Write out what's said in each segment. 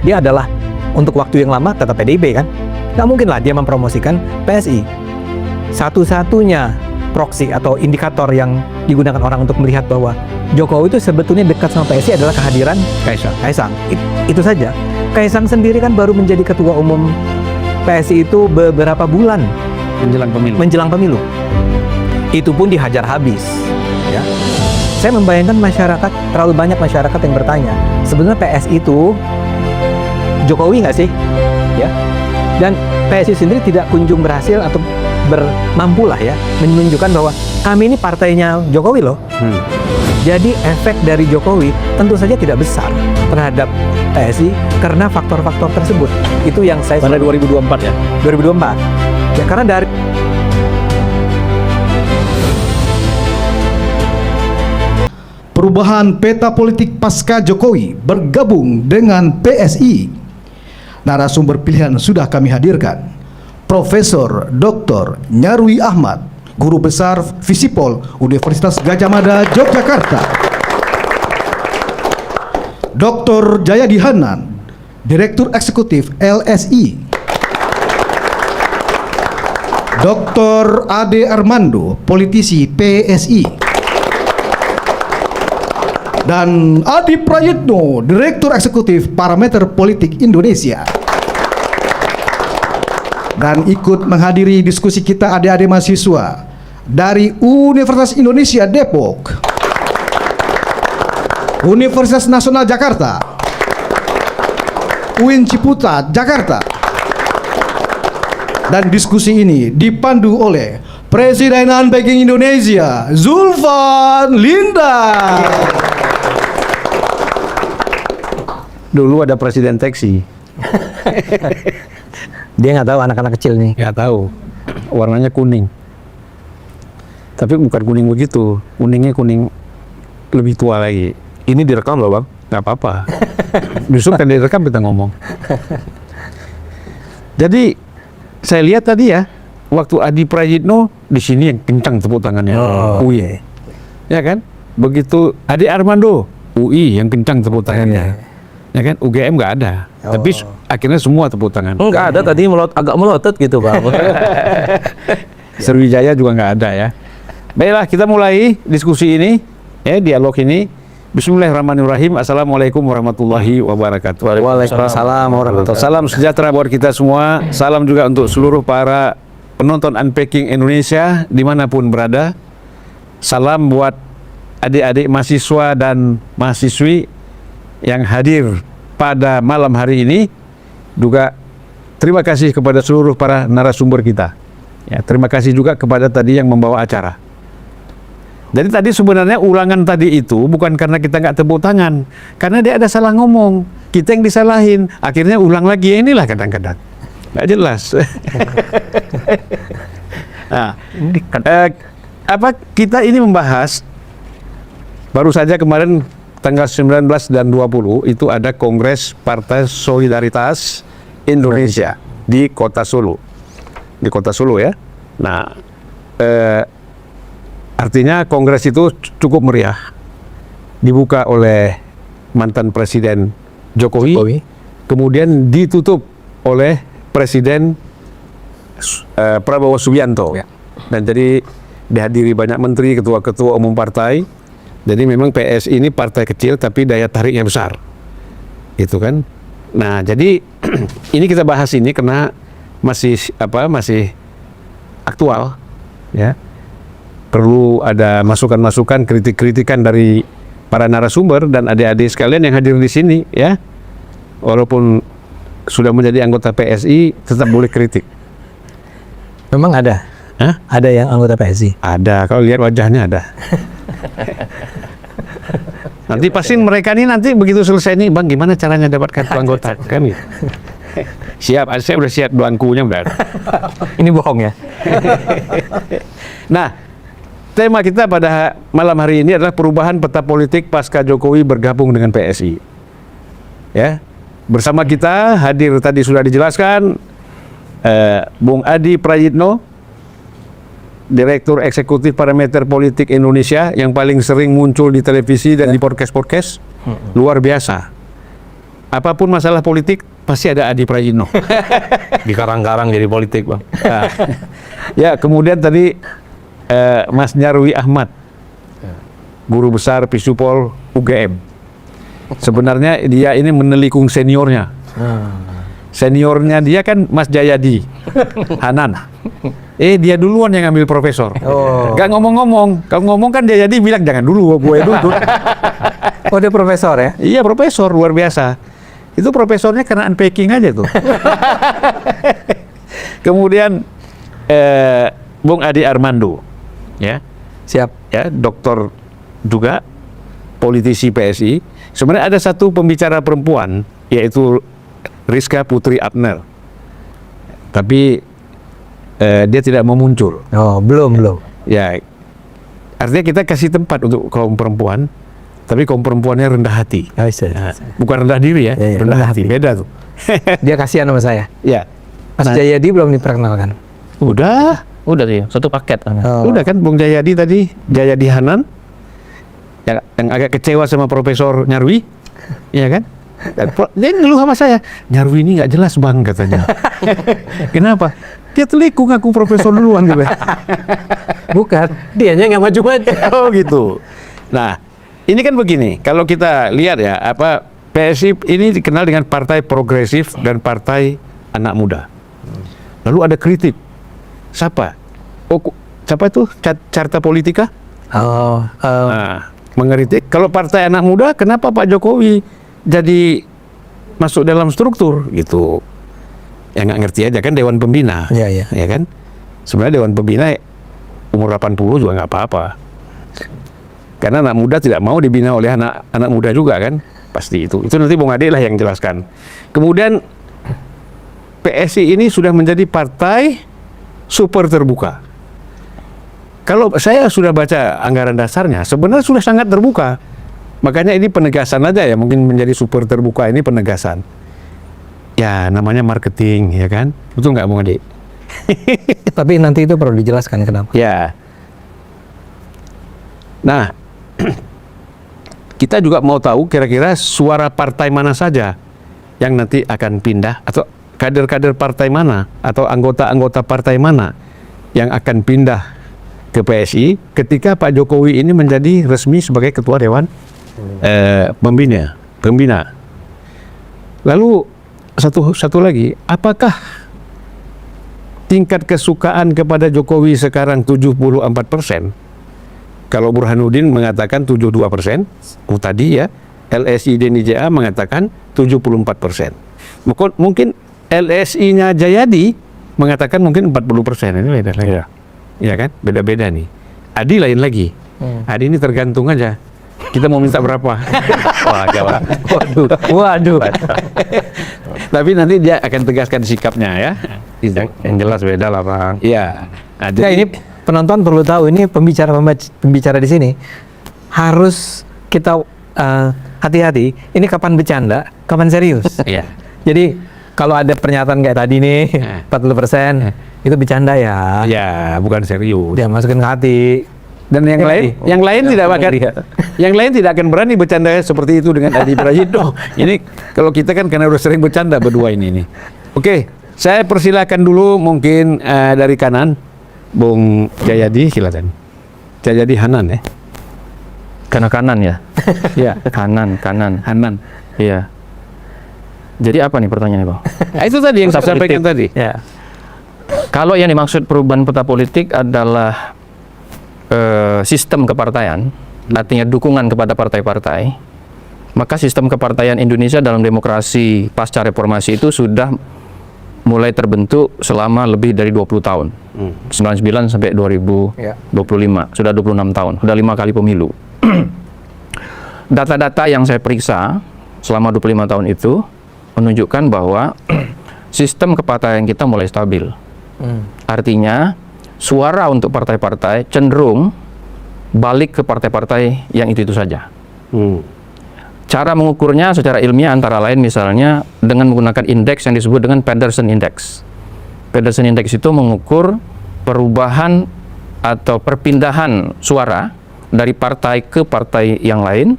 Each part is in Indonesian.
Dia adalah untuk waktu yang lama tetap PDIP kan. Nggak mungkin lah dia mempromosikan PSI. Satu-satunya proksi atau indikator yang digunakan orang untuk melihat bahwa Jokowi itu sebetulnya dekat sama PSI adalah kehadiran Kaisang. Itu saja. Kaisang sendiri kan baru menjadi ketua umum PSI itu beberapa bulan menjelang pemilu. Itu pun dihajar habis. Ya. Saya membayangkan masyarakat, terlalu banyak masyarakat yang bertanya, sebenarnya PSI itu Jokowi nggak sih? Ya. Dan PSI sendiri tidak kunjung berhasil atau mampu lah ya menunjukkan bahwa kami ini partainya Jokowi loh. Jadi efek dari Jokowi tentu saja tidak besar terhadap PSI karena faktor-faktor tersebut. Itu yang saya pada 2024 ya. 2024. Ya karena dari perubahan peta politik pasca Jokowi bergabung dengan PSI. Narasumber pilihan sudah kami hadirkan. Profesor Dr. Nyarwi Ahmad, Guru Besar Visipol Universitas Gadjah Mada, Yogyakarta. Dr. Jayadi Hanan, Direktur Eksekutif LSI. Dr. Ade Armando, politisi PSI. Dan Adi Prayitno, Direktur Eksekutif Parameter Politik Indonesia. Dan ikut menghadiri diskusi kita adik-adik mahasiswa dari Universitas Indonesia Depok, Universitas Nasional Jakarta, UIN Ciputat Jakarta. Dan diskusi ini dipandu oleh Presiden Banking Indonesia, Zulfan Linda. Dulu ada presiden taksi. dia nggak tahu anak-anak kecil nih. Nggak tahu. Warnanya kuning. Tapi bukan kuning begitu. Kuningnya kuning lebih tua lagi. Ini direkam loh Bang. Nggak apa-apa. Justru kan direkam kita ngomong. Jadi saya lihat tadi ya, waktu Adi Prayitno di sini yang kencang tepuk tangannya. UI. Ya kan? Begitu Ade Armando, UI yang kencang tepuk tangannya. Ya kan? UGM nggak ada. Tapi akhirnya semua tepuk tangan. Nggak ada tadi agak melotot gitu Pak. Sriwijaya juga nggak ada ya. Baiklah, kita mulai diskusi ini, ya, dialog ini. Bismillahirrahmanirrahim. Assalamualaikum warahmatullahi wabarakatuh. Waalaikumsalam warahmatullahi wabarakatuh. Salam sejahtera buat kita semua. Salam juga untuk seluruh para penonton Unpacking Indonesia dimanapun berada. Salam buat adik-adik mahasiswa dan mahasiswi yang hadir pada malam hari ini. Juga terima kasih kepada seluruh para narasumber kita. Ya, terima kasih juga kepada tadi yang membawa acara. Jadi tadi sebenarnya ulangan tadi itu bukan karena kita nggak tepuk tangan, karena dia ada salah ngomong, kita yang disalahin, akhirnya ulang lagi. Ya inilah kadang-kadang nggak jelas. Nah, kita ini membahas baru saja kemarin tanggal 19 dan 20 itu ada Kongres Partai Solidaritas Indonesia di Kota Solo. Di Kota Solo ya. Nah, artinya kongres itu cukup meriah. Dibuka oleh mantan Presiden Jokowi. Kemudian ditutup oleh Presiden Prabowo Subianto. Ya. Dan jadi dihadiri banyak menteri, ketua-ketua umum partai. Jadi memang PSI ini partai kecil tapi daya tariknya besar. Gitu kan. Nah, jadi ini kita bahas ini karena masih aktual ya. Perlu ada masukan-masukan, kritik-kritikan dari para narasumber dan adik-adik sekalian yang hadir di sini ya. Walaupun sudah menjadi anggota PSI tetap boleh kritik. Memang ada? Hah? Ada yang anggota PSI? Ada, kalau lihat wajahnya ada. Nanti pasti mereka ini nanti begitu selesai nih, Bang, gimana caranya dapatkan anggota kan gitu. Siap, saya udah siap belangkunya udah. Ini bohong ya. Nah, tema kita pada malam hari ini adalah perubahan peta politik pasca Jokowi bergabung dengan PSI. Ya, bersama kita hadir tadi sudah dijelaskan Bung Adi Prayitno, Direktur Eksekutif Parameter Politik Indonesia, yang paling sering muncul di televisi dan di podcast-podcast. Luar biasa. apapun masalah politik pasti ada Adi Prayitno. Di karang-karang jadi politik, Bang. Nah, ya, kemudian tadi Mas Nyarwi Ahmad, guru besar Fisipol UGM. Sebenarnya dia ini menelikung seniornya. Seniornya dia kan Mas Jayadi Hanan. Dia duluan yang ambil profesor. Gak ngomong-ngomong. Kalau ngomong kan Jayadi bilang jangan dulu, gue dulu. Oh, dia profesor ya? Iya, profesor luar biasa. Itu profesornya kena unpacking aja tuh. Kemudian Bung Adi Armando, ya, Siap. ya, doktor juga, politisi PSI. Sebenarnya ada satu pembicara perempuan, yaitu Rizka Putri Abner. Tapi dia tidak mau muncul. Oh, belum. Ya, artinya kita kasih tempat untuk kaum perempuan, tapi kaum perempuannya rendah hati. Oh, iya. Nah, bukan rendah diri ya, Iya, rendah rendah hati. hati. Beda tuh. Dia kasihan sama saya. Ya, Mas Nah. Jayadi belum diperkenalkan. udah. Udah sih, satu paket. Oh. Udah kan Bung Jayadi tadi, Jayadi Hanan yang agak kecewa sama Profesor Nyarwi, iya kan? Dia ngeluh sama saya, Nyarwi ini nggak jelas bang katanya. Kenapa? Dia telikung aku profesor duluan gitu. Bukan, dianya nggak maju-maju. Oh gitu. Nah, ini kan begini, kalau kita lihat ya, PSI ini dikenal dengan partai progresif dan partai anak muda. Lalu ada kritik. Siapa? Siapa itu? Carta Politika? Nah, mengkritik kalau partai anak muda, kenapa Pak Jokowi jadi masuk dalam struktur gitu? Ya nggak ngerti aja kan, Dewan Pembina. Iya. Ya kan? Sebenarnya Dewan Pembina umur 80 juga nggak apa-apa. Karena anak muda tidak mau dibina oleh anak muda juga kan? Pasti itu. Itu nanti Bung Ade lah yang jelaskan. Kemudian PSI ini sudah menjadi partai super terbuka. Kalau saya sudah baca anggaran dasarnya, sebenarnya sudah sangat terbuka. Makanya ini penegasan aja ya, mungkin menjadi super terbuka ini penegasan. Ya, namanya marketing, ya kan? Betul nggak, Bung Ade? Tapi nanti itu perlu dijelaskan kenapa. Ya. Nah, kita juga mau tahu kira-kira suara partai mana saja yang nanti akan pindah, atau kader-kader partai mana, atau anggota-anggota partai mana yang akan pindah ke PSI ketika Pak Jokowi ini menjadi resmi sebagai Ketua Dewan Pembina. Lalu satu lagi, apakah tingkat kesukaan kepada Jokowi sekarang 74%? Kalau Burhanuddin mengatakan 72%, tadi ya, LSI DNIJA mengatakan 74%. Mungkin LSI-nya Jayadi mengatakan mungkin 40%. Ini beda lagi. Ya kan? Beda-beda nih. Adi lain lagi. Adi ini tergantung aja. Kita mau minta berapa? Waduh. Tapi nanti dia akan tegaskan sikapnya ya. Yang jelas beda lah, Bang. Iya. Nah, Nah, jadi ini penonton perlu tahu, ini pembicara di sini harus kita hati-hati. Ini kapan bercanda, kapan serius. iya. Jadi kalau ada pernyataan kayak tadi nih 40% itu bercanda ya. Ya, bukan serius. Dia masukin ke hati. Dan yang lain tidak akan berani bercanda seperti itu dengan Adi Prayitno. Ini kalau kita kan karena udah sering bercanda berdua ini. Oke, saya persilakan dulu mungkin dari kanan Bung Jayadi, silakan. Jayadi Hanan ya. Kanan ya? Iya, Kanan. Hanan. Iya. Jadi apa nih pertanyaannya, Bang? Itu tadi yang saya Peta sampaikan politik. tadi. Ya. Kalau yang dimaksud perubahan peta politik adalah sistem kepartaian, artinya dukungan kepada partai-partai, maka sistem kepartaian Indonesia dalam demokrasi pasca reformasi itu sudah mulai terbentuk selama lebih dari 20 tahun. 99 sampai 2025, sudah 26 tahun, sudah 5 kali pemilu. Data-data yang saya periksa selama 25 tahun itu menunjukkan bahwa sistem kepartaian kita mulai stabil. Artinya suara untuk partai-partai cenderung balik ke partai-partai yang itu saja. Cara mengukurnya secara ilmiah antara lain misalnya dengan menggunakan indeks yang disebut dengan Pedersen Index. Pedersen Index itu mengukur perubahan atau perpindahan suara dari partai ke partai yang lain,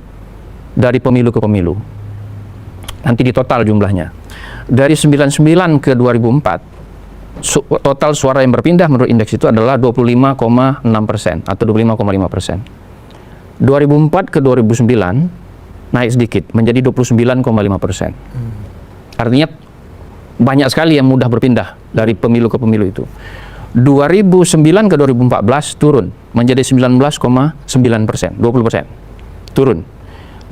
dari pemilu ke pemilu. nanti di total jumlahnya. Dari 99 ke 2004, total suara yang berpindah menurut indeks itu adalah 25,6% atau 25,5%. 2004 ke 2009 naik sedikit menjadi 29,5%. Artinya banyak sekali yang mudah berpindah dari pemilu ke pemilu itu. 2009 ke 2014 turun menjadi 19,9%, 20%. Turun.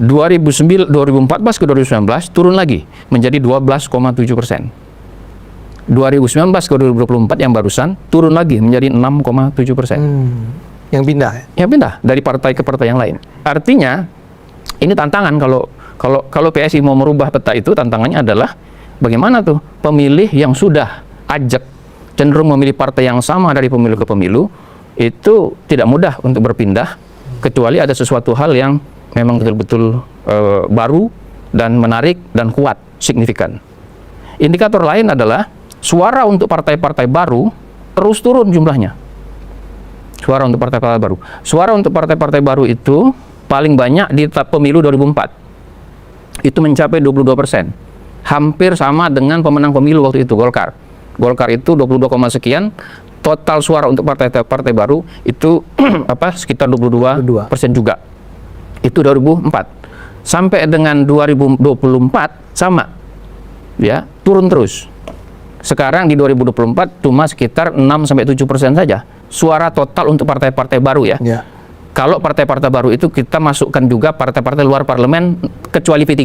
2014 ke 2019 turun lagi menjadi 12,7%. 2019 ke 2024 yang barusan turun lagi menjadi 6,7%. Yang pindah ya? Yang pindah dari partai ke partai yang lain. Artinya ini tantangan kalau PSI mau merubah peta itu, tantangannya adalah bagaimana tuh pemilih yang sudah ajak cenderung memilih partai yang sama dari pemilu ke pemilu itu tidak mudah untuk berpindah kecuali ada sesuatu hal yang memang betul-betul baru dan menarik dan kuat, signifikan. Indikator lain adalah suara untuk partai-partai baru terus turun jumlahnya. Suara untuk partai-partai baru. Suara untuk partai-partai baru itu paling banyak di pemilu 2004. Itu mencapai 22%. Hampir sama dengan pemenang pemilu waktu itu, Golkar. Golkar itu 22, sekian. Total suara untuk partai-partai baru itu sekitar 22% juga. Itu 2004. Sampai dengan 2024 sama. Ya, turun terus. Sekarang di 2024 cuma sekitar 6-7% saja. Suara total untuk partai-partai baru ya. Ya. Kalau partai-partai baru itu kita masukkan juga partai-partai luar parlemen kecuali P3.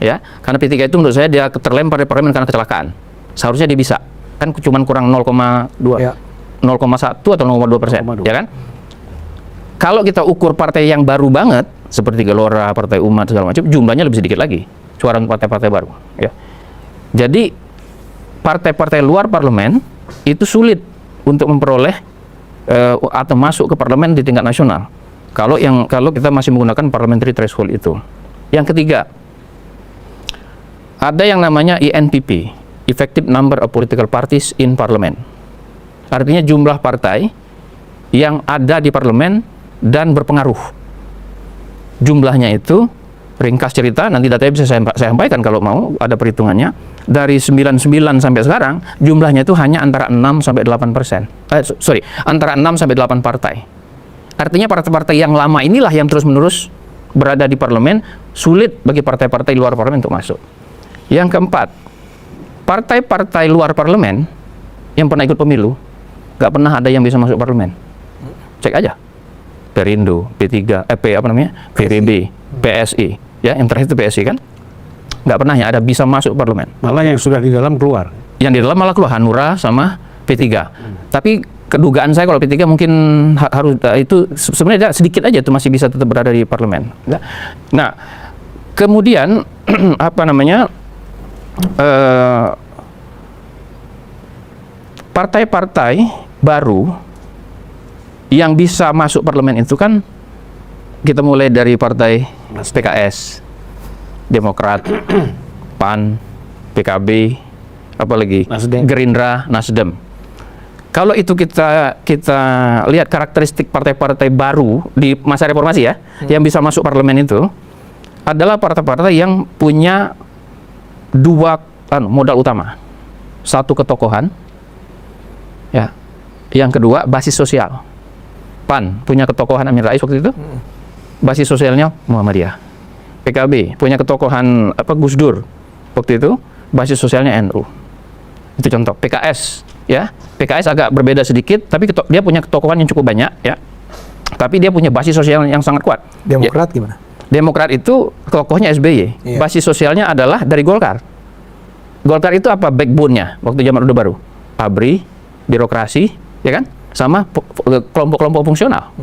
Ya, karena P3 itu menurut saya dia terlempar dari parlemen karena kecelakaan. Seharusnya dia bisa. Kan cuma kurang 0,2, Ya. 0,1 atau 0,2%, ya kan? Kalau kita ukur partai yang baru banget seperti Gelora, Partai Umat segala macam, jumlahnya lebih sedikit lagi suara untuk partai-partai baru, ya. Jadi partai-partai luar parlemen itu sulit untuk memperoleh atau masuk ke parlemen di tingkat nasional. Kalau kita masih menggunakan parliamentary threshold itu. Yang ketiga, ada yang namanya ENPP, Effective Number of Political Parties in Parliament. Artinya jumlah partai yang ada di parlemen dan berpengaruh. Jumlahnya itu, ringkas cerita, nanti datanya bisa saya sampaikan kalau mau, ada perhitungannya. Dari 99 sampai sekarang, jumlahnya itu hanya antara 6-8%. Antara 6-8 partai. Artinya partai-partai yang lama inilah yang terus-menerus berada di parlemen, sulit bagi partai-partai luar parlemen untuk masuk. Yang keempat, partai-partai luar parlemen yang pernah ikut pemilu, nggak pernah ada yang bisa masuk parlemen. Cek aja. Perindo, P3, PBB, PSI, ya yang terakhir itu PSI kan, nggak pernah ya ada bisa masuk parlemen. Malah yang sudah di dalam keluar. Yang di dalam malah keluar Hanura sama P3. Tapi kedugaan saya kalau P3 mungkin harus itu sebenarnya sedikit aja itu masih bisa tetap berada di parlemen. Nah, kemudian partai-partai baru yang bisa masuk parlemen itu kan kita mulai dari partai PKS, Demokrat, PAN, PKB, apalagi Nasdem. Gerindra, Nasdem. Kalau itu kita lihat karakteristik partai-partai baru di masa reformasi ya, yang bisa masuk parlemen itu adalah partai-partai yang punya dua modal utama. Satu, ketokohan. Ya. Yang kedua, basis sosial. PAN punya ketokohan Amin Rais waktu itu. Basis sosialnya Muhammadiyah. PKB punya ketokohan Gus Dur waktu itu, basis sosialnya NU. Itu contoh. PKS ya. PKS agak berbeda sedikit, tapi dia punya ketokohan yang cukup banyak ya. Tapi dia punya basis sosial yang sangat kuat. Demokrat gimana? Demokrat itu tokohnya SBY. Iya. Basis sosialnya adalah dari Golkar. Golkar itu apa backbone-nya waktu zaman Orde Baru? ABRI, birokrasi, ya kan? Sama kelompok-kelompok fungsional.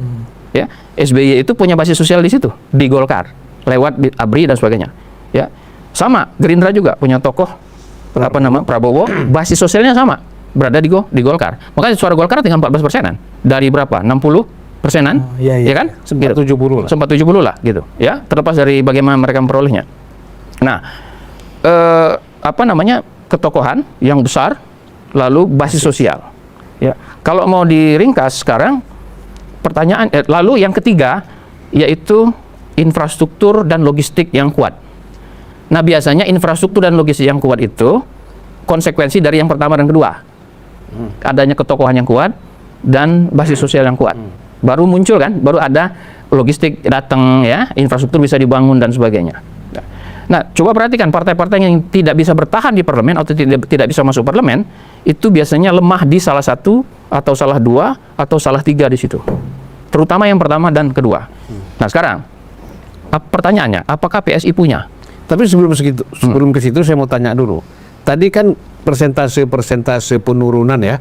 Ya, SBY itu punya basis sosial di situ, di Golkar, lewat ABRI dan sebagainya. Ya, sama Gerindra juga punya tokoh Prabowo, basis sosialnya sama, berada di Golkar. Makanya suara Golkar tinggal 14%-an dari berapa? 60%-an, ya kan? Sempat 70 lah. Sempat 70 lah, gitu. Ya, terlepas dari bagaimana mereka memperolehnya. Nah, ketokohan yang besar, lalu basis sosial. Ya, kalau mau diringkas sekarang, pertanyaan, lalu yang ketiga yaitu infrastruktur dan logistik yang kuat. Nah, biasanya infrastruktur dan logistik yang kuat itu konsekuensi dari yang pertama dan kedua. Adanya ketokohan yang kuat dan basis sosial yang kuat. Baru muncul kan, baru ada logistik datang ya, infrastruktur bisa dibangun dan sebagainya. Nah, coba perhatikan partai-partai yang tidak bisa bertahan di parlemen atau tidak bisa masuk parlemen, itu biasanya lemah di salah satu atau salah dua atau salah tiga di situ. Terutama yang pertama dan kedua. Nah, sekarang pertanyaannya, apakah PSI punya? Tapi sebelum ke situ saya mau tanya dulu. Tadi kan persentase penurunan ya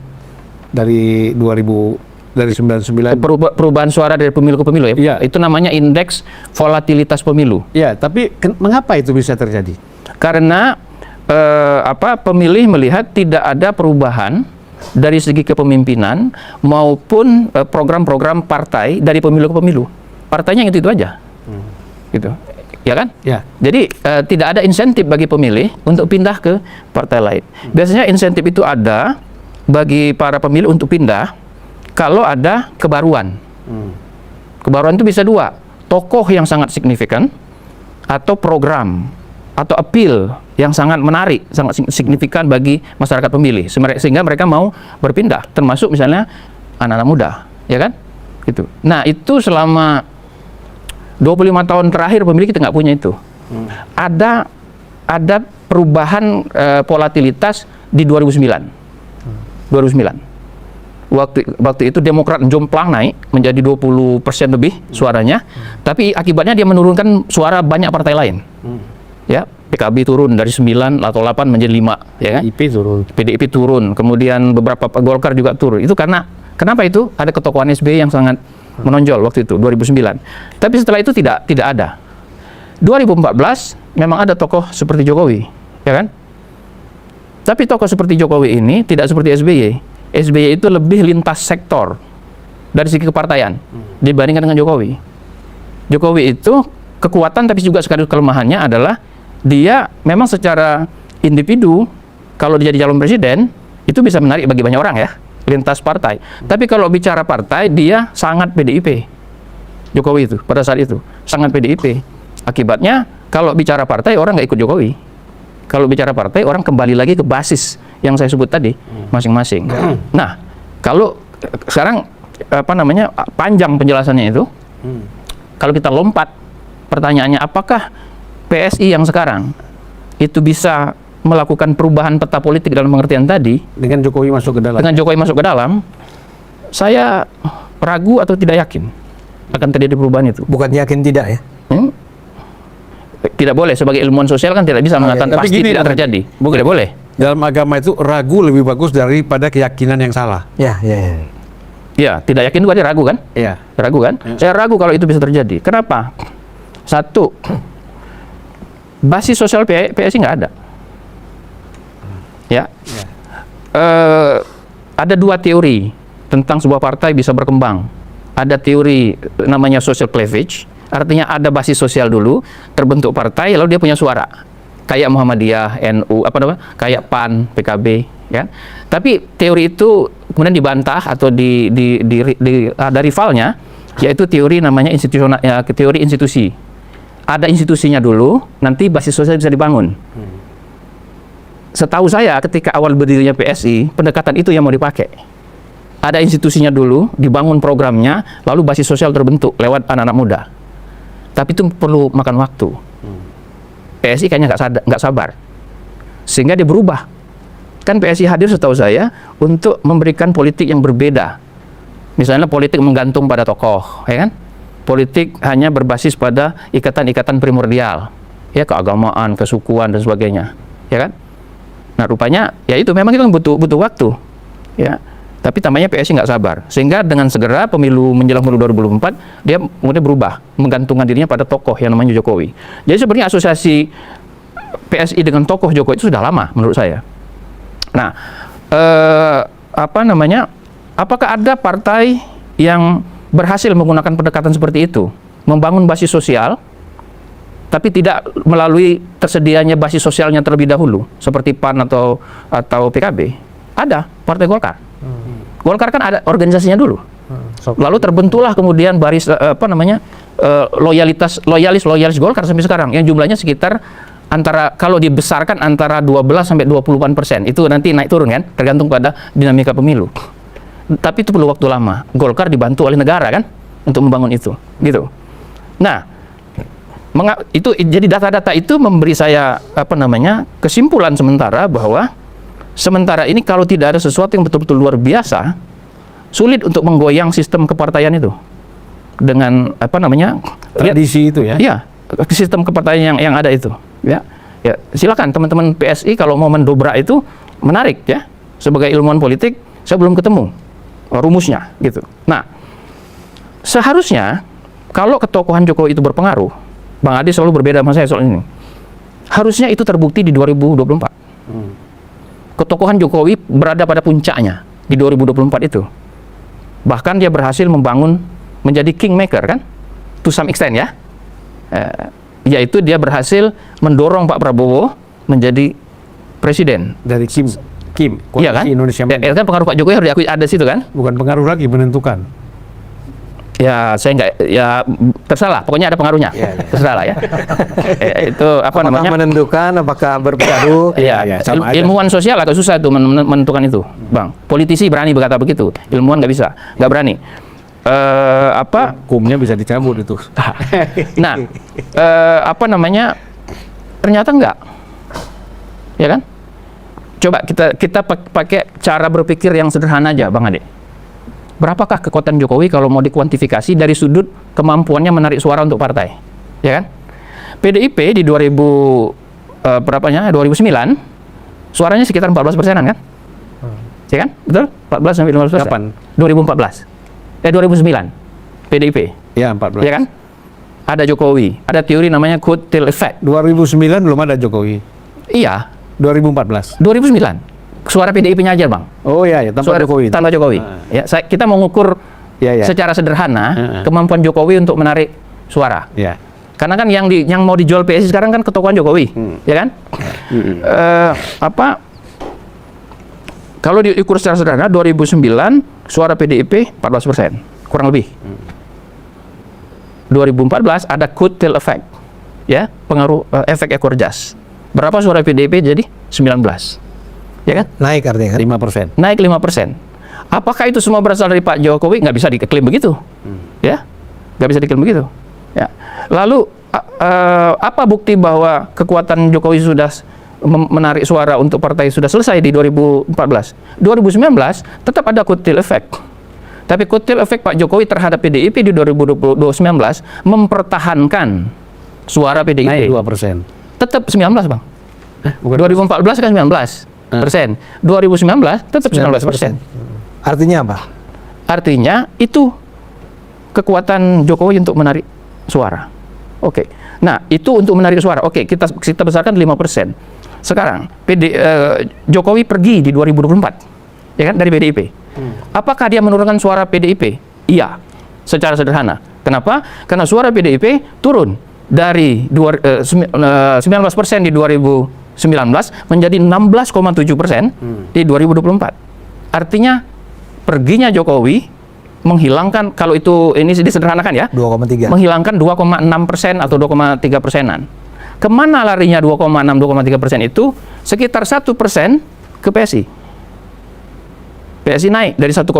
dari 99. Perubahan suara dari pemilu ke pemilu ya? Iya. Itu namanya indeks volatilitas pemilu. Ya, tapi mengapa itu bisa terjadi? Karena pemilih melihat tidak ada perubahan dari segi kepemimpinan maupun program-program partai dari pemilu ke pemilu. Partainya itu aja. Gitu. Ya kan? Ya. Jadi tidak ada insentif bagi pemilih untuk pindah ke partai lain. Biasanya insentif itu ada bagi para pemilih untuk pindah kalau ada kebaruan. Kebaruan itu bisa dua, tokoh yang sangat signifikan atau program atau appeal yang sangat menarik, sangat signifikan bagi masyarakat pemilih sehingga mereka mau berpindah, termasuk misalnya anak-anak muda, ya kan? Gitu. Nah, itu selama 25 tahun terakhir pemilih kita nggak punya itu. Ada perubahan volatilitas di 2009. Waktu itu Demokrat jomplang naik menjadi 20% lebih suaranya, tapi akibatnya dia menurunkan suara banyak partai lain. Ya, PKB turun dari 9 atau 8 menjadi 5, ya kan? PDIP turun, kemudian beberapa Golkar juga turun. Itu karena kenapa itu? Ada ketokohan SBY yang sangat menonjol waktu itu 2009. Tapi setelah itu tidak ada. 2014 memang ada tokoh seperti Jokowi, ya kan? Tapi tokoh seperti Jokowi ini tidak seperti SBY. SBY itu lebih lintas sektor dari segi kepartaian dibandingkan dengan Jokowi. Jokowi itu kekuatan tapi juga sekaligus kelemahannya adalah dia memang secara individu kalau dia jadi calon presiden itu bisa menarik bagi banyak orang ya, lintas partai. Tapi kalau bicara partai dia sangat PDIP. Jokowi itu pada saat itu sangat PDIP. Akibatnya kalau bicara partai orang nggak ikut Jokowi. Kalau bicara partai orang kembali lagi ke basis yang saya sebut tadi masing-masing. Nah, kalau sekarang panjang penjelasannya itu. Kalau kita lompat pertanyaannya, apakah PSI yang sekarang itu bisa melakukan perubahan peta politik dalam pengertian tadi dengan Jokowi masuk ke dalam? Dengan Jokowi masuk ke dalam, saya ragu atau tidak yakin akan terjadi perubahan itu. Bukan yakin tidak ya? Tidak boleh, sebagai ilmuwan sosial kan tidak bisa mengatakan pasti tidak terjadi. Tidak boleh. Dalam agama itu ragu lebih bagus daripada keyakinan yang salah. Ya. Ya, tidak yakin juga dia ragu kan? Iya. Ragu kan? Saya ragu kalau itu bisa terjadi. Kenapa? Satu, basis sosial PSI nggak ada. Ya. Ada dua teori tentang sebuah partai bisa berkembang. Ada teori namanya social cleavage, artinya ada basis sosial dulu, terbentuk partai, lalu dia punya suara. Kayak Muhammadiyah, NU, kayak PAN, PKB, ya. Tapi teori itu kemudian dibantah atau ada rivalnya, yaitu teori namanya institusional, ya, teori institusi. Ada institusinya dulu, nanti basis sosial bisa dibangun. Setahu saya ketika awal berdirinya PSI, pendekatan itu yang mau dipakai. Ada institusinya dulu, dibangun programnya, lalu basis sosial terbentuk lewat anak-anak muda. Tapi itu perlu makan waktu. PSI kayaknya nggak sabar, sehingga dia berubah. Kan PSI hadir setahu saya untuk memberikan politik yang berbeda. Misalnya politik menggantung pada tokoh, ya kan? Politik hanya berbasis pada ikatan-ikatan primordial, ya, keagamaan, kesukuan dan sebagainya, ya kan? Nah, rupanya ya itu memang itu butuh waktu, ya. Tapi tampaknya PSI nggak sabar, sehingga dengan segera pemilu menjelang pemilu 2024 dia kemudian berubah, menggantungkan dirinya pada tokoh yang namanya Jokowi. Jadi sebenarnya asosiasi PSI dengan tokoh Jokowi itu sudah lama menurut saya. Nah, apakah ada partai yang berhasil menggunakan pendekatan seperti itu, membangun basis sosial, tapi tidak melalui tersedianya basis sosialnya terlebih dahulu, seperti PAN atau PKB? Ada, Partai Golkar. Golkar kan ada organisasinya dulu. Lalu terbentuklah kemudian baris loyalis Golkar sampai sekarang yang jumlahnya sekitar kalau dibesarkan antara 12 sampai 20% itu nanti naik turun kan, tergantung pada dinamika pemilu. Tapi itu perlu waktu lama. Golkar dibantu oleh negara kan untuk membangun itu, gitu. Nah, itu jadi data-data itu memberi saya kesimpulan sementara bahwa sementara ini kalau tidak ada sesuatu yang betul-betul luar biasa, sulit untuk menggoyang sistem kepartaian itu dengan tradisi itu ya. Iya, sistem kepartaian yang ada itu. Ya, silakan teman-teman PSI kalau mau mendobrak itu menarik ya. Sebagai ilmuwan politik, saya belum ketemu rumusnya gitu. Nah, seharusnya kalau ketokohan Jokowi itu berpengaruh, Bang Adi selalu berbeda sama saya soal ini. Harusnya itu terbukti di 2024. Ketokohan Jokowi berada pada puncaknya di 2024 itu. Bahkan dia berhasil membangun menjadi kingmaker kan, to some extent ya. Yaitu dia berhasil mendorong Pak Prabowo menjadi presiden Dari Kim iya kan? Indonesia Maju. Kan pengaruh Pak Jokowi harus diakui ada situ kan? Bukan pengaruh lagi, menentukan. Ya saya nggak, ya terserah, pokoknya ada pengaruhnya. Terserah lah ya. Itu apakah namanya? menentukan, apakah berpengaruh? Iya, sama aja. Ilmuwan sosial agak susah tuh menentukan itu, Bang. Politisi berani berkata begitu, ilmuwan nggak bisa, nggak berani. Hukumnya bisa dicabut itu. Nah, ternyata enggak, ya kan? Coba kita pakai cara berpikir yang sederhana aja, Bang Ade. Berapakah kekuatan Jokowi kalau mau dikuantifikasi dari sudut kemampuannya menarik suara untuk partai, ya kan? PDIP di 2009 suaranya sekitar 14%-an kan? Ya kan? Betul? 14 sampai 15%. Kapan? 2009 PDIP. Ya, 14. Ya kan? Ada Jokowi, ada teori namanya coattail effect. 2009 belum ada Jokowi. Iya, 2014. 2009. Suara PDIP-nya aja, Bang. Oh iya, tanpa Jokowi. Tanpa Jokowi. Ya, kita mau ngukur secara sederhana kemampuan Jokowi untuk menarik suara. Ya. Karena kan yang mau dijual PSI sekarang kan ketokohan Jokowi, ya kan? Kalau diukur secara sederhana, 2009 suara PDIP 14%, kurang lebih. 2014 ada coattail effect, ya, pengaruh efek ekor jas. Berapa suara PDIP jadi? 19, ya kan? Naik artinya kan? 5%. Naik 5%. Apakah itu semua berasal dari Pak Jokowi? Nggak bisa diklaim begitu, ya, nggak bisa diklaim begitu. Ya. Lalu apa bukti bahwa kekuatan Jokowi sudah menarik suara untuk partai sudah selesai di 2014? 2019 tetap ada coattail effect. Tapi coattail effect Pak Jokowi terhadap PDIP di 2019 mempertahankan suara PDIP. Naik 2%. Tetap 19, Bang. 2014 kan 19%. 2019 tetap 19%. Artinya apa? Artinya itu kekuatan Jokowi untuk menarik suara. Oke. Nah, itu untuk menarik suara. Oke, kita besarkan 5%. Sekarang Jokowi pergi di 2024, ya kan, dari PDIP. Apakah dia menurunkan suara PDIP? Iya, secara sederhana. Kenapa? Karena suara PDIP turun dari 19% di 2019 menjadi 16,7% di 2024. Artinya perginya Jokowi menghilangkan, kalau itu ini disederhanakan ya, 2,3. menghilangkan 2,6% atau 2,3%-an. Kemana larinya 2,6-2,3% itu? Sekitar 1% ke PSI. PSI naik dari 1,89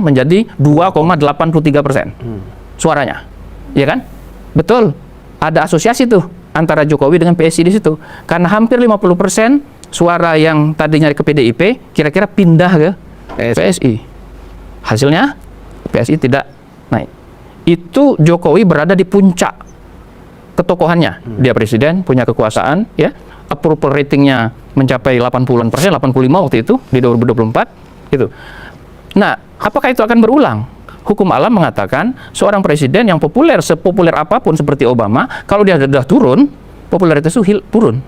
menjadi 2,83% suaranya, ya kan? Betul, ada asosiasi tuh antara Jokowi dengan PSI di situ. Karena hampir 50% suara yang tadinya ke PDIP kira-kira pindah ke PSI. Hasilnya PSI tidak naik. Itu Jokowi berada di puncak ketokohannya. Dia presiden, punya kekuasaan, ya. Approval ratingnya mencapai 80%, 85 waktu itu di 2024 gitu. Nah, apakah itu akan berulang? Hukum alam mengatakan seorang presiden yang populer, sepopuler apapun seperti Obama, kalau dia sudah turun, popularitas itu turun.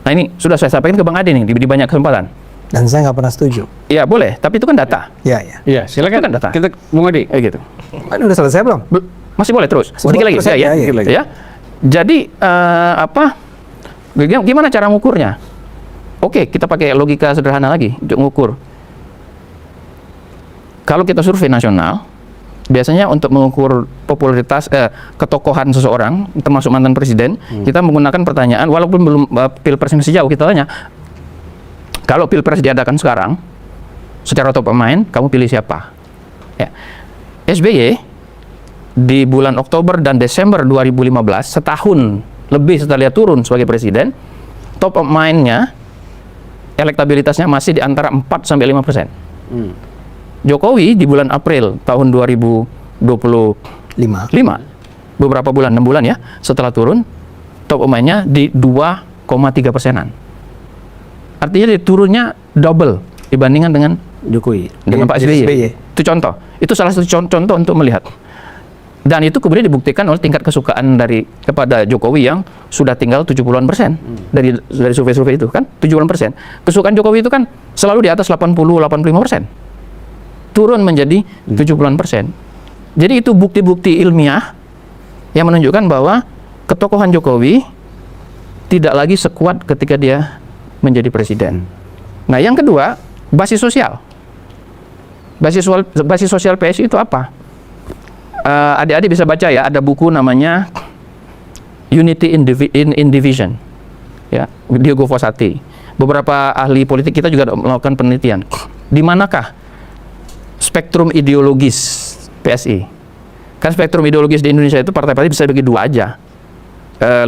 Nah, ini sudah saya sampaikan ke Bang Adi nih di banyak kesempatan. Dan saya nggak pernah setuju. Ya boleh, tapi itu kan data. Ya, ya. Iya, silakan. Itu kan data. Kita Bung Adi. Gitu. Ini udah selesai belum? Masih boleh terus. Sedikit lagi, Terus ya. sedikit lagi. Ya. Jadi gimana cara mengukurnya? Oke, kita pakai logika sederhana lagi untuk mengukur. Kalau kita survei nasional, Biasanya untuk mengukur popularitas ketokohan seseorang, termasuk mantan presiden, kita menggunakan pertanyaan, walaupun belum pilpres masih jauh, kita tanya, kalau pilpres diadakan sekarang, secara top of mind, kamu pilih siapa? Ya. SBY di bulan Oktober dan Desember 2015, setahun lebih setelah dia turun sebagai presiden, top of mind-nya, elektabilitasnya masih di antara 4-5%. Jokowi di bulan April tahun 2025, beberapa bulan, 6 bulan ya, setelah turun, top of mind-nya di 2,3%. Artinya dia turunnya double dibandingkan dengan Jokowi dengan Pak SBY. Itu contoh. Itu salah satu contoh untuk melihat. Dan itu kemudian dibuktikan oleh tingkat kesukaan kepada Jokowi yang sudah tinggal 70-an% dari survei-survei itu kan, 70-an%. Kesukaan Jokowi itu kan selalu di atas 80-85%. Turun menjadi 70-an%. Jadi itu bukti-bukti ilmiah yang menunjukkan bahwa ketokohan Jokowi tidak lagi sekuat ketika dia menjadi presiden. Nah, yang kedua, basis sosial. Basis sosial PSI itu apa? Adik-adik bisa baca ya, ada buku namanya Unity in Division, ya, Diogo Fossati. Beberapa ahli politik kita juga melakukan penelitian. Di manakah spektrum ideologis PSI? Kan spektrum ideologis di Indonesia itu partai-partai bisa bagi dua aja,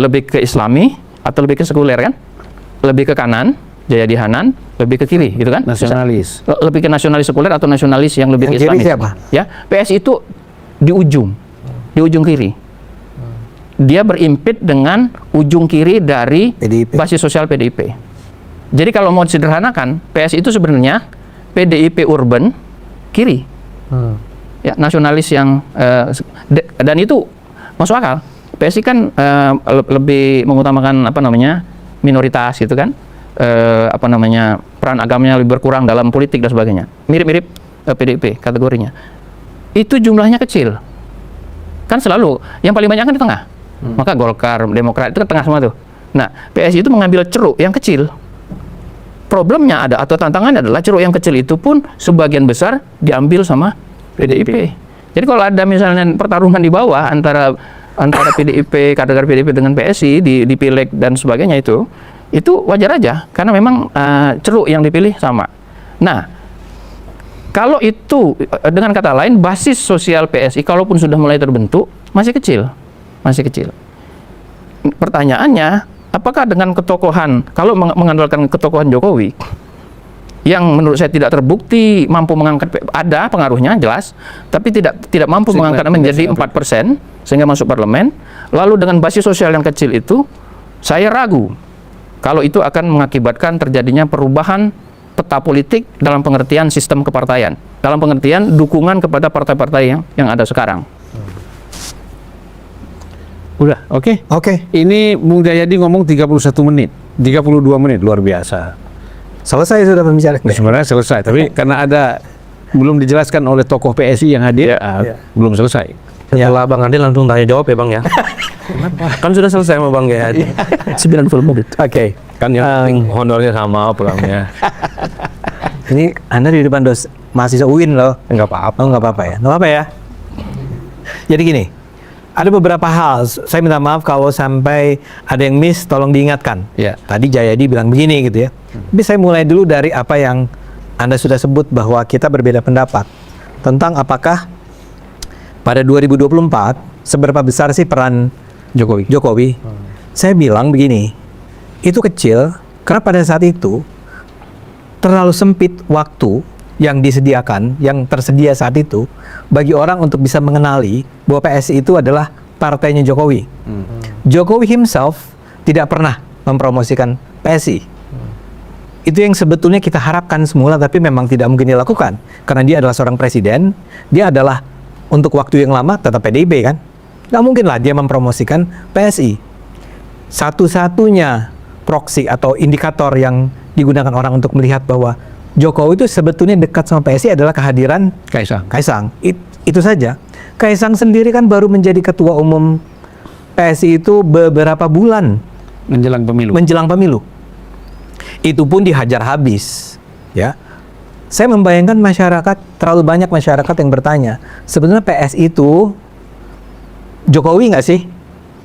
lebih ke Islami atau lebih ke sekuler kan? Lebih ke kanan, Jayadi Hanan, lebih ke kiri, gitu kan? Nasionalis. Lebih ke nasionalis sekuler atau nasionalis yang lebih Yang ke Islamis. kiri siapa? Ya, PSI itu di ujung kiri. Dia berimpit dengan ujung kiri dari PDIP. basis sosial PDIP. Jadi kalau mau disederhanakan, PSI itu sebenarnya PDIP urban kiri. Ya, nasionalis yang dan itu masuk akal. PSI kan lebih mengutamakan minoritas gitu kan. Peran agamanya lebih berkurang dalam politik dan sebagainya. Mirip-mirip PDIP kategorinya. Itu jumlahnya kecil. Kan selalu yang paling banyak kan di tengah. Maka Golkar, Demokrat itu ke tengah semua tuh. Nah, PSI itu mengambil ceruk yang kecil. Problemnya ada atau tantangannya adalah ceruk yang kecil itu pun sebagian besar diambil sama PDIP. Jadi kalau ada misalnya pertarungan di bawah antara PDIP, kader PDIP dengan PSI di pileg dan sebagainya itu wajar aja karena memang ceruk yang dipilih sama. Nah, kalau itu dengan kata lain basis sosial PSI kalaupun sudah mulai terbentuk masih kecil. Pertanyaannya, apakah dengan ketokohan, kalau mengandalkan ketokohan Jokowi yang menurut saya tidak terbukti mampu mengangkat, ada pengaruhnya jelas, tapi tidak mampu mengangkat menjadi 4% sehingga masuk parlemen, lalu dengan basis sosial yang kecil itu, saya ragu kalau itu akan mengakibatkan terjadinya perubahan peta politik dalam pengertian sistem kepartaian, dalam pengertian dukungan kepada partai-partai yang ada sekarang. Udah, oke. Oke. Ini Bung Jayadi ngomong 31 menit, 32 menit, luar biasa. Selesai sudah pembicaraan. Sebenarnya selesai, tapi karena belum dijelaskan oleh tokoh PSI yang hadir, belum selesai. Setelah Bang Andi langsung tanya jawab ya Bang ya. Kan sudah selesai sama Bang Jayadi. 90 menit. Oke. Kan yang penting honornya sama pulangnya. Ini Anda di depan mahasiswa UIN loh. Enggak apa-apa. Oh, nggak apa-apa ya. Nggak apa-apa ya. Jadi gini, ada beberapa hal. Saya minta maaf kalau sampai ada yang miss, tolong diingatkan. Ya. Tadi Jayadi bilang begini gitu ya. Tapi saya mulai dulu dari apa yang Anda sudah sebut bahwa kita berbeda pendapat tentang apakah pada 2024 seberapa besar sih peran Jokowi. Saya bilang begini, itu kecil karena pada saat itu terlalu sempit waktu yang disediakan, yang tersedia saat itu bagi orang untuk bisa mengenali bahwa PSI itu adalah partainya Jokowi. Jokowi himself tidak pernah mempromosikan PSI. Itu yang sebetulnya kita harapkan semula, tapi memang tidak mungkin dilakukan karena dia adalah seorang presiden, dia adalah untuk waktu yang lama tetap PDIP kan. Nggak mungkin lah dia mempromosikan PSI. Satu-satunya proksi atau indikator yang digunakan orang untuk melihat bahwa Jokowi itu sebetulnya dekat sama PSI adalah kehadiran Kaisang. Itu saja. Kaisang sendiri kan baru menjadi ketua umum PSI itu beberapa bulan menjelang pemilu. Itu pun dihajar habis, ya. saya membayangkan masyarakat, terlalu banyak masyarakat yang bertanya, sebenarnya PSI itu Jokowi nggak sih?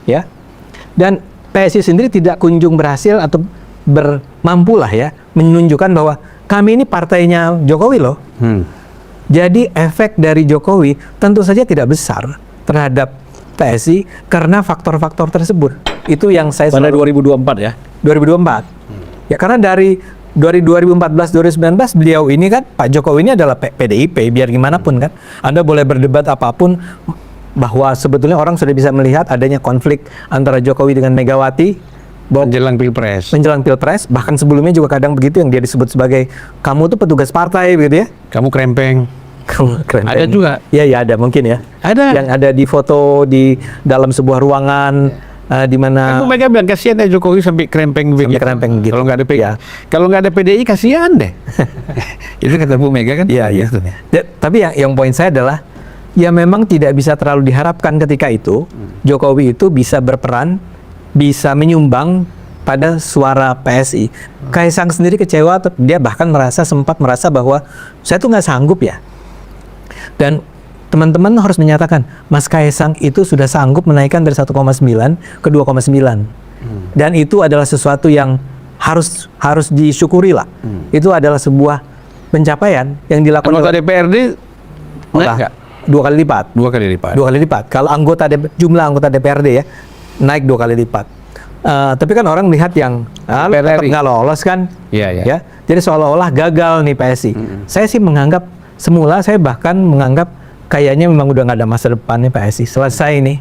Ya. Dan PSI sendiri tidak kunjung berhasil atau bermampulah ya menunjukkan bahwa kami ini partainya Jokowi loh. Jadi efek dari Jokowi tentu saja tidak besar terhadap PSI karena faktor-faktor tersebut. Itu yang saya Pada selalu 2024 ya. 2024. Ya karena dari 2014 2019 beliau ini kan Pak Jokowi ini adalah PDIP biar gimana pun kan. Anda boleh berdebat apapun bahwa sebetulnya orang sudah bisa melihat adanya konflik antara Jokowi dengan Megawati bahwa Menjelang Pilpres. menjelang Pilpres, bahkan sebelumnya juga kadang begitu yang dia disebut sebagai kamu tuh petugas partai begitu ya. Kamu krempeng. Keren. Ada juga. Iya ada mungkin ya. Ada. Yang ada di foto di dalam sebuah ruangan di mana Aku mereka bilang kasihan deh Jokowi sampai krempeng begitu. krempeng begitu. Kalau nggak ada Ya. kalau nggak ada PDI kasihan deh. Itu kata Bu Mega kan? Iya, iya. Gitu. Tapi yang poin saya adalah ya memang tidak bisa terlalu diharapkan ketika itu Jokowi itu bisa berperan, bisa menyumbang pada suara PSI. Kaisang sendiri kecewa, dia bahkan sempat merasa bahwa saya tuh nggak sanggup ya. Dan teman-teman harus menyatakan Mas Kaisang itu sudah sanggup menaikkan dari 1,9 ke 2,9. Dan itu adalah sesuatu yang harus disyukuri lah. Itu adalah sebuah pencapaian yang dilakukan Anggota DPRD naik Olah, nggak? 2 kali lipat. 2 kali lipat. 2 kali lipat. Kalau jumlah anggota DPRD ya naik 2 kali lipat. Tapi kan orang melihat yang tetap DPR RI. nggak lolos kan. Iya, iya. Ya. Jadi seolah-olah gagal nih PSI. Saya sih menganggap semula saya bahkan menganggap kayaknya memang udah nggak ada masa depan nih PSI. Selesai nih.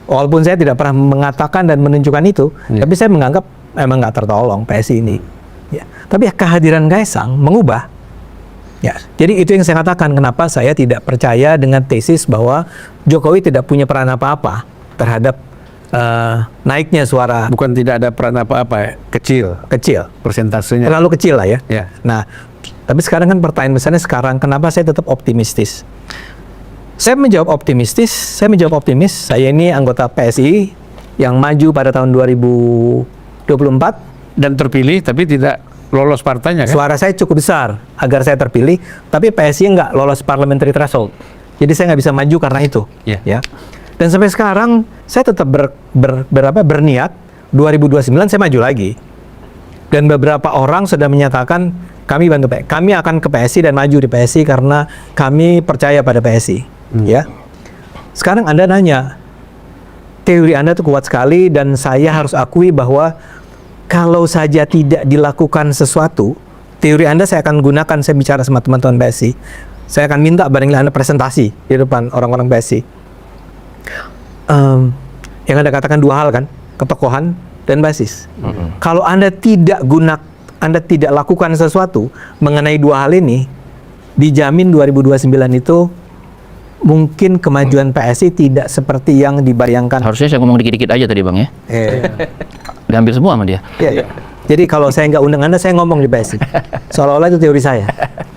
Walaupun saya tidak pernah mengatakan dan menunjukkan itu, tapi saya menganggap emang nggak tertolong PSI ini. Ya. Tapi ya kehadiran Kaisang mengubah. Ya, jadi itu yang saya katakan kenapa saya tidak percaya dengan tesis bahwa Jokowi tidak punya peran apa-apa terhadap naiknya suara Bukan tidak ada peran apa-apa, kecil kecil, persentasenya. terlalu kecil lah ya. Ya. Nah, tapi sekarang kan pertanyaan besarnya sekarang kenapa saya tetap optimistis? Saya menjawab optimis. Saya ini anggota PSI yang maju pada tahun 2024. Dan terpilih tapi tidak lolos partainya kan? Suara saya cukup besar agar saya terpilih, tapi PSI nggak lolos parliamentary threshold. Jadi saya nggak bisa maju karena itu. Iya. Ya. Dan sampai sekarang saya tetap berniat 2029 saya maju lagi. Dan beberapa orang sudah menyatakan kami bantu PSI. Kami akan ke PSI dan maju di PSI karena kami percaya pada PSI. Ya. Sekarang Anda nanya, teori Anda itu kuat sekali dan saya harus akui bahwa kalau saja tidak dilakukan sesuatu, teori Anda saya akan gunakan, saya bicara sama teman-teman PSI. Saya akan minta barangkali Anda presentasi di depan orang-orang PSI. Yang Anda katakan dua hal kan, ketokohan dan basis. Kalau Anda tidak lakukan sesuatu mengenai dua hal ini, dijamin 2029 itu mungkin kemajuan PSI tidak seperti yang dibayangkan. Harusnya saya ngomong dikit-dikit aja tadi Bang ya. Diambil semua sama dia. Iya. Jadi kalau saya nggak undang Anda, saya ngomong di PSI. Seolah-olah itu teori saya.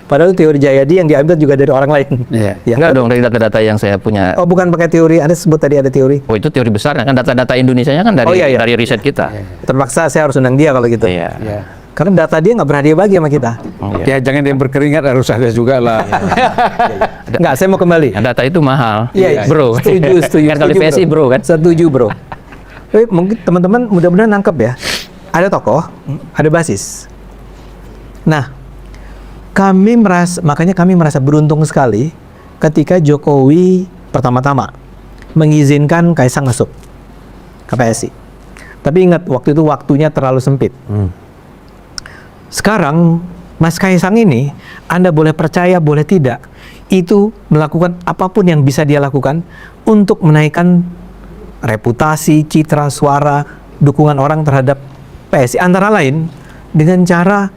Padahal itu teori Jayadi yang diambil juga dari orang lain. Iya. Ya. Enggak dong, dari data-data yang saya punya. Oh, bukan pakai teori. Anda sebut tadi ada teori. Oh, itu teori besar kan data-data Indonesianya kan dari Oh, iya, iya. dari riset kita. Terpaksa saya harus undang dia kalau gitu. Iya. Ya. Karena data dia nggak berhadiah bagi sama kita. Ya jangan yang berkeringat harus ada juga lah. Nggak, saya mau kembali. Nah, data itu mahal. Iya, Bro. Setuju. Kan kalau di setuju, PSI bro kan. Setuju, bro. Tapi mungkin teman-teman mudah-mudahan nangkep ya. Ada tokoh, ada basis. Nah, makanya kami merasa beruntung sekali ketika Jokowi pertama-tama mengizinkan Kaisang masuk ke PSI. Tapi ingat, waktu itu waktunya terlalu sempit. Sekarang, Mas Kaisang ini, Anda boleh percaya, boleh tidak, itu melakukan apapun yang bisa dia lakukan untuk menaikkan reputasi, citra, suara, dukungan orang terhadap PSI. Antara lain, dengan cara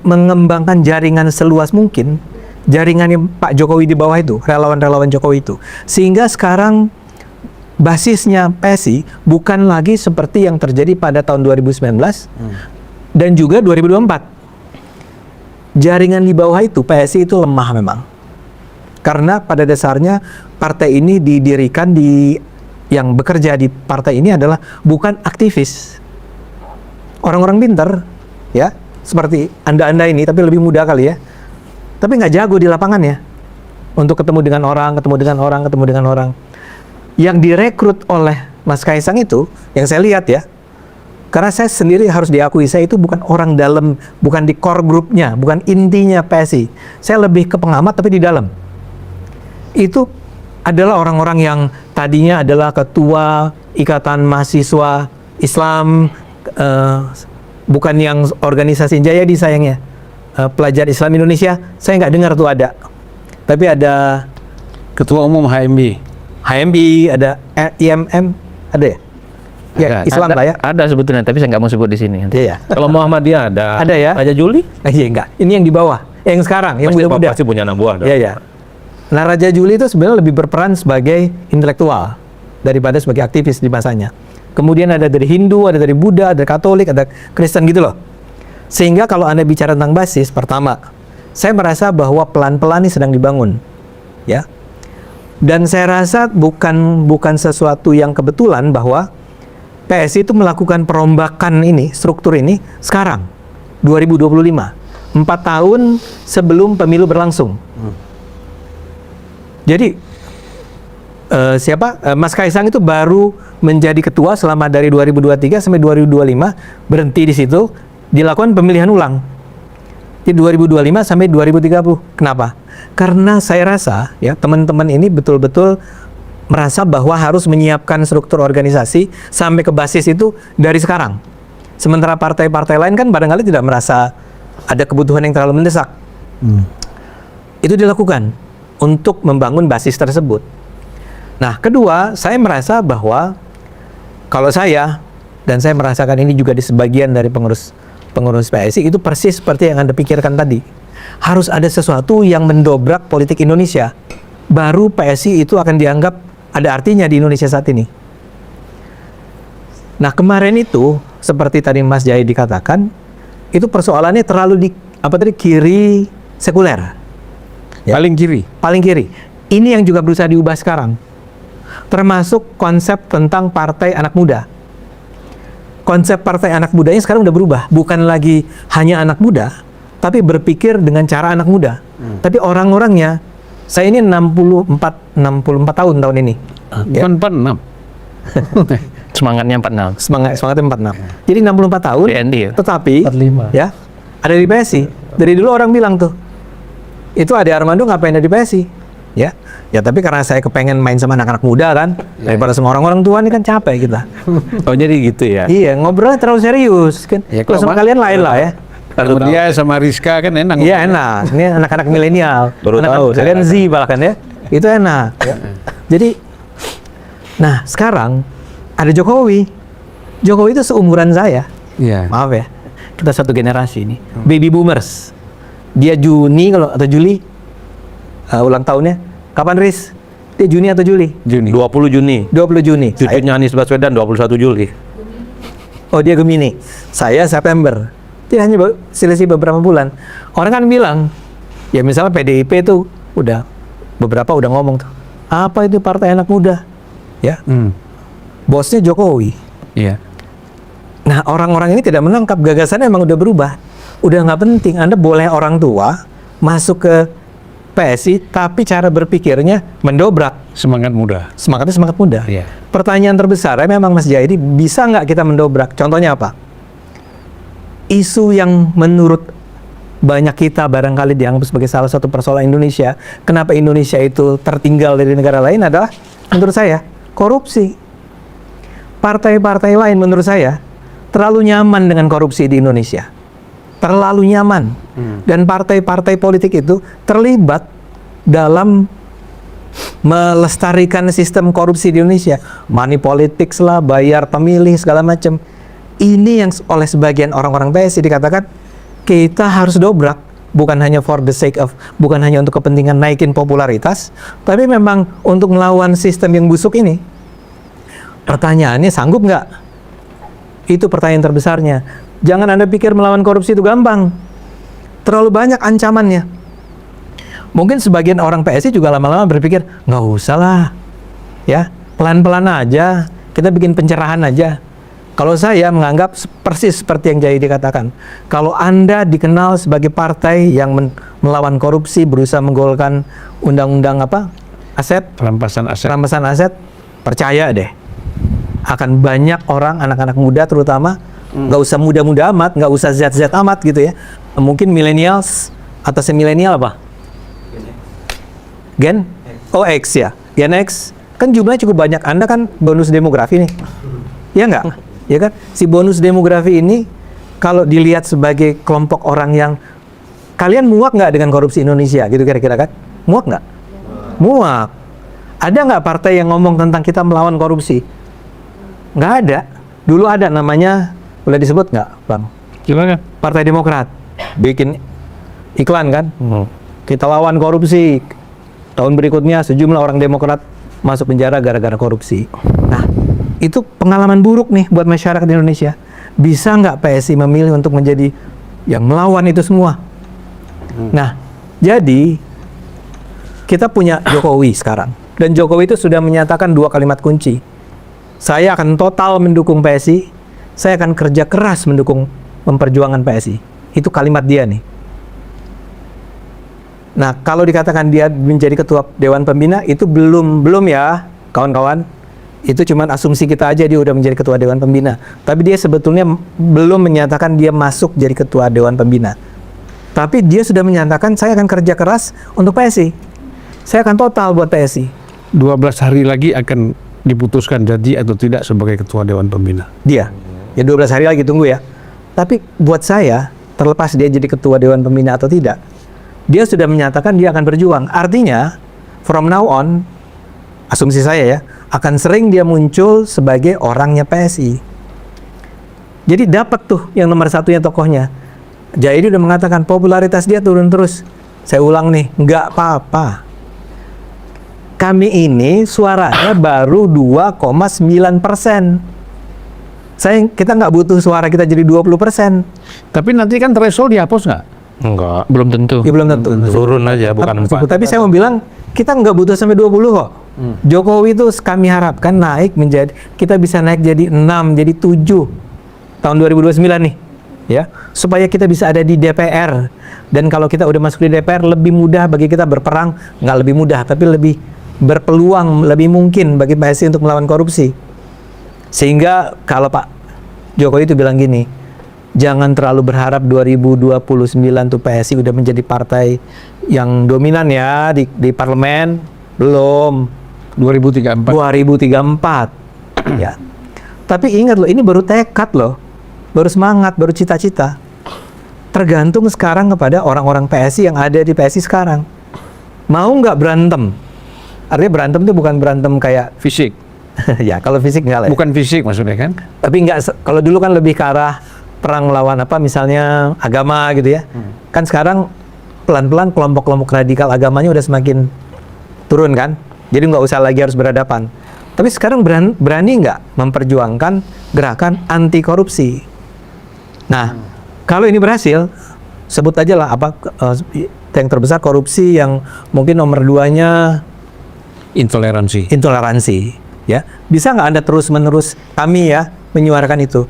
mengembangkan jaringan seluas mungkin, jaringannya Pak Jokowi di bawah itu, relawan-relawan Jokowi itu. Sehingga sekarang basisnya PSI bukan lagi seperti yang terjadi pada tahun 2019 dan juga 2024. Jaringan di bawah itu, PSI itu lemah memang. Karena pada dasarnya partai ini didirikan yang bekerja di partai ini adalah bukan aktivis. Orang-orang pintar, ya, seperti Anda ini, tapi lebih muda kali ya. tapi nggak jago di lapangannya untuk ketemu dengan orang. Yang direkrut oleh Mas Kaisang itu, yang saya lihat ya, karena saya sendiri harus diakui, saya itu bukan orang dalam, bukan di core grupnya, bukan intinya PSI. Saya lebih ke pengamat tapi di dalam. Itu adalah orang-orang yang tadinya adalah ketua Ikatan Mahasiswa Islam, bukan yang organisasi Jayadi sayangnya, pelajar Islam Indonesia, saya nggak dengar tuh ada. Tapi ada Ketua Umum HMB, ada IMM, ada ya? Ya, Ada. Islam lah ya. Ada sebetulnya, tapi saya nggak mau sebut di sini. Iya ya. Kalau Muhammadiyah ada. Ada ya? Raja Juli? Iya enggak. Ini yang di bawah, yang sekarang, yang muda-muda. Pasti punya anak buah dong. Iya ya. Nah, Raja Juli itu sebenarnya lebih berperan sebagai intelektual daripada sebagai aktivis di masanya. Kemudian ada dari Hindu, ada dari Buddha, ada Katolik, ada Kristen gitu loh. Sehingga kalau Anda bicara tentang basis, pertama, saya merasa bahwa pelan-pelan ini sedang dibangun, ya. Dan saya rasa bukan sesuatu yang kebetulan bahwa PSI itu melakukan perombakan ini, struktur ini sekarang, 2025, 4 tahun sebelum pemilu berlangsung. Jadi Mas Kaisang itu baru menjadi ketua selama dari 2023 sampai 2025, berhenti di situ, dilakukan pemilihan ulang di 2025 sampai 2030. Kenapa? Karena saya rasa ya teman-teman ini betul-betul merasa bahwa harus menyiapkan struktur organisasi sampai ke basis itu dari sekarang. Sementara partai-partai lain kan barangkali tidak merasa ada kebutuhan yang terlalu mendesak. Itu dilakukan untuk membangun basis tersebut. Nah, kedua, saya merasa bahwa kalau saya, dan saya merasakan ini juga di sebagian dari pengurus PSI, itu persis seperti yang Anda pikirkan tadi. Harus ada sesuatu yang mendobrak politik Indonesia. Baru PSI itu akan dianggap ada artinya di Indonesia saat ini. Nah, kemarin itu, seperti tadi Mas Jai dikatakan, itu persoalannya terlalu kiri sekuler. Ya. paling kiri. Paling kiri. Ini yang juga berusaha diubah sekarang. Termasuk konsep tentang partai anak muda. Konsep partai anak mudanya sekarang udah berubah. Bukan lagi hanya anak muda, tapi berpikir dengan cara anak muda. Tapi orang-orangnya, saya ini 64 tahun ini. Ya. Bukan 46. Semangatnya 46. Semangatnya 46. Jadi 64 tahun, DND ya? tetapi 45. ya ada di PSI. Dari dulu orang bilang tuh, itu Ade Armando ngapain ada di PSI? Ya, tapi karena saya kepengen main sama anak-anak muda kan, daripada sama orang-orang tua ini kan capek kita. Oh jadi gitu ya. Iya, ngobrolnya terlalu serius kan. Ya, Kalau sama kalau kalian lain lah ya. Kalau dia sama Rizka kan enak. Iya enak. Ini anak-anak milenial. Baru tahu saya. Kalian Z bahkan ya. Itu enak. Ya. Jadi, nah sekarang ada Jokowi. Jokowi itu seumuran saya. Iya. Maaf ya, kita satu generasi ini. Baby boomers. Dia Juni atau Juli ulang tahunnya. Kapan Riz? Dia Juni atau Juli? Juni. 20 Juni. 20 Juni. Cucunya Anies Baswedan 21 Juli. Oh dia Gemini. Saya September. Dia hanya selisih beberapa bulan. Orang kan bilang, ya misalnya PDIP itu beberapa udah ngomong tuh. Apa itu partai anak muda? Ya. Bosnya Jokowi. Iya. Nah orang-orang ini tidak menangkap gagasannya, emang udah berubah. Udah nggak penting. Anda boleh orang tua masuk ke PSI, tapi cara berpikirnya mendobrak. Semangat muda. Semangatnya semangat muda. Iya. Pertanyaan terbesarnya memang Mas Jayadi, bisa nggak kita mendobrak? Contohnya apa? Isu yang menurut banyak kita barangkali dianggap sebagai salah satu persoalan Indonesia, kenapa Indonesia itu tertinggal dari negara lain adalah, menurut saya, korupsi. Partai-partai lain menurut saya terlalu nyaman dengan korupsi di Indonesia. Terlalu nyaman. Dan partai-partai politik itu terlibat dalam melestarikan sistem korupsi di Indonesia. Money politics lah, bayar pemilih, segala macam. Ini yang oleh sebagian orang-orang PSI dikatakan, kita harus dobrak. Bukan hanya for the sake of, bukan hanya untuk kepentingan naikin popularitas, tapi memang untuk melawan sistem yang busuk ini. Pertanyaannya, sanggup nggak? Itu pertanyaan terbesarnya. Jangan Anda pikir melawan korupsi itu gampang. Terlalu banyak ancamannya. Mungkin sebagian orang PSI juga lama-lama berpikir, nggak usah lah. Ya, pelan-pelan aja. Kita bikin pencerahan aja. Kalau saya menganggap persis seperti yang Jai dikatakan. Kalau Anda dikenal sebagai partai yang melawan korupsi, berusaha menggolkan undang-undang aset, Perampasan aset. rampasan aset, percaya deh, akan banyak orang, anak-anak muda terutama, nggak usah muda-muda amat, nggak usah Z amat gitu ya, mungkin millennials, atasnya milenial apa? Gen? Oh, X ya, Gen X, kan jumlahnya cukup banyak. Anda kan bonus demografi nih, ya nggak? Ya kan, si bonus demografi ini kalau dilihat sebagai kelompok orang yang kalian muak nggak dengan korupsi Indonesia gitu kira-kira kan? Muak nggak? Muak. Ada nggak partai yang ngomong tentang kita melawan korupsi? Nggak ada. Dulu ada namanya, boleh disebut nggak, Bang? Silakan. Partai Demokrat bikin iklan kan? Kita lawan korupsi. Tahun berikutnya sejumlah orang Demokrat masuk penjara gara-gara korupsi. Nah, itu pengalaman buruk nih buat masyarakat Indonesia. Bisa nggak PSI memilih untuk menjadi yang melawan itu semua? Nah, jadi kita punya Jokowi sekarang. Dan Jokowi itu sudah menyatakan 2 kalimat kunci. Saya akan total mendukung PSI. Saya akan kerja keras mendukung memperjuangkan PSI. Itu kalimat dia nih. Nah, kalau dikatakan dia menjadi ketua Dewan Pembina, itu belum ya, kawan-kawan. Itu cuman asumsi kita aja dia udah menjadi ketua Dewan Pembina. Tapi dia sebetulnya belum menyatakan dia masuk jadi ketua Dewan Pembina. Tapi dia sudah menyatakan saya akan kerja keras untuk PSI. Saya akan total buat PSI. 12 hari lagi akan diputuskan jadi atau tidak sebagai ketua Dewan Pembina. Dia. Ya 12 hari lagi tunggu ya. Tapi buat saya, terlepas dia jadi ketua Dewan Pembina atau tidak, dia sudah menyatakan dia akan berjuang. Artinya, from now on, asumsi saya ya, akan sering dia muncul sebagai orangnya PSI. Jadi dapat tuh yang nomor satunya tokohnya. Jaidi udah mengatakan popularitas dia turun terus. Saya ulang nih, nggak apa-apa. Kami ini suaranya baru 2,9%. Kita nggak butuh suara kita jadi 20%. Tapi nanti kan threshold dihapus nggak? Enggak. Belum tentu. Ya belum tentu. Turun aja, bukan 4. Tapi saya mau bilang, kita nggak butuh sampai 20 kok. Jokowi itu kami harapkan naik menjadi, kita bisa naik jadi 6, jadi 7 tahun 2029 nih. Ya, supaya kita bisa ada di DPR. Dan kalau kita udah masuk di DPR, lebih mudah bagi kita berperang. Nggak lebih mudah, tapi lebih berpeluang, lebih mungkin bagi PSI untuk melawan korupsi. Sehingga kalau Pak Jokowi itu bilang gini, jangan terlalu berharap 2029 tuh PSI udah menjadi partai yang dominan ya di parlemen. Belum. 2034. 2034. Ya. Tapi ingat loh, ini baru tekad loh. Baru semangat, baru cita-cita. Tergantung sekarang kepada orang-orang PSI yang ada di PSI sekarang. Mau nggak berantem? Artinya berantem itu bukan berantem kayak Fisik. ya, kalau fisik nggak lah. Ya. Bukan fisik maksudnya kan? Tapi nggak, kalau dulu kan lebih ke arah perang lawan misalnya agama gitu ya. Kan sekarang pelan-pelan kelompok-kelompok radikal agamanya udah semakin turun kan. Jadi nggak usah lagi harus berhadapan. Tapi sekarang berani nggak memperjuangkan gerakan anti korupsi? Nah, kalau ini berhasil, sebut aja lah yang terbesar korupsi, yang mungkin nomor 2-nya intoleransi, ya. Bisa nggak Anda terus-menerus kami ya menyuarakan itu?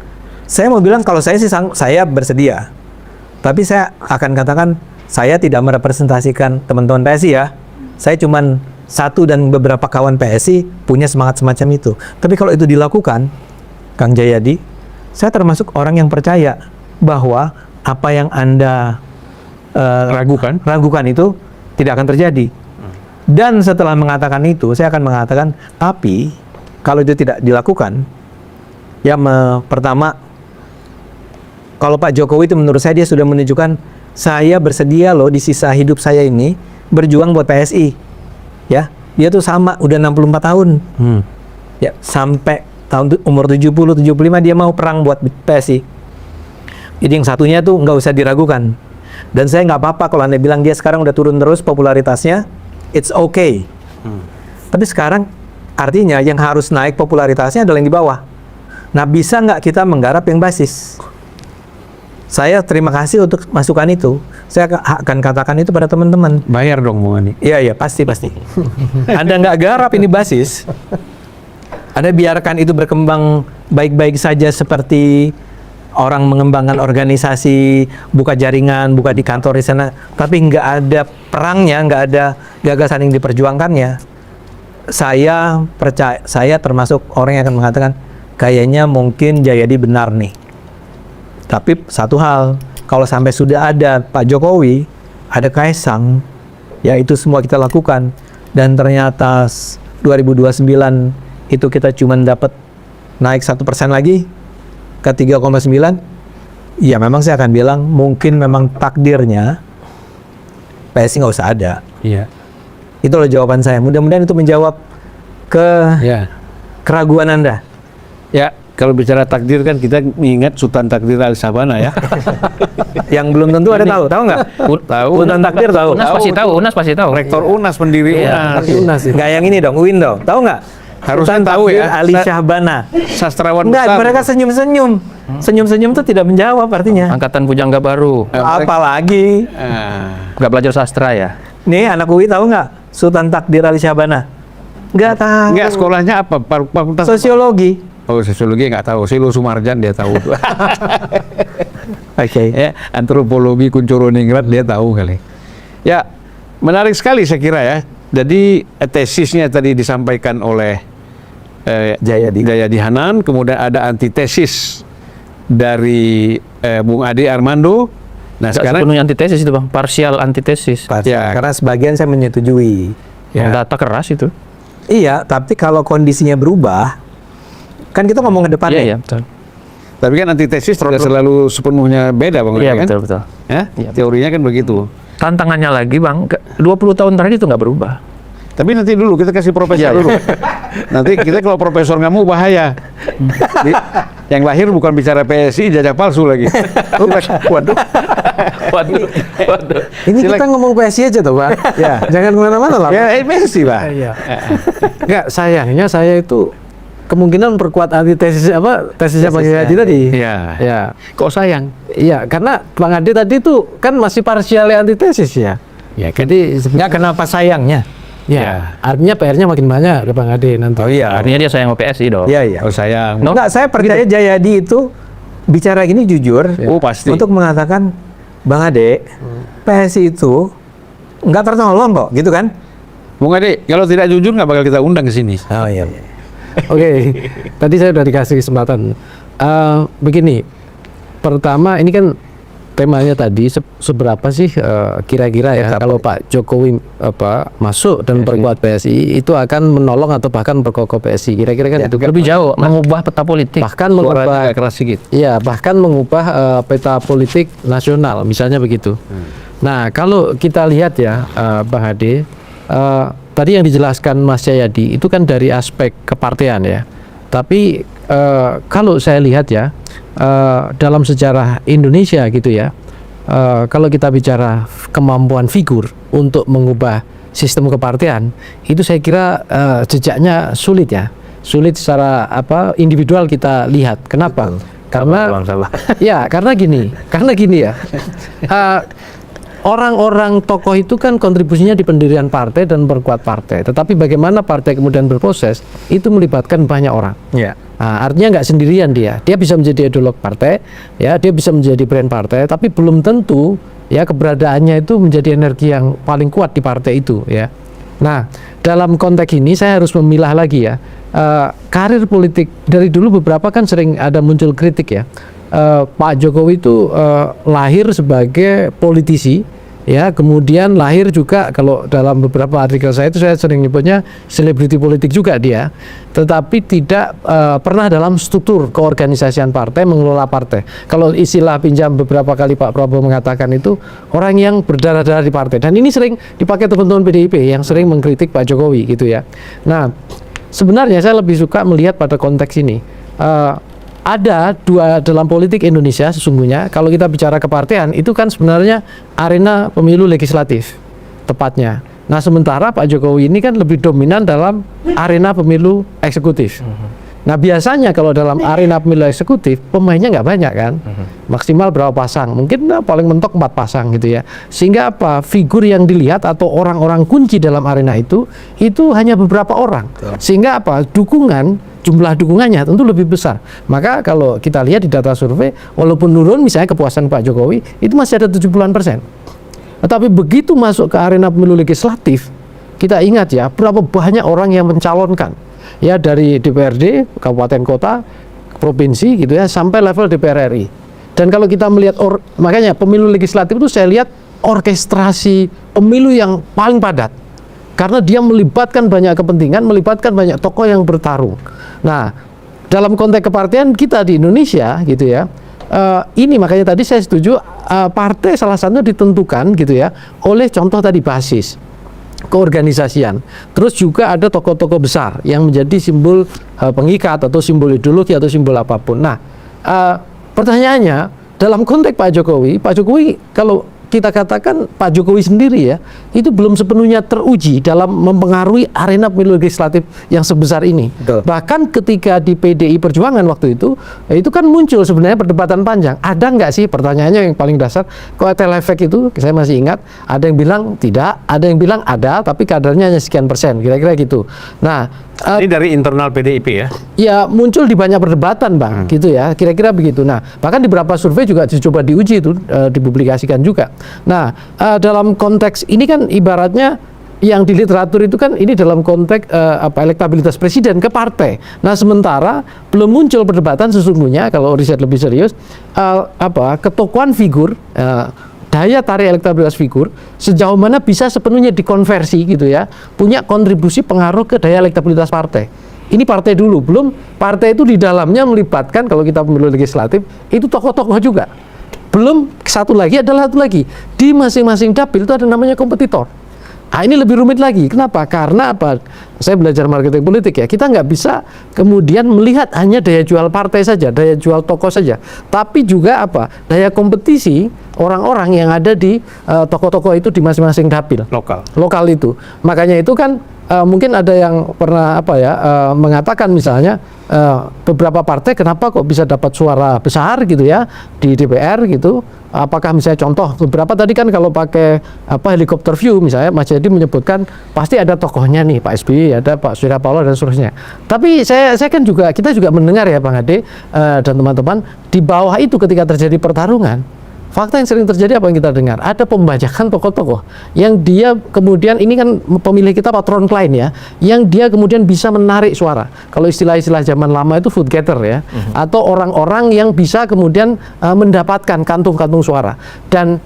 Saya mau bilang kalau saya sih saya bersedia. Tapi saya akan katakan saya tidak merepresentasikan teman-teman PSI ya. Saya cuman satu dan beberapa kawan PSI punya semangat semacam itu. Tapi kalau itu dilakukan, Kang Jayadi, saya termasuk orang yang percaya bahwa apa yang Anda ragukan itu tidak akan terjadi. Dan setelah mengatakan itu, saya akan mengatakan, tapi kalau itu tidak dilakukan, ya pertama, kalau Pak Jokowi itu menurut saya dia sudah menunjukkan, saya bersedia loh di sisa hidup saya ini berjuang buat PSI. Ya, dia tuh sama, udah 64 tahun. Ya, sampai umur 70, 75 dia mau perang buat PSI. Jadi yang satunya tuh nggak usah diragukan. Dan saya nggak apa-apa kalau Anda bilang dia sekarang udah turun terus popularitasnya, it's okay. Tapi sekarang artinya yang harus naik popularitasnya adalah yang di bawah. Nah, bisa nggak kita menggarap yang basis? Saya terima kasih untuk masukan itu. Saya akan katakan itu pada teman-teman. Bayar dong Bung Ani. Iya, pasti. Anda nggak garap ini basis, Anda biarkan itu berkembang baik-baik saja seperti orang mengembangkan organisasi, buka jaringan, buka di kantor di sana, tapi nggak ada perangnya, nggak ada gagasan yang diperjuangkannya. Saya percaya, saya termasuk orang yang akan mengatakan kayaknya mungkin Jayadi benar nih. Tapi satu hal, kalau sampai sudah ada Pak Jokowi, ada Kaisang, ya itu semua kita lakukan, dan ternyata 2029 itu kita cuma dapat naik 1% lagi ke 3,9, ya memang saya akan bilang mungkin memang takdirnya PSI nggak usah ada. Iya. Itu loh jawaban saya. Mudah-mudahan itu menjawab ke Ya. keraguan Anda. Ya, kalau bicara takdir kan kita mengingat Sultan Takdir Al-Sabana ya. Yang belum tentu ada tahu nggak? Tahu. Sultan Takdir tahu. Unas pasti tahu, Unas pasti tahu. Rektor Unas, pendiri Iya, Unas. Nggak yang ini dong, UIN dong. Tahu nggak? Harusnya Sultan tahu Takdir ya. Ali Syahbana. Sastrawan Enggak, besar. mereka senyum-senyum. Senyum-senyum itu tidak menjawab artinya. Angkatan Pujangga Baru. Apalagi Nggak belajar sastra ya? nih anak UI tahu nggak Sultan Takdir Ali Syahbana? Nggak tahu. Enggak, sekolahnya apa? Fakultas Sosiologi. Oh, sosiologi nggak tahu. Silo Sumarjan dia tahu. Oke. Ya, antropologi Kunchoro-Ningrat dia tahu kali. Ya, menarik sekali saya kira ya. Jadi tesisnya tadi disampaikan oleh Jayadi Hanan, kemudian ada antitesis dari Bung Ade Armando. Nah, Nggak sekarang sepenuhnya antitesis itu bang, parsial antitesis. Ya. Karena sebagian saya menyetujui. Yang data keras itu. Iya, tapi kalau kondisinya berubah, kan kita ngomong ke depan Iya, nih. iya, betul. tapi kan antitesis tidak selalu sepenuhnya beda, Bang. Iya, kan? betul, betul. Ya? Iya. Teorinya kan begitu. Tantangannya lagi bang, 20 tahun terakhir itu nggak berubah. Tapi nanti dulu kita kasih profesor Iya, dulu. Nanti kita kalau profesor nggak mau bahaya. Yang lahir bukan bicara PSI, jajak palsu lagi. Waduh. Waduh, waduh. Ini kita ngomong PSI aja tuh, Pak. Ya. Jangan kemana-mana lah. Ya, PSI lah. Iya. Enggak, sayangnya saya itu kemungkinan memperkuat antitesis tesisnya Bang Jayadi tadi. Iya. Ya. Kok sayang? Iya, karena Bang Ade tadi itu kan masih parsial antitesis ya. Ya kan. Jadi Nggak, kenapa sayangnya? ya, artinya PR-nya makin banyak ke Bang Ade nanti. Oh iya. Artinya dia sayang sama PSI dong. Iya, iya. Oh sayang. No. Nggak, saya percaya Jayadi itu bicara gini jujur Oh pasti. untuk mengatakan Bang Ade, PSI itu nggak tertolong kok, gitu kan? Bung Ade, kalau tidak jujur nggak bakal kita undang ke sini. Oh iya. Oke, tadi saya sudah dikasih kesempatan. Begini, pertama ini kan temanya tadi seberapa sih kira-kira ya kalau Pak Jokowi masuk dan perkuat PSI itu akan menolong atau bahkan perkokoh PSI. Kira-kira kan itu kan Lebih jauh, mengubah peta politik. bahkan Suaranya mengubah agak keras sedikit. iya, bahkan mengubah peta politik nasional misalnya begitu. Nah, kalau kita lihat ya Bang Ade, tadi yang dijelaskan Mas Jayadi itu kan dari aspek kepartean ya. Tapi kalau saya lihat ya dalam sejarah Indonesia gitu ya, kalau kita bicara kemampuan figur untuk mengubah sistem kepartean, itu saya kira jejaknya sulit ya, sulit secara individual kita lihat. Kenapa? Karena ya karena gini ya. Orang-orang tokoh itu kan kontribusinya di pendirian partai dan perkuat partai. Tetapi bagaimana partai kemudian berproses itu melibatkan banyak orang. Iya. Nah, artinya nggak sendirian dia. Dia bisa menjadi ideolog partai, ya dia bisa menjadi brand partai, tapi belum tentu ya keberadaannya itu menjadi energi yang paling kuat di partai itu ya. Nah, dalam konteks ini saya harus memilah lagi ya. Karir politik dari dulu beberapa kan sering ada muncul kritik ya. Pak Jokowi itu lahir sebagai politisi, ya kemudian lahir juga kalau dalam beberapa artikel saya itu saya sering nyebutnya selebriti politik juga dia, tetapi tidak pernah dalam struktur keorganisasian partai, mengelola partai. Kalau istilah pinjam beberapa kali Pak Prabowo mengatakan itu orang yang berdarah-darah di partai, dan ini sering dipakai teman-teman PDIP yang sering mengkritik Pak Jokowi gitu ya. Nah, sebenarnya saya lebih suka melihat pada konteks ini. Ada dua dalam politik Indonesia sesungguhnya, kalau kita bicara kepartean itu kan sebenarnya arena pemilu legislatif tepatnya. Nah, sementara Pak Jokowi ini kan lebih dominan dalam arena pemilu eksekutif. Nah biasanya kalau dalam arena pemilu eksekutif pemainnya nggak banyak kan, maksimal berapa pasang, mungkin paling mentok 4 pasang gitu ya. Sehingga apa, figur yang dilihat atau orang-orang kunci dalam arena itu hanya beberapa orang. Sehingga apa, jumlah dukungannya tentu lebih besar. Maka kalau kita lihat di data survei, walaupun menurun misalnya kepuasan Pak Jokowi itu masih ada 70-an%. Tetapi begitu masuk ke arena pemilu legislatif, kita ingat ya berapa banyak orang yang mencalonkan. Ya dari DPRD, kabupaten kota, provinsi gitu ya, sampai level DPR RI. Dan kalau kita melihat makanya pemilu legislatif itu saya lihat orkestrasi pemilu yang paling padat. Karena dia melibatkan banyak kepentingan, melibatkan banyak tokoh yang bertarung. Nah, dalam konteks kepartian kita di Indonesia gitu ya, ini makanya tadi saya setuju partai salah satunya ditentukan gitu ya oleh contoh tadi basis keorganisasian. Terus juga ada tokoh-tokoh besar yang menjadi simbol pengikat atau simbol ideologi atau simbol apapun. Nah, pertanyaannya dalam konteks Pak Jokowi kalau kita katakan Pak Jokowi sendiri ya, itu belum sepenuhnya teruji dalam mempengaruhi arena pemilu legislatif yang sebesar ini. Betul. Bahkan ketika di PDI Perjuangan waktu itu kan muncul sebenarnya perdebatan panjang. Ada nggak sih, pertanyaannya yang paling dasar, kotel efek itu saya masih ingat, ada yang bilang tidak, ada yang bilang ada, tapi kadarnya hanya sekian persen, kira-kira gitu. Nah, Ini dari internal PDIP ya? ya muncul di banyak perdebatan Bang, gitu ya, kira-kira begitu. Nah, bahkan di beberapa survei juga dicoba diuji itu, dipublikasikan juga. Nah, dalam konteks ini kan ibaratnya yang di literatur itu kan ini dalam konteks elektabilitas presiden ke partai. Nah, sementara belum muncul perdebatan sesungguhnya kalau riset lebih serius ketokohan figur, daya tarik elektabilitas figur sejauh mana bisa sepenuhnya dikonversi gitu ya, punya kontribusi pengaruh ke daya elektabilitas partai. Ini partai dulu, belum partai itu di dalamnya melibatkan kalau kita pemilu legislatif itu tokoh-tokoh juga. Belum satu lagi di masing-masing dapil itu ada namanya kompetitor. Nah, ini lebih rumit lagi. Kenapa? Karena apa? Saya belajar marketing politik ya. Kita nggak bisa kemudian melihat hanya daya jual partai saja, daya jual tokoh saja, tapi juga daya kompetisi orang-orang yang ada di tokoh-tokoh itu di masing-masing dapil lokal itu. Makanya itu kan mungkin ada yang pernah mengatakan misalnya beberapa partai kenapa kok bisa dapat suara besar gitu ya di DPR gitu. Apakah misalnya contoh beberapa tadi kan kalau pakai helikopter view misalnya Mas Jayadi menyebutkan pasti ada tokohnya nih Pak SBY, ada Pak Surya Paloh dan seterusnya. Tapi saya kan kita juga mendengar ya Bang Ade dan teman-teman di bawah itu ketika terjadi pertarungan, fakta yang sering terjadi apa yang kita dengar? Ada pembajakan tokoh-tokoh yang dia kemudian, ini kan pemilih kita patron klien ya, yang dia kemudian bisa menarik suara. Kalau istilah-istilah zaman lama itu vote getter ya, atau orang-orang yang bisa kemudian mendapatkan kantung-kantung suara. Dan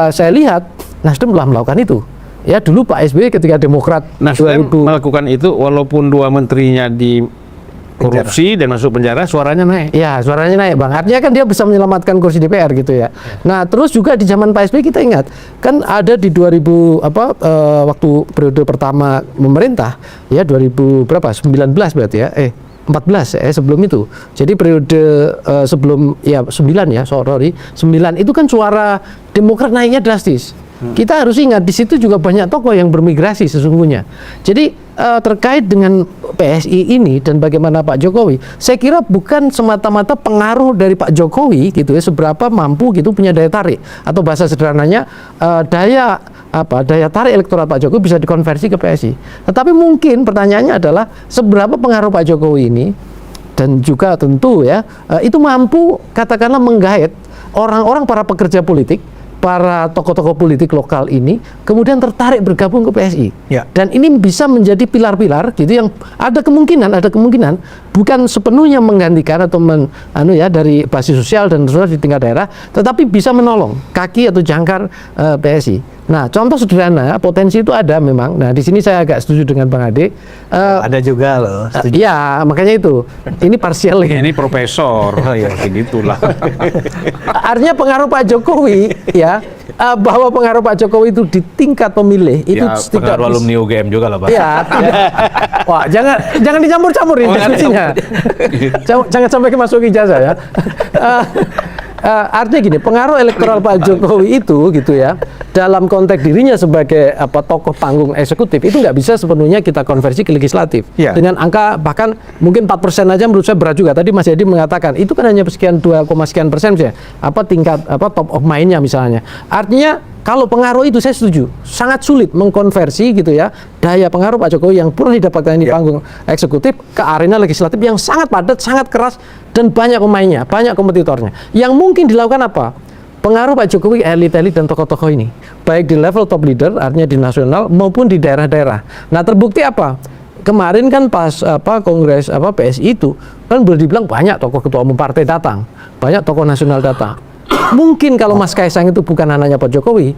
saya lihat Nasdem telah melakukan itu. Ya dulu Pak SBY ketika Demokrat Nasdem melakukan itu walaupun 2 menterinya di korupsi dan masuk penjara, suaranya naik. Ya, suaranya naik, Bang. Artinya kan dia bisa menyelamatkan kursi DPR gitu ya. Nah, terus juga di zaman Pak SBY kita ingat, kan ada di 2000 waktu periode pertama memerintah, ya 2019 berarti ya. 14 sebelum itu. Jadi periode sebelum 9 ya, 9 itu kan suara Demokrat naiknya drastis. Kita harus ingat di situ juga banyak tokoh yang bermigrasi sesungguhnya. Jadi terkait dengan PSI ini dan bagaimana Pak Jokowi, saya kira bukan semata-mata pengaruh dari Pak Jokowi gitu ya, seberapa mampu gitu punya daya tarik, atau bahasa sederhananya daya tarik elektoral Pak Jokowi bisa dikonversi ke PSI. Tetapi mungkin pertanyaannya adalah seberapa pengaruh Pak Jokowi ini, dan juga tentu ya itu mampu katakanlah menggait orang-orang, para pekerja politik, para tokoh-tokoh politik lokal ini kemudian tertarik bergabung ke PSI. Ya. Dan ini bisa menjadi pilar-pilar gitu yang ada kemungkinan bukan sepenuhnya menggantikan atau dari basis sosial dan terus di tingkat daerah, tetapi bisa menolong kaki atau jangkar PSI. Nah, contoh sederhana, potensi itu ada memang. Nah, di sini saya agak setuju dengan Bang Ade. Ada juga loh. Ya, makanya itu. Ini parsial ya. Ini profesor. Oh ya, begitulah. Artinya pengaruh Pak Jokowi ya, bahwa pengaruh Pak Jokowi itu di tingkat pemilih itu Ya, pengaruh alumni UGM juga lah, Pak. Ya, wah, jangan dicampur-campurin diskusinya. Jangan sampai masuk ijazah ya. artinya gini, pengaruh elektoral Pak Jokowi itu gitu ya, dalam konteks dirinya sebagai tokoh panggung eksekutif itu nggak bisa sepenuhnya kita konversi ke legislatif. Iya. Dengan angka bahkan mungkin 4% aja menurut saya berat juga. Tadi Mas Yadi mengatakan itu kan hanya sekian 2, sekian persen misalnya, tingkat top of mind-nya misalnya. Artinya kalau pengaruh itu saya setuju, sangat sulit mengkonversi gitu ya daya pengaruh Pak Jokowi yang pernah didapatkan di panggung eksekutif ke arena legislatif yang sangat padat, sangat keras dan banyak pemainnya, banyak kompetitornya. Yang mungkin dilakukan apa? Pengaruh Pak Jokowi elit-elit dan tokoh-tokoh ini, baik di level top leader artinya di nasional maupun di daerah-daerah. Nah, terbukti apa? Kemarin kan pas kongres PSI itu kan boleh dibilang banyak tokoh ketua umum partai datang, banyak tokoh nasional datang. Mungkin kalau Mas Kaisang itu bukan anaknya Pak Jokowi,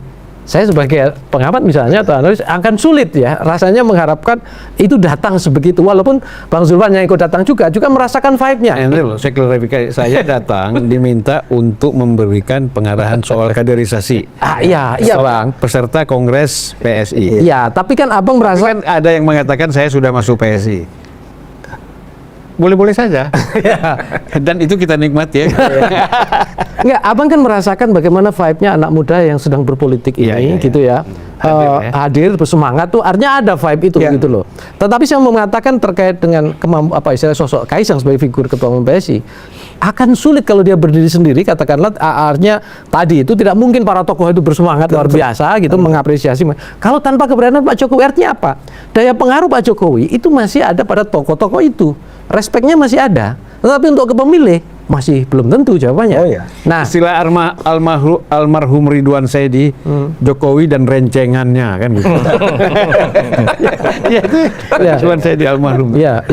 saya sebagai pengamat misalnya atau analis akan sulit ya rasanya mengharapkan itu datang sebegitu. Walaupun Bang Zulfan yang ikut datang juga merasakan vibe-nya. Ini loh, saya klarifikasi, saya datang diminta untuk memberikan pengarahan soal kaderisasi. Iya Bang. Peserta Kongres PSI. Iya, tapi kan Abang merasa Kan ada yang mengatakan saya sudah masuk PSI. Boleh-boleh saja. Dan itu kita nikmati ya. Enggak, Abang kan merasakan bagaimana vibe-nya anak muda yang sedang berpolitik ini gitu ya. Hadir bersemangat tuh artinya ada vibe itu gitu loh. Tetapi saya mau mengatakan terkait dengan istilah sosok Kaisang sebagai figur ketua umum PSI akan sulit kalau dia berdiri sendiri, katakanlah artinya tadi itu tidak mungkin para tokoh itu bersemangat luar biasa gitu mengapresiasi. Kalau tanpa keberanian Pak Jokowi artinya apa? Daya pengaruh Pak Jokowi itu masih ada pada tokoh-tokoh itu. Respeknya masih ada. Tetapi untuk ke pemilih masih belum tentu jawabannya. Oh, iya. Nah, istilah almarhum Ridwan Saidi, Jokowi dan rencengannya kan gitu. Ya itu Ridwan Saidi almarhum. Iya,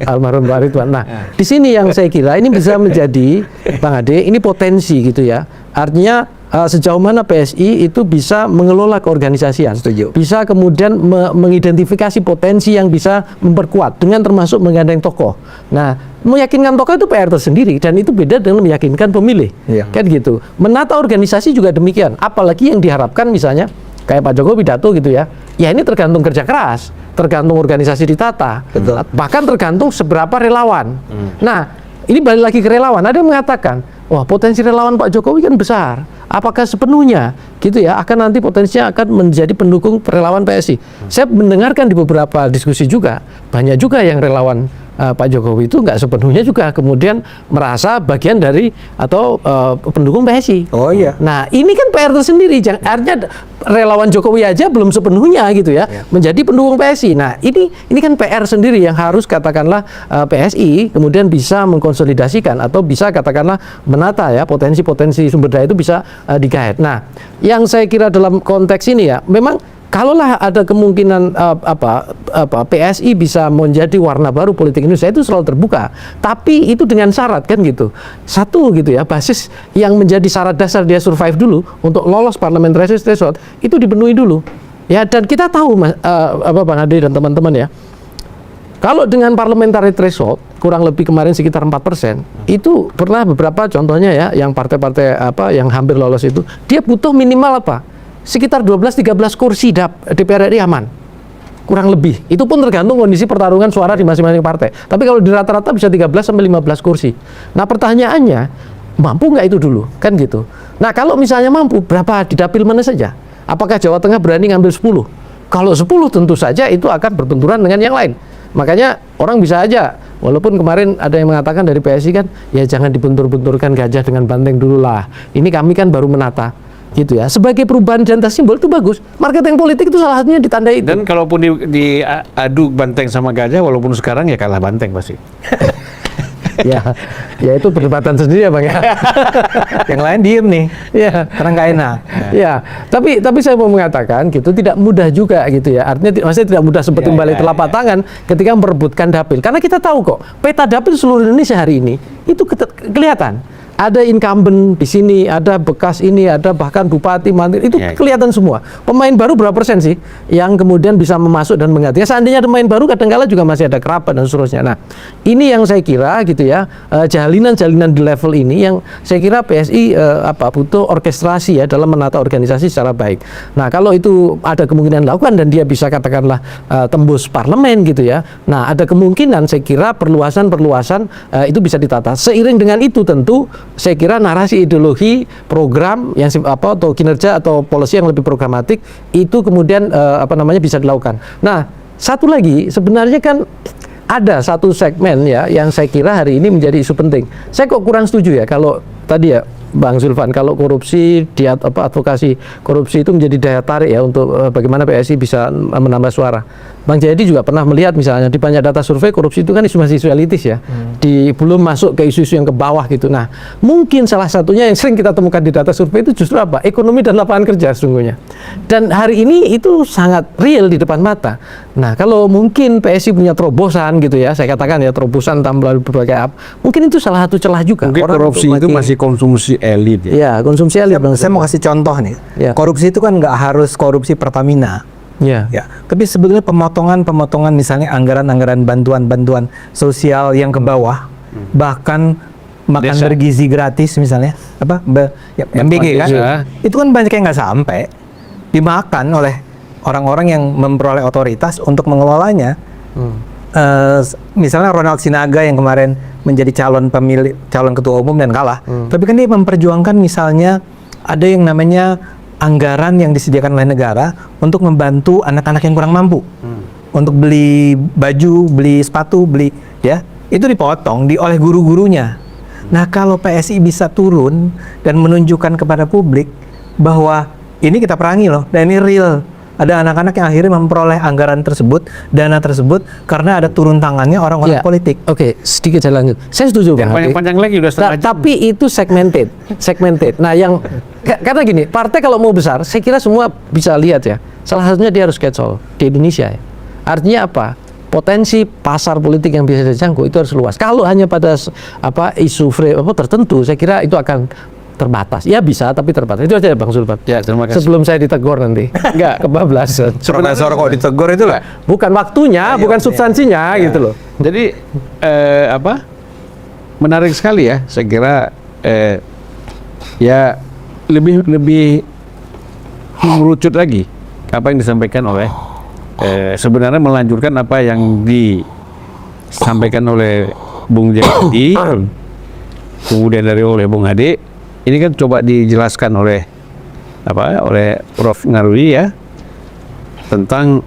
almarhum Pak Ridwan. Nah, di sini yang saya kira ini bisa menjadi Bang Ade, ini potensi gitu ya. Artinya sejauh mana PSI itu bisa mengelola keorganisasian, bisa kemudian mengidentifikasi potensi yang bisa memperkuat dengan termasuk menggandeng tokoh. Nah, meyakinkan tokoh itu PR tersendiri dan itu beda dengan meyakinkan pemilih, kan gitu. Menata organisasi juga demikian, apalagi yang diharapkan misalnya kayak Pak Jokowi pidato gitu ya. Ya ini tergantung kerja keras, tergantung organisasi ditata, bahkan tergantung seberapa relawan. Nah, ini balik lagi ke relawan. Ada yang mengatakan, wah potensi relawan Pak Jokowi kan besar. Apakah sepenuhnya gitu ya akan nanti potensinya akan menjadi pendukung relawan PSI? Saya mendengarkan di beberapa diskusi juga banyak juga yang relawan Pak Jokowi itu nggak sepenuhnya juga kemudian merasa bagian dari atau pendukung PSI. Oh iya. Nah ini kan PR tersendiri. Artinya relawan Jokowi aja belum sepenuhnya gitu ya menjadi pendukung PSI. Nah ini kan PR sendiri yang harus katakanlah PSI kemudian bisa mengkonsolidasikan atau bisa katakanlah menata ya potensi-potensi sumber daya itu bisa digait. Nah yang saya kira dalam konteks ini ya memang kalaulah ada kemungkinan PSI bisa menjadi warna baru politik Indonesia itu selalu terbuka, tapi itu dengan syarat kan gitu. Satu gitu ya, basis yang menjadi syarat dasar dia survive dulu untuk lolos parliamentary threshold itu dipenuhi dulu. Ya dan kita tahu Bang Ade dan teman-teman ya. Kalau dengan parliamentary threshold kurang lebih kemarin sekitar 4%, itu pernah beberapa contohnya ya yang partai-partai yang hampir lolos itu dia butuh minimal sekitar 12-13 kursi DPR RI aman. Kurang lebih. Itu pun tergantung kondisi pertarungan suara di masing-masing partai. Tapi kalau di rata-rata bisa 13-15 kursi. Nah pertanyaannya, mampu nggak itu dulu? Kan gitu. Nah kalau misalnya mampu, berapa di dapil mana saja? Apakah Jawa Tengah berani ngambil 10? Kalau 10 tentu saja itu akan berbenturan dengan yang lain. Makanya orang bisa aja, walaupun kemarin ada yang mengatakan dari PSI kan, ya jangan dibentur-benturkan gajah dengan banteng dulu lah. Ini kami kan baru menata. Gitu ya, sebagai perubahan jantan simbol itu bagus. Marketing politik itu salah satunya ditandai itu. Dan kalaupun diadu banteng sama gajah, walaupun sekarang ya kalah banteng pasti. ya itu perdebatan sendiri ya Bang ya. Yang lain diem nih, karena nggak enak. Ya, tapi saya mau mengatakan gitu tidak mudah juga gitu ya. Artinya maksudnya tidak mudah seperti balik telapak tangan ketika merebutkan dapil. Karena kita tahu kok peta dapil seluruh Indonesia hari ini itu kelihatan. Ada incumbent di sini, ada bekas ini, ada bahkan bupati, menteri, itu kelihatan semua. Pemain baru berapa persen sih yang kemudian bisa memasuk dan mengganti? Ya, seandainya ada pemain baru, kadang-kala juga masih ada kerabat dan seterusnya. Nah, ini yang saya kira gitu ya, jalinan-jalinan di level ini yang saya kira PSI butuh orkestrasi ya dalam menata organisasi secara baik. Nah, kalau itu ada kemungkinan dilakukan dan dia bisa katakanlah tembus parlemen gitu ya. Nah, ada kemungkinan saya kira perluasan itu bisa ditata. Seiring dengan itu tentu saya kira narasi ideologi program yang atau kinerja atau policy yang lebih programatik itu kemudian bisa dilakukan. Nah, satu lagi sebenarnya kan ada satu segmen ya yang saya kira hari ini menjadi isu penting. Saya kok kurang setuju ya kalau tadi ya Bang Zulfan, kalau korupsi, advokasi korupsi itu menjadi daya tarik ya untuk bagaimana PSI bisa menambah suara. Bang Jayadi juga pernah melihat misalnya di banyak data survei korupsi itu kan isu masih isu elitis ya, belum masuk ke isu-isu yang ke bawah gitu. Nah, mungkin salah satunya yang sering kita temukan di data survei itu justru apa? Ekonomi dan lapangan kerja sesungguhnya. Dan hari ini itu sangat real di depan mata. Nah, kalau mungkin PSI punya terobosan gitu ya, saya katakan ya terobosan melalui berbagai mungkin itu salah satu celah juga. Mungkin korupsi itu masih konsumsi elit ya. Ya, konsumsi elit. Saya mau kasih contoh nih. Ya. Korupsi itu kan nggak harus korupsi Pertamina. Ya. Ya, tapi sebetulnya pemotongan misalnya anggaran-anggaran bantuan sosial yang ke bawah, bahkan makan Desa. bergizi gratis misalnya, MBG kan, desa. itu kan banyak yang nggak sampai dimakan oleh orang-orang yang memperoleh otoritas untuk mengelolanya. Misalnya Ronald Sinaga yang kemarin menjadi calon ketua umum dan kalah, tapi kan dia memperjuangkan misalnya ada yang namanya anggaran yang disediakan oleh negara untuk membantu anak-anak yang kurang mampu, untuk beli baju, beli sepatu, itu dipotong oleh guru-gurunya. Nah, kalau PSI bisa turun dan menunjukkan kepada publik bahwa ini kita perangi loh, dan ini real. Ada anak-anak yang akhirnya memperoleh anggaran tersebut, dana tersebut karena ada turun tangannya orang-orang politik. Oke, sedikit saya lanjut. Saya setuju Bang. Panjang-panjang lagi udah setengah jam. Tapi itu segmented. Nah, yang karena gini, partai kalau mau besar, saya kira semua bisa lihat ya. Salah satunya dia harus catch all di Indonesia ya. Artinya apa? Potensi pasar politik yang bisa dijangkau itu harus luas. Kalau hanya pada isu tertentu, saya kira itu akan terbatas. Ya bisa, tapi terbatas. Itu aja Bang Zulfan. Ya, terima kasih. Sebelum saya ditegur nanti. Enggak, kebablasan. Profesor kok ditegur itu lah. Bukan waktunya, bukan substansinya gitu loh. Jadi menarik sekali ya. Saya kira ya lebih mengerucut lagi apa yang disampaikan oleh sebenarnya melanjutkan apa yang disampaikan oleh Bung Jayadi, kemudian oleh Bung Ade. Ini kan coba dijelaskan oleh Prof Nyarwi ya tentang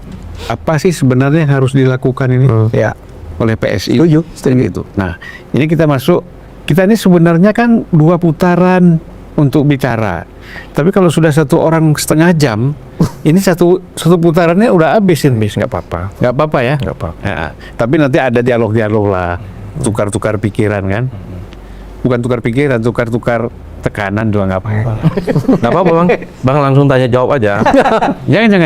apa sih sebenarnya yang harus dilakukan ini ya oleh PSI. Setuju. Itu. Nah, ini kita ini sebenarnya kan 2 putaran untuk bicara. Tapi kalau sudah 1 orang setengah jam, ini satu putarannya udah habisin, nggak apa-apa. Nggak apa-apa ya? Nggak apa-apa. Ya, tapi nanti ada dialog-dialog lah, tukar-tukar pikiran kan? Bukan tukar pikiran, tukar-tukar tekanan juga nggak apa-apa. Nggak apa-apa Bang. Bang langsung tanya jawab aja. Jangan.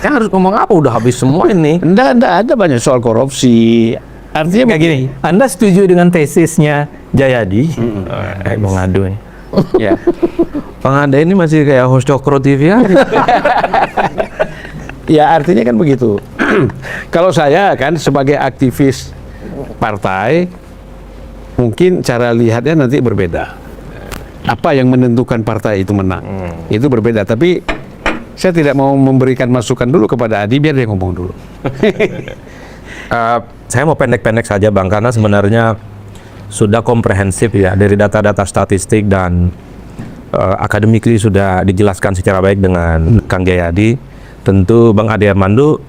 Kan harus ngomong apa? Udah habis semua ini. Nggak ada banyak soal korupsi. Artinya Kayak gini, Anda setuju dengan tesisnya Jayadi? Mau ngadu nih. ya. Bang Ade ini masih kayak host Cokro TV ya. Ya artinya kan begitu. Kalau saya kan sebagai aktivis partai, mungkin cara lihatnya nanti berbeda. Apa yang menentukan partai itu menang, itu berbeda. Tapi saya tidak mau memberikan masukan dulu kepada Adi, biar dia ngomong dulu. Saya mau pendek-pendek saja Bang, karena sebenarnya sudah komprehensif ya dari data-data statistik dan akademikly sudah dijelaskan secara baik dengan Kang Jayadi. Tentu Bang Ade Armando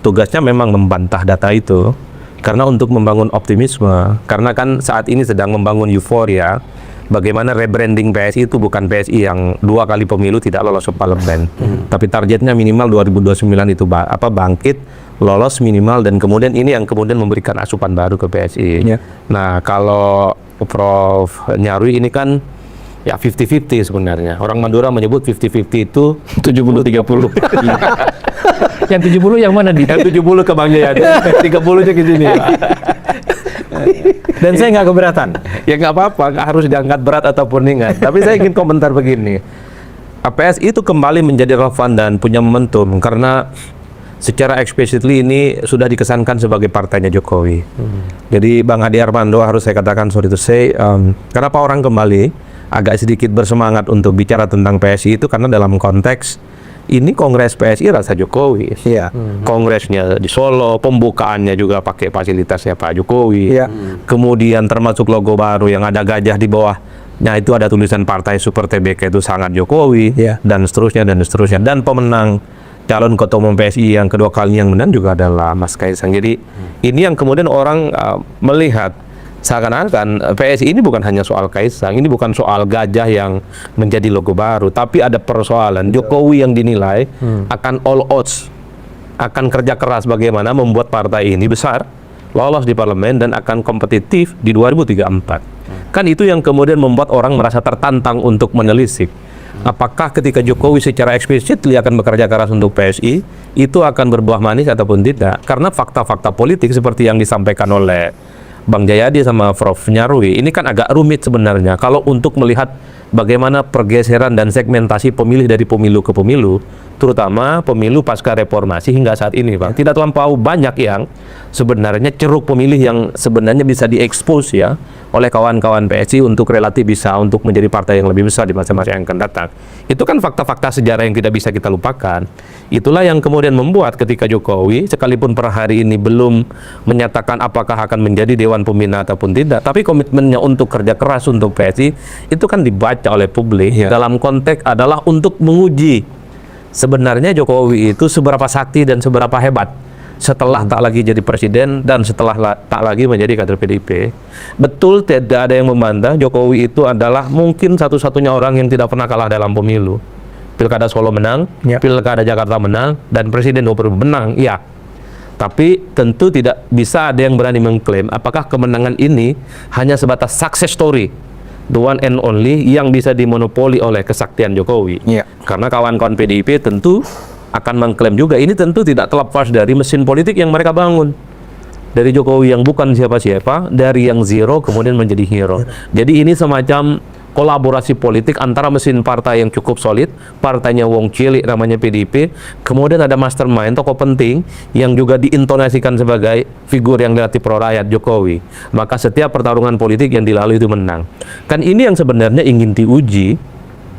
tugasnya memang membantah data itu karena untuk membangun optimisme, karena kan saat ini sedang membangun euforia bagaimana rebranding PSI itu bukan PSI yang 2 kali pemilu tidak lolos ke parlemen, tapi targetnya minimal 2029 itu bangkit, lolos minimal, dan kemudian ini yang kemudian memberikan asupan baru ke PSI. Nah, kalau Prof Nyarwi ini kan ya 50-50 sebenarnya. Orang Madura menyebut 50-50 itu 70-30. Yang 70 yang mana di? Yang 70 ke Bang Jayadi, 30-nya ke sini. Dan saya nggak keberatan. Ya nggak apa-apa, nggak harus diangkat berat ataupun ringan. Tapi saya ingin komentar begini. PSI itu kembali menjadi relevan dan punya momentum karena secara explicitly ini sudah dikesankan sebagai partainya Jokowi. Jadi Bang Ade Armando harus saya katakan, sorry to say, kenapa orang kembali agak sedikit bersemangat untuk bicara tentang PSI itu karena dalam konteks ini kongres PSI rasa Jokowi. Iya. Kongresnya di Solo, pembukaannya juga pakai fasilitasnya Pak Jokowi. Iya. Kemudian termasuk logo baru yang ada gajah di bawahnya itu ada tulisan Partai Super TBK itu sangat Jokowi, Iya. dan seterusnya dan seterusnya. Dan pemenang calon ketua umum PSI yang kedua kali yang menang juga adalah Mas Kaisang. Jadi ini yang kemudian orang melihat seakan-akan PSI ini bukan hanya soal Kaisang, ini bukan soal gajah yang menjadi logo baru, tapi ada persoalan Jokowi yang dinilai akan all outs, akan kerja keras bagaimana membuat partai ini besar, lolos di parlemen dan akan kompetitif di 2034. Kan itu yang kemudian membuat orang merasa tertantang untuk menelisik. Apakah ketika Jokowi secara eksplisit akan bekerja keras untuk PSI, itu akan berbuah manis ataupun tidak? Karena fakta-fakta politik seperti yang disampaikan oleh Bang Jayadi sama Prof. Nyarwi, ini kan agak rumit sebenarnya kalau untuk melihat bagaimana pergeseran dan segmentasi pemilih dari pemilu ke pemilu, terutama pemilu pasca reformasi hingga saat ini, Bang. Tidak terlampau banyak yang sebenarnya ceruk pemilih yang sebenarnya bisa diekspos ya oleh kawan-kawan PSI untuk relatif bisa untuk menjadi partai yang lebih besar di masa-masa yang akan datang. Itu kan fakta-fakta sejarah yang tidak bisa kita lupakan. Itulah yang kemudian membuat ketika Jokowi sekalipun per hari ini belum menyatakan apakah akan menjadi Dewan Pembina ataupun tidak, tapi komitmennya untuk kerja keras untuk PSI itu kan dibaca oleh publik dalam konteks adalah untuk menguji sebenarnya Jokowi itu seberapa sakti dan seberapa hebat setelah tak lagi jadi presiden dan setelah tak lagi menjadi kader PDIP. Betul, tidak ada yang membantah Jokowi itu adalah mungkin satu-satunya orang yang tidak pernah kalah dalam pemilu. Pilkada Solo menang, Pilkada Jakarta menang, dan Presiden 2020 menang, iya. Tapi tentu tidak bisa ada yang berani mengklaim apakah kemenangan ini hanya sebatas success story, the one and only yang bisa dimonopoli oleh kesaktian Jokowi. Karena kawan-kawan PDIP tentu akan mengklaim juga ini tentu tidak terlepas dari mesin politik yang mereka bangun. Dari Jokowi yang bukan siapa-siapa, dari yang zero kemudian menjadi hero. Jadi ini semacam kolaborasi politik antara mesin partai yang cukup solid, partainya wong cilik namanya PDIP, kemudian ada mastermind, tokoh penting yang juga diintonasikan sebagai figur yang relatif pro rakyat Jokowi. Maka setiap pertarungan politik yang dilalui itu menang. Kan ini yang sebenarnya ingin diuji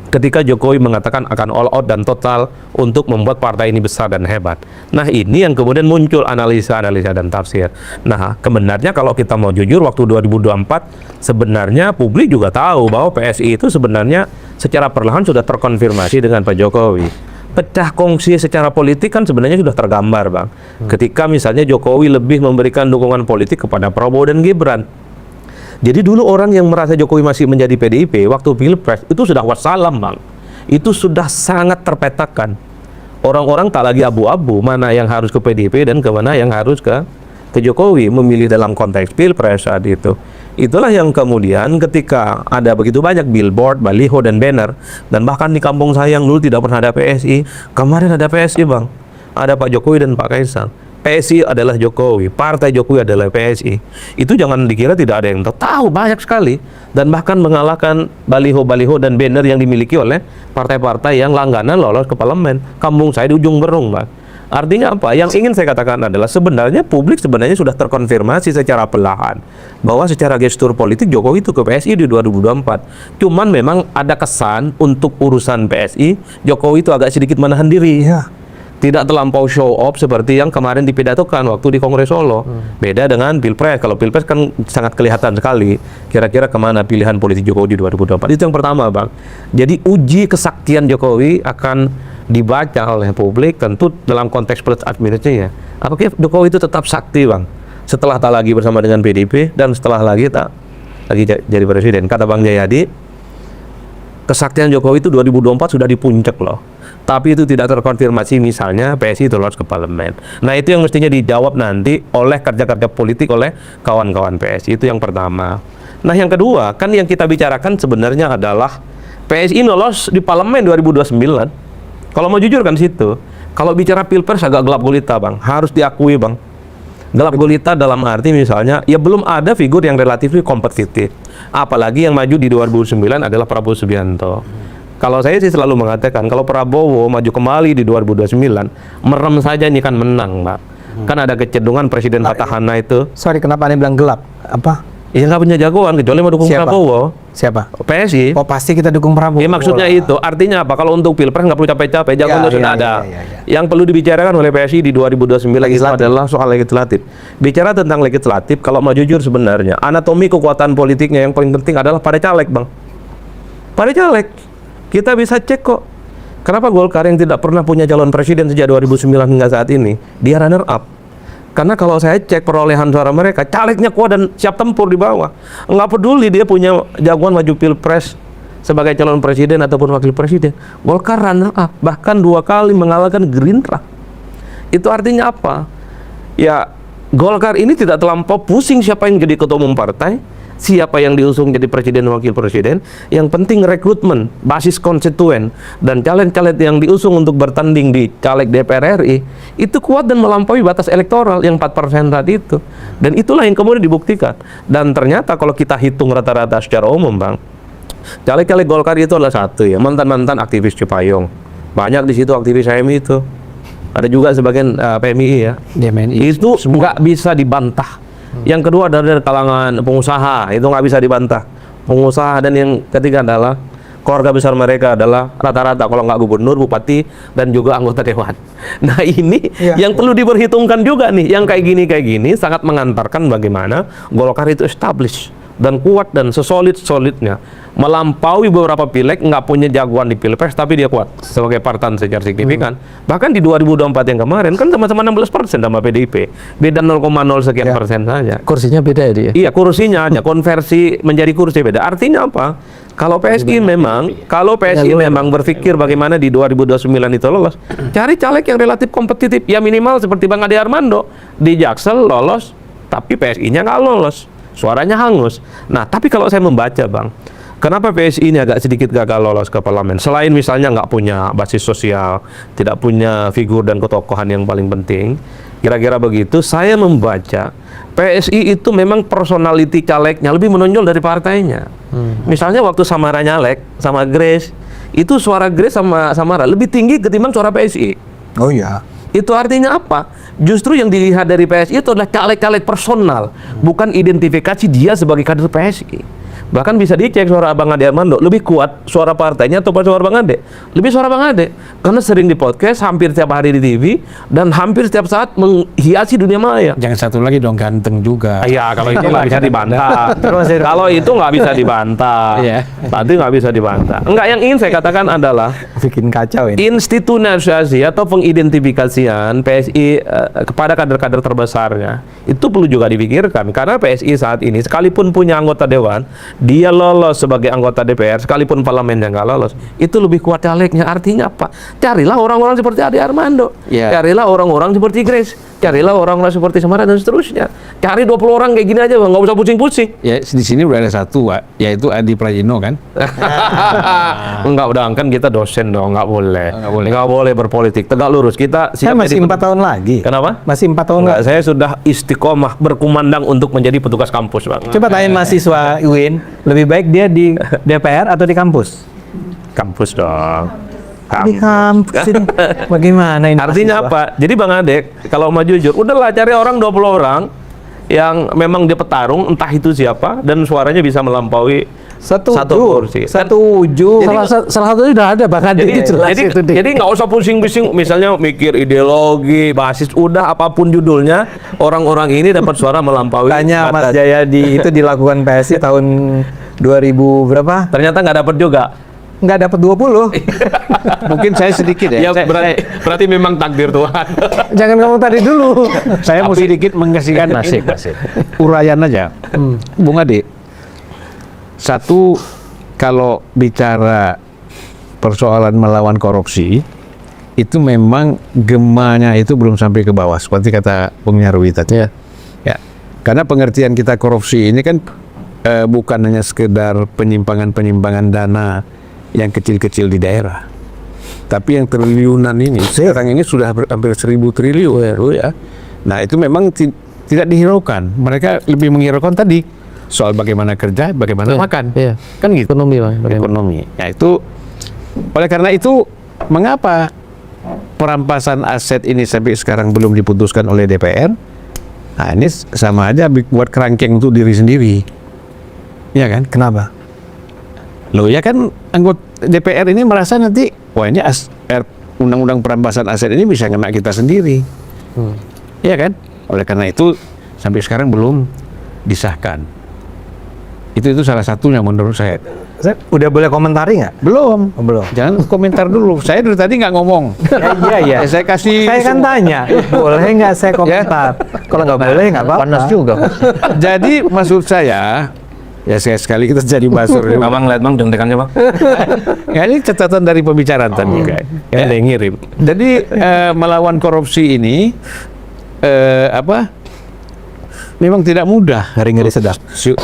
ketika Jokowi mengatakan akan all out dan total untuk membuat partai ini besar dan hebat. Nah, ini yang kemudian muncul analisa-analisa dan tafsir. Nah, sebenarnya kalau kita mau jujur, waktu 2024 sebenarnya publik juga tahu bahwa PSI itu sebenarnya secara perlahan sudah terkonfirmasi dengan Pak Jokowi. Pecah kongsi secara politik kan sebenarnya sudah tergambar, Bang. Ketika misalnya Jokowi lebih memberikan dukungan politik kepada Prabowo dan Gibran. Jadi dulu orang yang merasa Jokowi masih menjadi PDIP waktu Pilpres itu sudah wassalam, Bang. Itu sudah sangat terpetakan. Orang-orang tak lagi abu-abu mana yang harus ke PDIP dan kemana yang harus ke Jokowi memilih dalam konteks Pilpres saat itu. Itulah yang kemudian ketika ada begitu banyak billboard, baliho dan banner, dan bahkan di kampung saya yang dulu tidak pernah ada PSI, kemarin ada PSI, Bang. Ada Pak Jokowi dan Pak Kaisang. PSI adalah Jokowi, partai Jokowi adalah PSI. Itu jangan dikira tidak ada yang tahu, banyak sekali. Dan bahkan mengalahkan baliho-baliho dan banner yang dimiliki oleh partai-partai yang langganan lolos ke parlemen. Kampung saya di ujung Berung, Bang. Artinya apa? Yang ingin saya katakan adalah sebenarnya publik sebenarnya sudah terkonfirmasi secara perlahan bahwa secara gestur politik Jokowi itu ke PSI di 2024. Cuman memang ada kesan untuk urusan PSI, Jokowi itu agak sedikit menahan diri. Tidak terlampau show off seperti yang kemarin dipidatokan waktu di Kongres Solo. Beda dengan Pilpres. Kalau Pilpres kan sangat kelihatan sekali kira-kira kemana pilihan politik Jokowi di 2024. Itu yang pertama, Bang. Jadi uji kesaktian Jokowi akan dibaca oleh publik tentu dalam konteks plus administrasinya. Apakah Jokowi itu tetap sakti, Bang? Setelah tak lagi bersama dengan PDIP dan setelah lagi tak lagi jadi presiden. Kata Bang Jayadi, kesaktian Jokowi itu 2024 sudah di puncak loh. Tapi itu tidak terkonfirmasi misalnya PSI itu lolos ke parlemen. Nah, itu yang mestinya dijawab nanti oleh kerja-kerja politik oleh kawan-kawan PSI. Itu yang pertama. Nah, yang kedua, kan yang kita bicarakan sebenarnya adalah PSI lolos di parlemen 2029. Kalau mau jujur kan situ. Kalau bicara Pilpres agak gelap gulita, Bang. Harus diakui, Bang. Gelap gulita dalam arti misalnya, ya belum ada figur yang relatif kompetitif. Apalagi yang maju di 2009 adalah Prabowo Subianto. Kalau saya sih selalu mengatakan, kalau Prabowo maju kembali di 2029, merem saja ini kan menang, Pak. Kan ada kecenderungan Presiden petahana itu. Sorry, kenapa Anda bilang gelap? Apa? Ya nggak punya jagoan, kecuali mendukung Siapa? Prabowo. Siapa? PSI. Oh pasti kita dukung Prabowo. Ya maksudnya lah. itu, artinya apa? Kalau untuk pilpres nggak perlu capek-capek, jagoan itu sudah ada. Yang perlu dibicarakan oleh PSI di 2029 itu adalah soal legislatif. Bicara tentang legislatif, kalau mau jujur sebenarnya, anatomi kekuatan politiknya yang paling penting adalah pada caleg, Bang. Pada caleg. Kita bisa cek kok. Kenapa Golkar yang tidak pernah punya calon presiden sejak 2009 hingga saat ini, dia runner up? Karena kalau saya cek perolehan suara mereka, calegnya kuat dan siap tempur di bawah. Nggak peduli dia punya jagoan maju pilpres sebagai calon presiden ataupun wakil presiden. Golkar runner up, bahkan 2 kali mengalahkan Gerindra. Itu artinya apa? Ya, Golkar ini tidak terlampau pusing siapa yang jadi ketua umum partai, siapa yang diusung jadi presiden wakil presiden. Yang penting rekrutmen, basis konstituen, dan caleg-caleg yang diusung untuk bertanding di caleg DPR RI itu kuat dan melampaui batas elektoral yang 4% tadi itu. Dan itulah yang kemudian dibuktikan. Dan ternyata kalau kita hitung rata-rata secara umum, Bang, caleg-caleg Golkar itu adalah satu ya, mantan-mantan aktivis Cipayung. Banyak di situ aktivis HMI itu. Ada juga sebagian PMI ya. Itu nggak bisa dibantah. Yang kedua dari kalangan pengusaha, itu nggak bisa dibantah. Pengusaha, dan yang ketiga adalah keluarga besar mereka adalah rata-rata kalau nggak gubernur, bupati, dan juga anggota dewan. Nah ini yang perlu diperhitungkan juga nih. Yang kayak gini sangat mengantarkan bagaimana Golkar itu establish dan kuat dan sesolid-solidnya, melampaui beberapa pileg, nggak punya jagoan di pilpres tapi dia kuat sebagai partai secara signifikan. Bahkan di 2024 yang kemarin kan sama-sama 16% sama PDIP, beda 0,0 sekian persen saja. Kursinya beda ya dia. Iya, kursinya aja konversi menjadi kursi beda. Artinya apa? Kalau PSI memang berpikir bagaimana di 2029 itu lolos, cari caleg yang relatif kompetitif, ya minimal seperti Bang Ade Armando di Jaksel lolos, tapi PSI-nya nggak lolos. Suaranya hangus. Nah, tapi kalau saya membaca, Bang, kenapa PSI ini agak sedikit gagal lolos ke parlemen? Selain misalnya nggak punya basis sosial, tidak punya figur dan ketokohan yang paling penting, kira-kira begitu, saya membaca PSI itu memang personality calegnya lebih menonjol dari partainya. Misalnya waktu Samara nyalek sama Grace, itu suara Grace sama Samara lebih tinggi ketimbang suara PSI. Oh iya. Itu artinya apa? Justru yang dilihat dari PSI itu adalah caleg-caleg personal, bukan identifikasi dia sebagai kader PSI. Bahkan bisa dicek suara Abang Ade Armando, lebih kuat suara partainya atau suara Bang Ade? Lebih suara Bang Ade, karena sering di podcast, hampir setiap hari di TV, dan hampir setiap saat menghiasi dunia maya. Jangan satu lagi dong, ganteng juga. Iya, kalau itu nggak bisa dibantah. Kalau itu nggak bisa dibantah. Nanti nggak bisa dibantah. Enggak, yang ingin saya katakan adalah Bikin kacau ini. institusionalisasi atau pengidentifikasian PSI kepada kader-kader terbesarnya itu perlu juga dipikirkan, karena PSI saat ini sekalipun punya anggota dewan, dia lolos sebagai anggota DPR, sekalipun parlemennya nggak lolos, itu lebih kuat calegnya. Artinya apa? Carilah orang-orang seperti Ade Armando, carilah orang-orang seperti Grace, carilah orang-orang seperti Samara dan seterusnya. Cari 20 orang kayak gini aja, nggak usah pusing-pusing. Ya, di sini udah ada satu, Pak, yaitu Adi Prayitno kan. Enggak, udah kan kita dosen dong, nggak boleh. Nggak boleh berpolitik. Tegak lurus. Kita Saya masih 4 tahun lagi. Kenapa? Masih 4 tahun Enggak, lagi. saya sudah istiqomah berkumandang untuk menjadi petugas kampus, Bang. Coba tanya mahasiswa UIN, lebih baik dia di DPR atau di kampus? Kampus dong. Di kampus ini. Bagaimana ini? Artinya mahasiswa? apa? Jadi Bang Ade, kalau mau jujur, udahlah cari orang 20 orang yang memang dia petarung, entah itu siapa, dan suaranya bisa melampaui satu kursi. Setuju. Salah satunya udah ada bahkan Jadi nggak usah pusing-pusing, misalnya mikir ideologi, basis, udah apapun judulnya, orang-orang ini dapat suara melampaui. Tanya Mas Jayadi, itu dilakukan PSI tahun 2000 berapa? Ternyata nggak dapat juga. Nggak dapat 20. Mungkin saya sedikit ya. Berarti memang takdir Tuhan. Jangan kamu tadi dulu. Saya mau sedikit mengasihkan Masih. uraian aja. Bung Ade, satu, kalau bicara persoalan melawan korupsi, itu memang gemanya itu belum sampai ke bawah, seperti kata Bung Nyarwi tadi. Ya, karena pengertian kita korupsi ini kan bukan hanya sekedar penyimpangan-penyimpangan dana yang kecil-kecil di daerah, tapi yang triliunan ini sekarang ini sudah hampir 1.000 triliun ya. Nah, itu memang tidak dihiraukan. Mereka lebih menghiraukan tadi soal bagaimana kerja, bagaimana makan, kan gitu. Ekonomi, Bang. Ekonomi. Ya, itu oleh karena itu mengapa perampasan aset ini sampai sekarang belum diputuskan oleh DPR? Nah, ini sama aja buat kerangkeng untuk diri sendiri. Ya kan? Kenapa? Loh ya kan anggota DPR ini merasa nanti wah ini undang-undang perampasan aset ini bisa kena kita sendiri. Iya kan? Oleh karena itu sampai sekarang belum disahkan. Itu salah satunya menurut saya. Saya udah boleh komentari nggak? Belum. Oh, belum. Jangan komentar dulu. Saya dari tadi nggak ngomong. Iya. Saya kasih. Saya kan tanya, boleh nggak saya komentar? Kalau nggak boleh nggak apa-apa. Panas juga. Jadi maksud saya, ya sekali kita jadi basur. Mamang lihat bang, jontekannya bang. Ya, ini catatan dari pembicaraan tadi kayak ada yang ngirim. Jadi melawan korupsi ini memang tidak mudah Ngeri-ngeri sedap.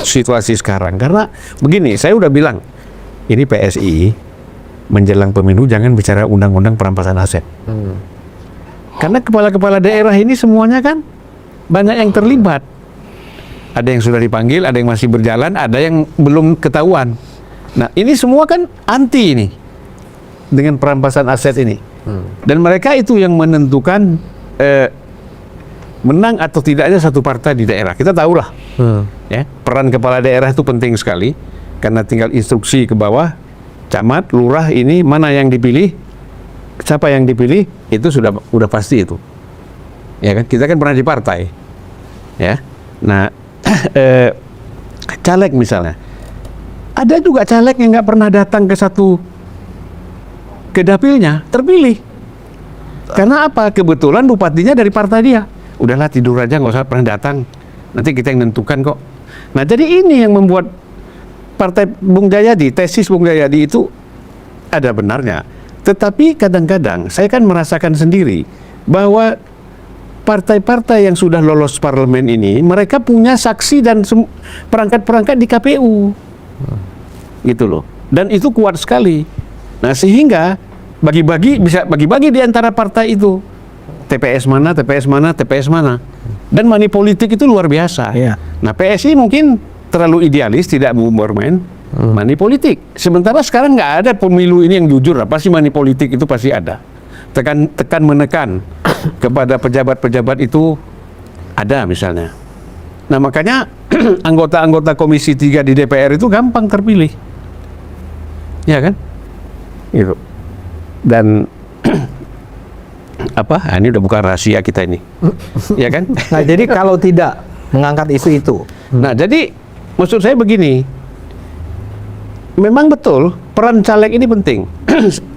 situasi sekarang karena begini, saya udah bilang ini PSI menjelang pemilu jangan bicara undang-undang perampasan aset. Karena kepala-kepala daerah ini semuanya kan banyak yang terlibat. Ada yang sudah dipanggil, ada yang masih berjalan, ada yang belum ketahuan. Nah, ini semua kan anti ini dengan perampasan aset ini. Dan mereka itu yang menentukan menang atau tidaknya satu partai di daerah. Kita tahulah, ya, peran kepala daerah itu penting sekali karena tinggal instruksi ke bawah, camat, lurah ini mana yang dipilih, siapa yang dipilih itu sudah pasti itu. Ya kan, kita kan pernah di partai, ya. Nah, caleg misalnya, ada juga caleg yang nggak pernah datang ke dapilnya terpilih. Karena apa? Kebetulan bupatinya dari partai dia. Udahlah tidur aja, nggak usah pernah datang. Nanti kita yang nentukan kok. Nah jadi ini yang membuat partai Bung Jayadi, tesis Bung Jayadi itu ada benarnya. Tetapi kadang-kadang saya kan merasakan sendiri bahwa partai-partai yang sudah lolos parlemen ini mereka punya saksi dan perangkat-perangkat di KPU, gitu loh. Dan itu kuat sekali. Nah sehingga bisa bagi-bagi di antara partai itu. TPS mana, TPS mana, TPS mana. Dan money politik itu luar biasa. Iya. Nah PSI mungkin terlalu idealis, tidak mau bermain money politik. Sementara sekarang nggak ada pemilu ini yang jujur. Pasti money politik itu pasti ada. Tekan menekan kepada pejabat-pejabat itu ada misalnya. Nah makanya anggota-anggota Komisi 3 di DPR itu gampang terpilih. Ya kan? Gitu. Dan ini udah bukan rahasia kita ini. Ya kan? Nah, jadi kalau tidak mengangkat isu itu, Nah, jadi maksud saya begini. Memang betul peran caleg ini penting.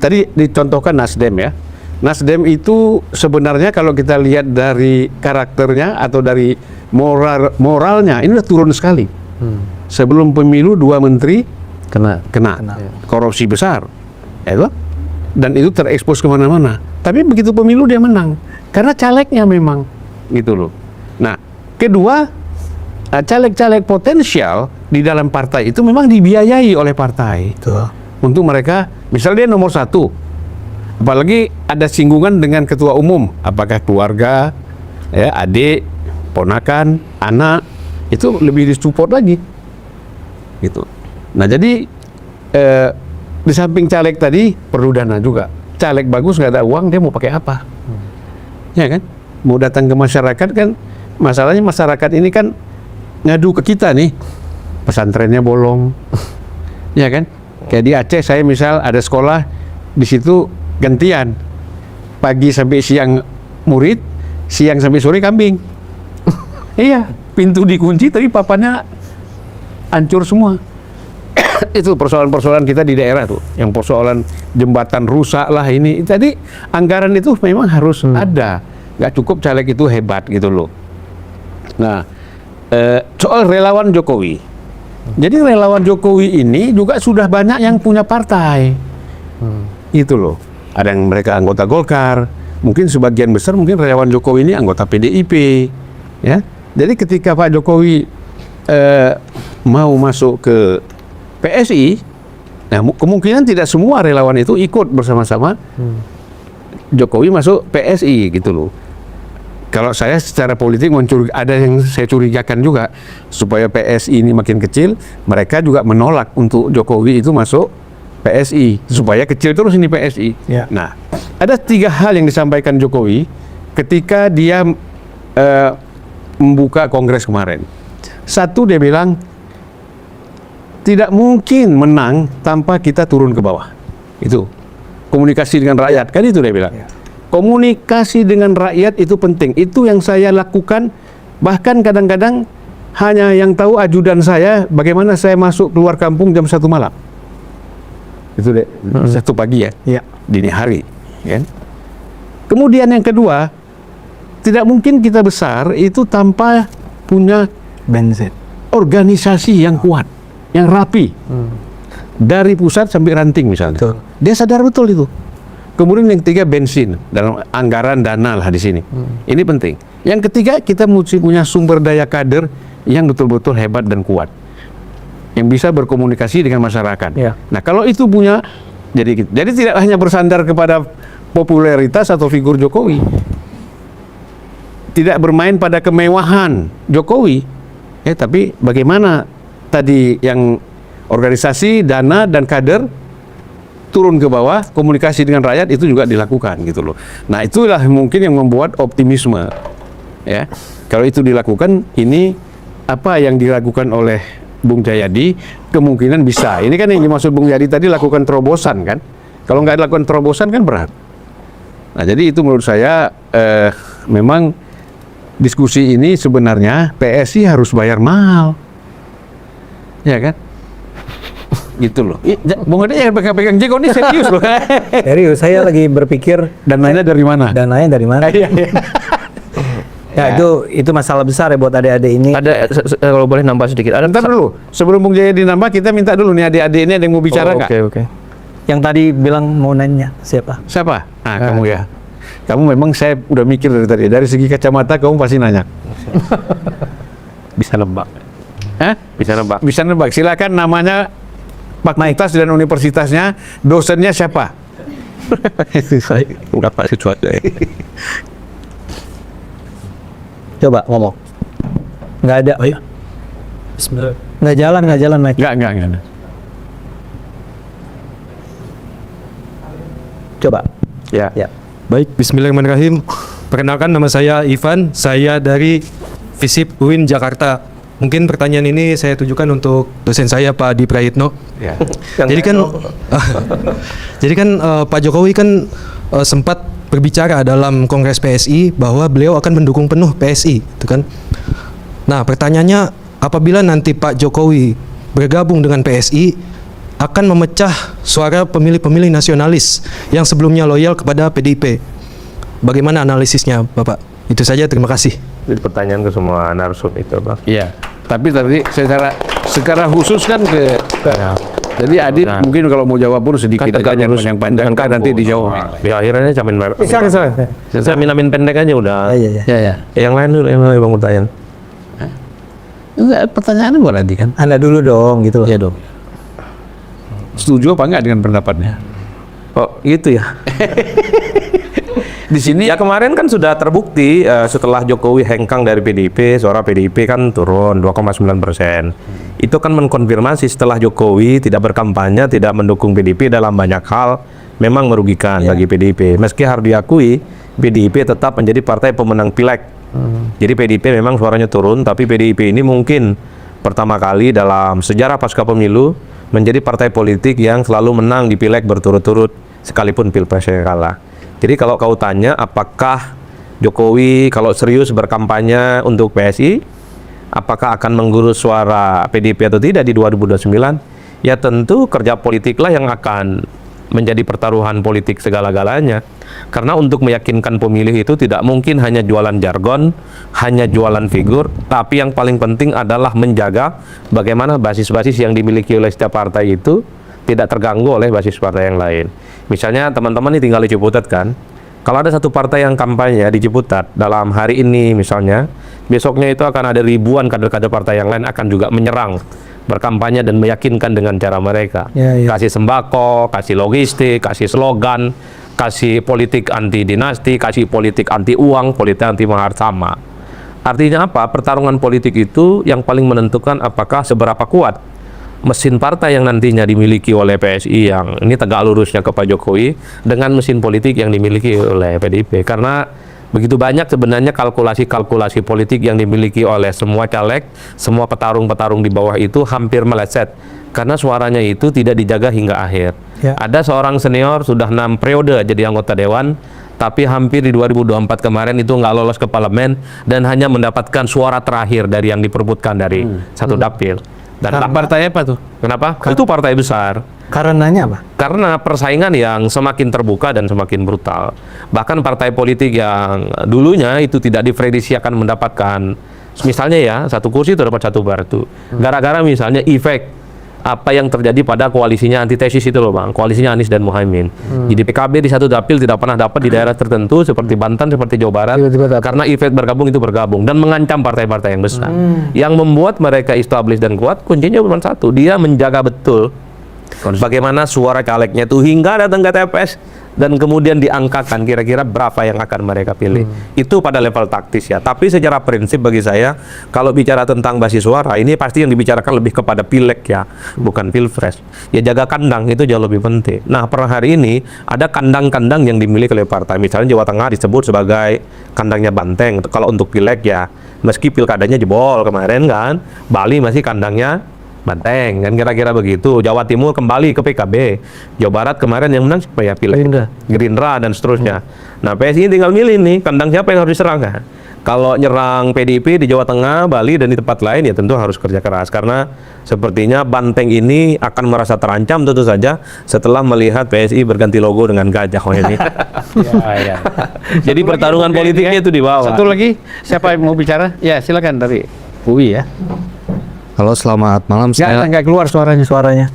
Tadi dicontohkan Nasdem ya. Nasdem itu sebenarnya kalau kita lihat dari karakternya atau dari moralnya ini udah turun sekali. Sebelum pemilu 2 menteri kena korupsi besar. Ya, itu? Dan itu terekspos kemana-mana. Tapi begitu pemilu dia menang karena calegnya memang gitu loh. Nah, kedua, caleg-caleg potensial di dalam partai itu memang dibiayai oleh partai. Betul. Untuk mereka, misalnya dia nomor 1, apalagi ada singgungan dengan ketua umum, apakah keluarga, ya, adik, ponakan, anak, itu lebih disupport lagi, gitu. Nah jadi di samping caleg tadi perlu dana juga. Caleg bagus nggak ada uang, dia mau pakai apa? Ya kan? Mau datang ke masyarakat kan, masalahnya masyarakat ini kan ngadu ke kita nih, pesantrennya bolong, ya kan? Kayak di Aceh saya misal ada sekolah di situ gantian, pagi sampai siang murid, siang sampai sore kambing. Iya, pintu dikunci tapi papannya hancur semua. Itu persoalan-persoalan kita di daerah tuh, yang persoalan jembatan rusak lah ini. Tadi anggaran itu memang harus ada, nggak cukup caleg itu hebat gitu loh. Nah, soal relawan Jokowi, jadi relawan Jokowi ini juga sudah banyak yang punya partai, gitu loh. Ada yang mereka anggota Golkar, mungkin sebagian besar mungkin relawan Jokowi ini anggota PDIP, ya. Jadi ketika Pak Jokowi mau masuk ke PSI, nah kemungkinan tidak semua relawan itu ikut bersama-sama Jokowi masuk PSI gitu loh. Kalau saya secara politik ada yang saya curigakan juga supaya PSI ini makin kecil, mereka juga menolak untuk Jokowi itu masuk PSI supaya kecil terus ini PSI. Ya. Nah, ada 3 hal yang disampaikan Jokowi ketika dia membuka kongres kemarin. Satu, dia bilang tidak mungkin menang tanpa kita turun ke bawah. Itu komunikasi dengan rakyat, kan itu dia bilang. Komunikasi dengan rakyat itu penting. Itu yang saya lakukan. Bahkan kadang-kadang hanya yang tahu ajudan saya bagaimana saya masuk keluar kampung jam 1 malam. Itu deh, 1 pagi ya, dini hari. Ya. Kemudian yang kedua, tidak mungkin kita besar itu tanpa punya Bensin. organisasi yang kuat, yang rapi. Dari pusat sampai ranting misalnya. Betul. Dia sadar betul itu. Kemudian yang ketiga bensin, dalam anggaran dana lah di sini. Ini penting. Yang ketiga kita mesti punya sumber daya kader yang betul-betul hebat dan kuat. Yang bisa berkomunikasi dengan masyarakat. Ya. Nah, kalau itu punya jadi tidak hanya bersandar kepada popularitas atau figur Jokowi. Tidak bermain pada kemewahan Jokowi. Tapi bagaimana tadi yang organisasi, dana dan kader turun ke bawah, komunikasi dengan rakyat itu juga dilakukan gitu loh. Nah, itulah mungkin yang membuat optimisme. Ya. Kalau itu dilakukan, ini apa yang dilakukan oleh Bung Jayadi kemungkinan bisa. Ini kan yang dimaksud Bung Jayadi tadi lakukan terobosan kan. Kalau nggak dilakukan terobosan kan berat. Nah, jadi itu menurut saya memang diskusi ini sebenarnya PSI harus bayar mahal. Ya kan? Gitu loh. Bung Ade jangan pegang-pegang jenggot, ini serius loh. Serius, saya lagi berpikir Dananya dari mana? dananya dari mana. Iya, iya. Ya, itu masalah besar ya buat adik-adik ini. Ada kalau boleh nambah sedikit. Ada Bentar dulu, sebelum Bung Jayadi nambah, kita minta dulu nih adik-adik ini ada yang mau bicara nggak? Oke. Yang tadi bilang mau nanya siapa? Siapa? Nah, kamu ya. Kamu memang saya udah mikir dari tadi. Dari segi kacamata kamu pasti nanya. Bisa nebak. Hah? Bisa nebak. Bisa nebak. Silakan namanya, fakultas dan universitasnya, dosennya siapa? Saya nggak pasti cuaca. Coba ngomong. Nggak ada. Oh iya. Nggak jalan, Mike. Enggak. Coba. Ya. Ya. Baik, bismillahirrahmanirrahim. Perkenalkan, nama saya Ivan, saya dari FISIP UIN Jakarta. Mungkin pertanyaan ini saya tujukan untuk dosen saya Pak Adi Prayitno. Ya. Jadi kan Pak Jokowi kan sempat berbicara dalam Kongres PSI bahwa beliau akan mendukung penuh PSI, itu kan. Nah, pertanyaannya, apabila nanti Pak Jokowi bergabung dengan PSI, akan memecah suara pemilih-pemilih nasionalis yang sebelumnya loyal kepada PDIP. Bagaimana analisisnya, Bapak? Itu saja, terima kasih. Itu pertanyaan ke semua narsum itu, Bang. Iya. Tapi tadi secara khusus kan ke jadi Adit mungkin kalau mau jawab pun sedikit aja yang panjang kan nanti dijawab. Di akhirnya camin merah. Saya minamin pendek aja udah. Iya. Ya. Yang lain dulu yang Bang pertanyaan. Enggak, pertanyaannya buat Adi kan. Anda dulu dong, gitu loh. Iya dong. Setuju apa enggak dengan pendapatnya? Oh, gitu ya. Di sini Ya kemarin kan sudah terbukti setelah Jokowi hengkang dari PDIP, suara PDIP kan turun 2,9%. Itu kan mengkonfirmasi setelah Jokowi tidak berkampanye, tidak mendukung PDIP dalam banyak hal, memang merugikan bagi PDIP. Meski harus diakui, PDIP tetap menjadi partai pemenang pileg. Jadi PDIP memang suaranya turun, tapi PDIP ini mungkin pertama kali dalam sejarah pasca pemilu menjadi partai politik yang selalu menang di pileg berturut-turut sekalipun pilpresnya kalah. Jadi kalau kau tanya apakah Jokowi kalau serius berkampanye untuk PSI, apakah akan menggurus suara PDIP atau tidak di 2029? Ya tentu kerja politiklah yang akan menjadi pertaruhan politik segala-galanya. Karena untuk meyakinkan pemilih itu tidak mungkin hanya jualan jargon, hanya jualan figur, tapi yang paling penting adalah menjaga bagaimana basis-basis yang dimiliki oleh setiap partai itu tidak terganggu oleh basis partai yang lain. Misalnya teman-teman ini tinggal di Ciputat kan, kalau ada satu partai yang kampanye di Ciputat dalam hari ini misalnya, besoknya itu akan ada ribuan kader-kader partai yang lain akan juga menyerang, berkampanye dan meyakinkan dengan cara mereka. Kasih sembako, kasih logistik, kasih slogan, kasih politik anti dinasti, kasih politik anti uang, politik anti mahar sama. Artinya apa? Pertarungan politik itu yang paling menentukan apakah seberapa kuat mesin partai yang nantinya dimiliki oleh PSI yang ini tegak lurusnya ke Pak Jokowi dengan mesin politik yang dimiliki oleh PDIP. Karena begitu banyak sebenarnya kalkulasi-kalkulasi politik yang dimiliki oleh semua caleg, semua petarung-petarung di bawah itu hampir meleset karena suaranya itu tidak dijaga hingga akhir. Ya. Ada seorang senior sudah 6 periode jadi anggota dewan, tapi hampir di 2024 kemarin itu nggak lolos ke parlemen dan hanya mendapatkan suara terakhir dari yang diperebutkan dari satu dapil. Dan Partai apa tuh? kenapa? Itu partai besar. Karenanya apa? Karena persaingan yang semakin terbuka dan semakin brutal. Bahkan partai politik yang dulunya itu tidak diprediksi akan mendapatkan, misalnya ya, 1 kursi itu dapat 1 batu. Gara-gara misalnya efek apa yang terjadi pada koalisinya antitesis itu loh Bang, koalisinya Anies dan Muhaimin. Jadi PKB di satu dapil tidak pernah dapat di daerah tertentu seperti Banten, seperti Jawa Barat, Tiba-tiba dapat. karena efek bergabung itu bergabung dan mengancam partai-partai yang besar. Yang membuat mereka establish dan kuat kuncinya cuma satu, dia menjaga betul bagaimana suara calegnya itu hingga datang ke TPS dan kemudian diangkakan kira-kira berapa yang akan mereka pilih. Itu pada level taktis ya. Tapi secara prinsip bagi saya, kalau bicara tentang basis suara, ini pasti yang dibicarakan lebih kepada pileg ya, bukan pilpres. Ya jaga kandang itu jauh lebih penting. Nah per hari ini ada kandang-kandang yang dimiliki oleh partai. Misalnya Jawa Tengah disebut sebagai kandangnya Banteng. Kalau untuk pileg ya, meski pilkadanya jebol kemarin kan, Bali masih kandangnya Banteng, kan kira-kira begitu. Jawa Timur kembali ke PKB. Jawa Barat kemarin yang menang siapa ya? Gerindra dan seterusnya. Nah PSI tinggal milih nih, kandang siapa yang harus diserang kan? Kalau nyerang PDIP di Jawa Tengah, Bali dan di tempat lain ya tentu harus kerja keras. Karena sepertinya Banteng ini akan merasa terancam tentu saja setelah melihat PSI berganti logo dengan gajah ini. Ya. Jadi pertarungan politiknya itu di bawah. Satu lagi, siapa yang mau bicara? Ya, silakan dari UI ya. Halo, selamat malam. Nggak keluar suaranya.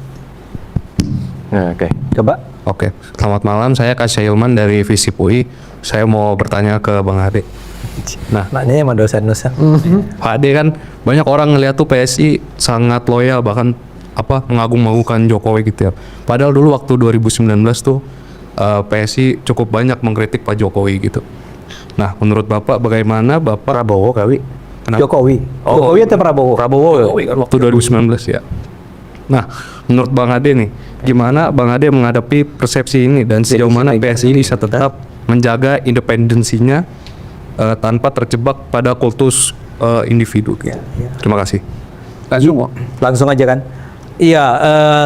Nah, oke. Coba. Oke, selamat malam. Saya Kasya Ilman dari Visip UI. Saya mau bertanya ke Bang Ade. Maknanya sama dosen-dosen. Pak Ade, kan banyak orang ngeliat tuh PSI sangat loyal, bahkan mengagung-agungkan Jokowi gitu ya. Padahal dulu waktu 2019 tuh PSI cukup banyak mengkritik Pak Jokowi gitu. Nah, menurut Bapak bagaimana Bapak Prabowo kali. Kenapa? Jokowi. Jokowi atau Prabowo? Prabowo. waktu 2019 ya. Nah, menurut Bang Ade nih, gimana Bang Ade menghadapi persepsi ini dan sejauh mana PSI bisa tetap menjaga independensinya tanpa terjebak pada kultus individu? Terima kasih. Langsung aja kan. Iya,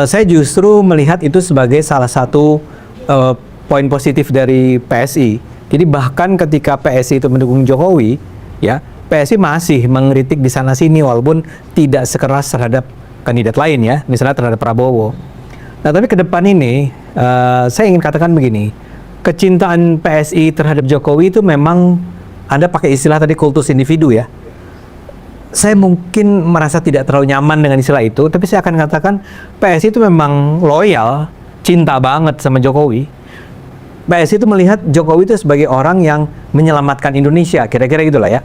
saya justru melihat itu sebagai salah satu poin positif dari PSI. Jadi bahkan ketika PSI itu mendukung Jokowi, ya PSI masih mengkritik di sana sini walaupun tidak sekeras terhadap kandidat lain ya, misalnya terhadap Prabowo. Nah tapi ke depan ini saya ingin katakan begini, kecintaan PSI terhadap Jokowi itu memang Anda pakai istilah tadi kultus individu ya. Saya mungkin merasa tidak terlalu nyaman dengan istilah itu, tapi saya akan katakan PSI itu memang loyal, cinta banget sama Jokowi. PSI itu melihat Jokowi itu sebagai orang yang menyelamatkan Indonesia, kira-kira gitulah ya.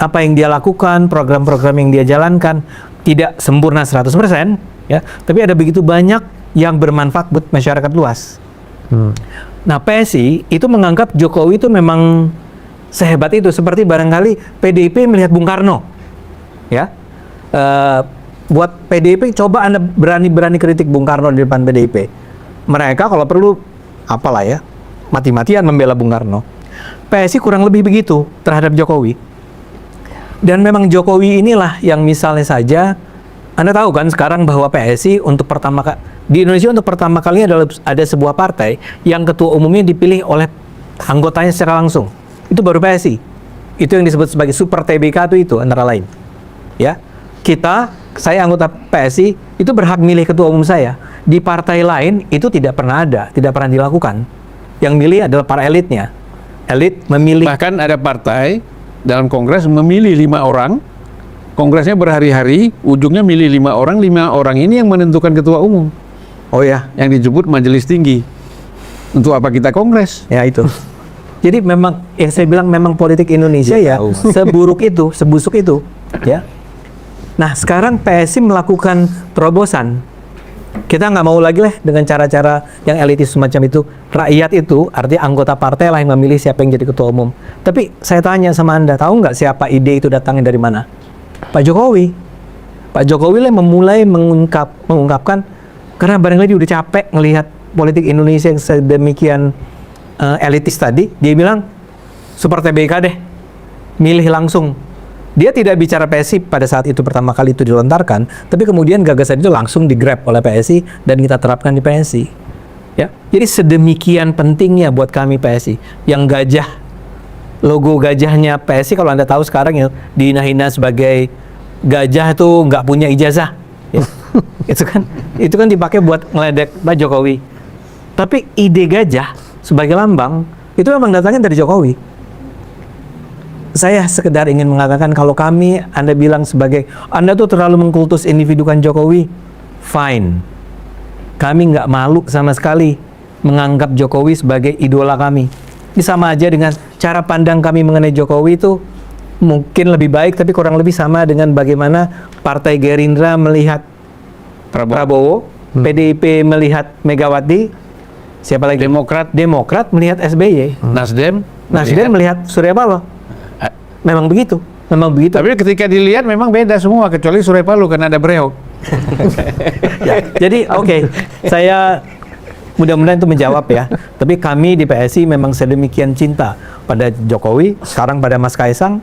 Apa yang dia lakukan, program-program yang dia jalankan tidak sempurna 100% ya, tapi ada begitu banyak yang bermanfaat buat masyarakat luas. Nah, PSI itu menganggap Jokowi itu memang sehebat itu, seperti barangkali PDIP melihat Bung Karno. Ya. Buat PDIP, coba Anda berani-berani kritik Bung Karno di depan PDIP. Mereka kalau perlu apalah ya, mati-matian membela Bung Karno. PSI kurang lebih begitu terhadap Jokowi. Dan memang Jokowi inilah yang misalnya saja, Anda tahu kan sekarang bahwa PSI untuk pertama kali di Indonesia untuk pertama kalinya ada sebuah partai yang ketua umumnya dipilih oleh anggotanya secara langsung. Itu baru PSI. Itu yang disebut sebagai Super TBK itu antara lain. Ya, saya anggota PSI itu berhak milih ketua umum saya. Di partai lain itu tidak pernah ada, tidak pernah dilakukan. Yang milih adalah para elitnya. Elit memilih. Bahkan ada partai dalam kongres memilih 5 orang, kongresnya berhari-hari, ujungnya milih 5 orang ini yang menentukan ketua umum. Oh ya, yang disebut majelis tinggi. Untuk apa kita kongres? Ya itu. Jadi memang yang saya bilang memang politik Indonesia ya seburuk itu, sebusuk itu, ya. Nah sekarang PSI melakukan terobosan. Kita nggak mau lagi lah dengan cara-cara yang elitis semacam itu. Rakyat itu artinya anggota partai lah yang memilih siapa yang jadi ketua umum. Tapi saya tanya sama Anda, tahu nggak siapa ide itu datangnya dari mana? Pak Jokowi. Pak Jokowi lah yang memulai mengungkapkan, karena barangkali dia udah capek ngelihat politik Indonesia yang sedemikian elitis tadi. Dia bilang Super TBK deh, milih langsung Dia tidak bicara PSI pada saat itu pertama kali itu dilontarkan, tapi kemudian gagasan itu langsung digrab oleh PSI dan kita terapkan di PSI. Ya, jadi sedemikian pentingnya buat kami PSI. Yang gajah, logo gajahnya PSI kalau Anda tahu sekarang ya dihina-hina sebagai gajah itu nggak punya ijazah. Ya. itu kan dipakai buat ngeledek Pak Jokowi. Tapi ide gajah sebagai lambang itu memang datangnya dari Jokowi. Saya sekedar ingin mengatakan kalau kami, Anda bilang sebagai, Anda tuh terlalu mengkultus individukan Jokowi, fine. Kami nggak malu sama sekali menganggap Jokowi sebagai idola kami. Ini sama aja dengan cara pandang kami mengenai Jokowi itu mungkin lebih baik, tapi kurang lebih sama dengan bagaimana Partai Gerindra melihat Prabowo, PDIP melihat Megawati, siapa lagi? Demokrat melihat SBY, Nasdem melihat Surya Paloh. Memang begitu. Tapi ketika dilihat memang beda semua kecuali Surya Paloh karena ada Breok. Ya, jadi oke, saya mudah-mudahan itu menjawab ya. Tapi kami di PSI memang sedemikian cinta pada Jokowi, sekarang pada Mas Kaisang,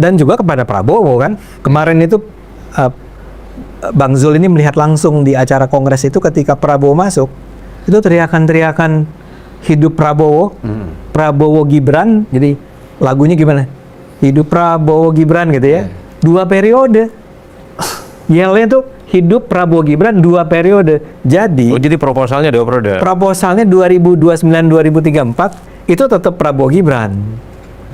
dan juga kepada Prabowo kan. Kemarin itu Bang Zul ini melihat langsung di acara kongres itu ketika Prabowo masuk, itu teriakan-teriakan hidup Prabowo, Prabowo Gibran, jadi lagunya gimana? Hidup Prabowo Gibran gitu ya. 2 periode. Yelnya tuh hidup Prabowo Gibran 2 periode. Jadi jadi proposalnya 2 periode. Proposalnya 2029-2034 itu tetap Prabowo Gibran.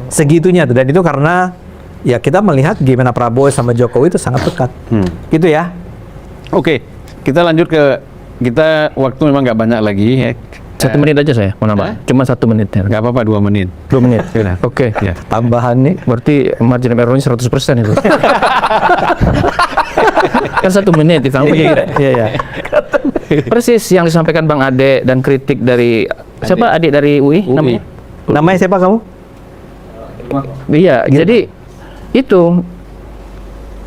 Segitunya tuh, dan itu karena ya kita melihat gimana Prabowo sama Jokowi itu sangat dekat. Gitu ya. Oke, kita lanjut ke kita waktu memang nggak banyak lagi ya. 1 menit aja saya mau nambah. Cuma 1 menit ya. Nggak apa-apa 2 menit. 2 menit. Sudah. Oke. Ya. Tambahan nih. Berarti margin of error-nya 100% itu. Kan 1 menit ditambah. Iya. Persis yang disampaikan Bang Ade dan kritik dari siapa adik dari UI namanya? Namanya siapa kamu? Iya, jadi itu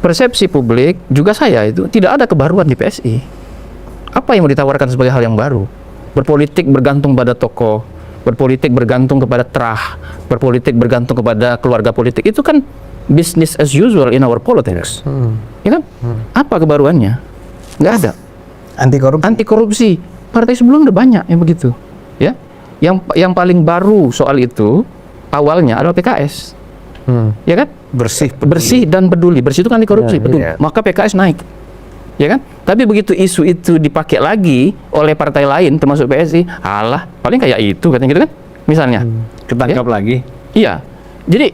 persepsi publik juga saya itu tidak ada kebaruan di PSI. Apa yang mau ditawarkan sebagai hal yang baru? Berpolitik bergantung pada tokoh, berpolitik bergantung kepada terah, berpolitik bergantung kepada keluarga politik. Itu kan business as usual in our politics. Ya kan? Apa kebaruannya? Nggak ada. Anti korupsi. Partai sebelum udah banyak yang begitu. Ya. Yang paling baru soal itu awalnya adalah PKS. Ya kan? Bersih dan peduli. Bersih itu kan anti korupsi, peduli. Maka PKS naik. Ya kan? Tapi begitu isu itu dipakai lagi oleh partai lain termasuk PSI, alah, paling kayak itu katanya gitu kan? Misalnya. Ketangkap lagi. Iya. Jadi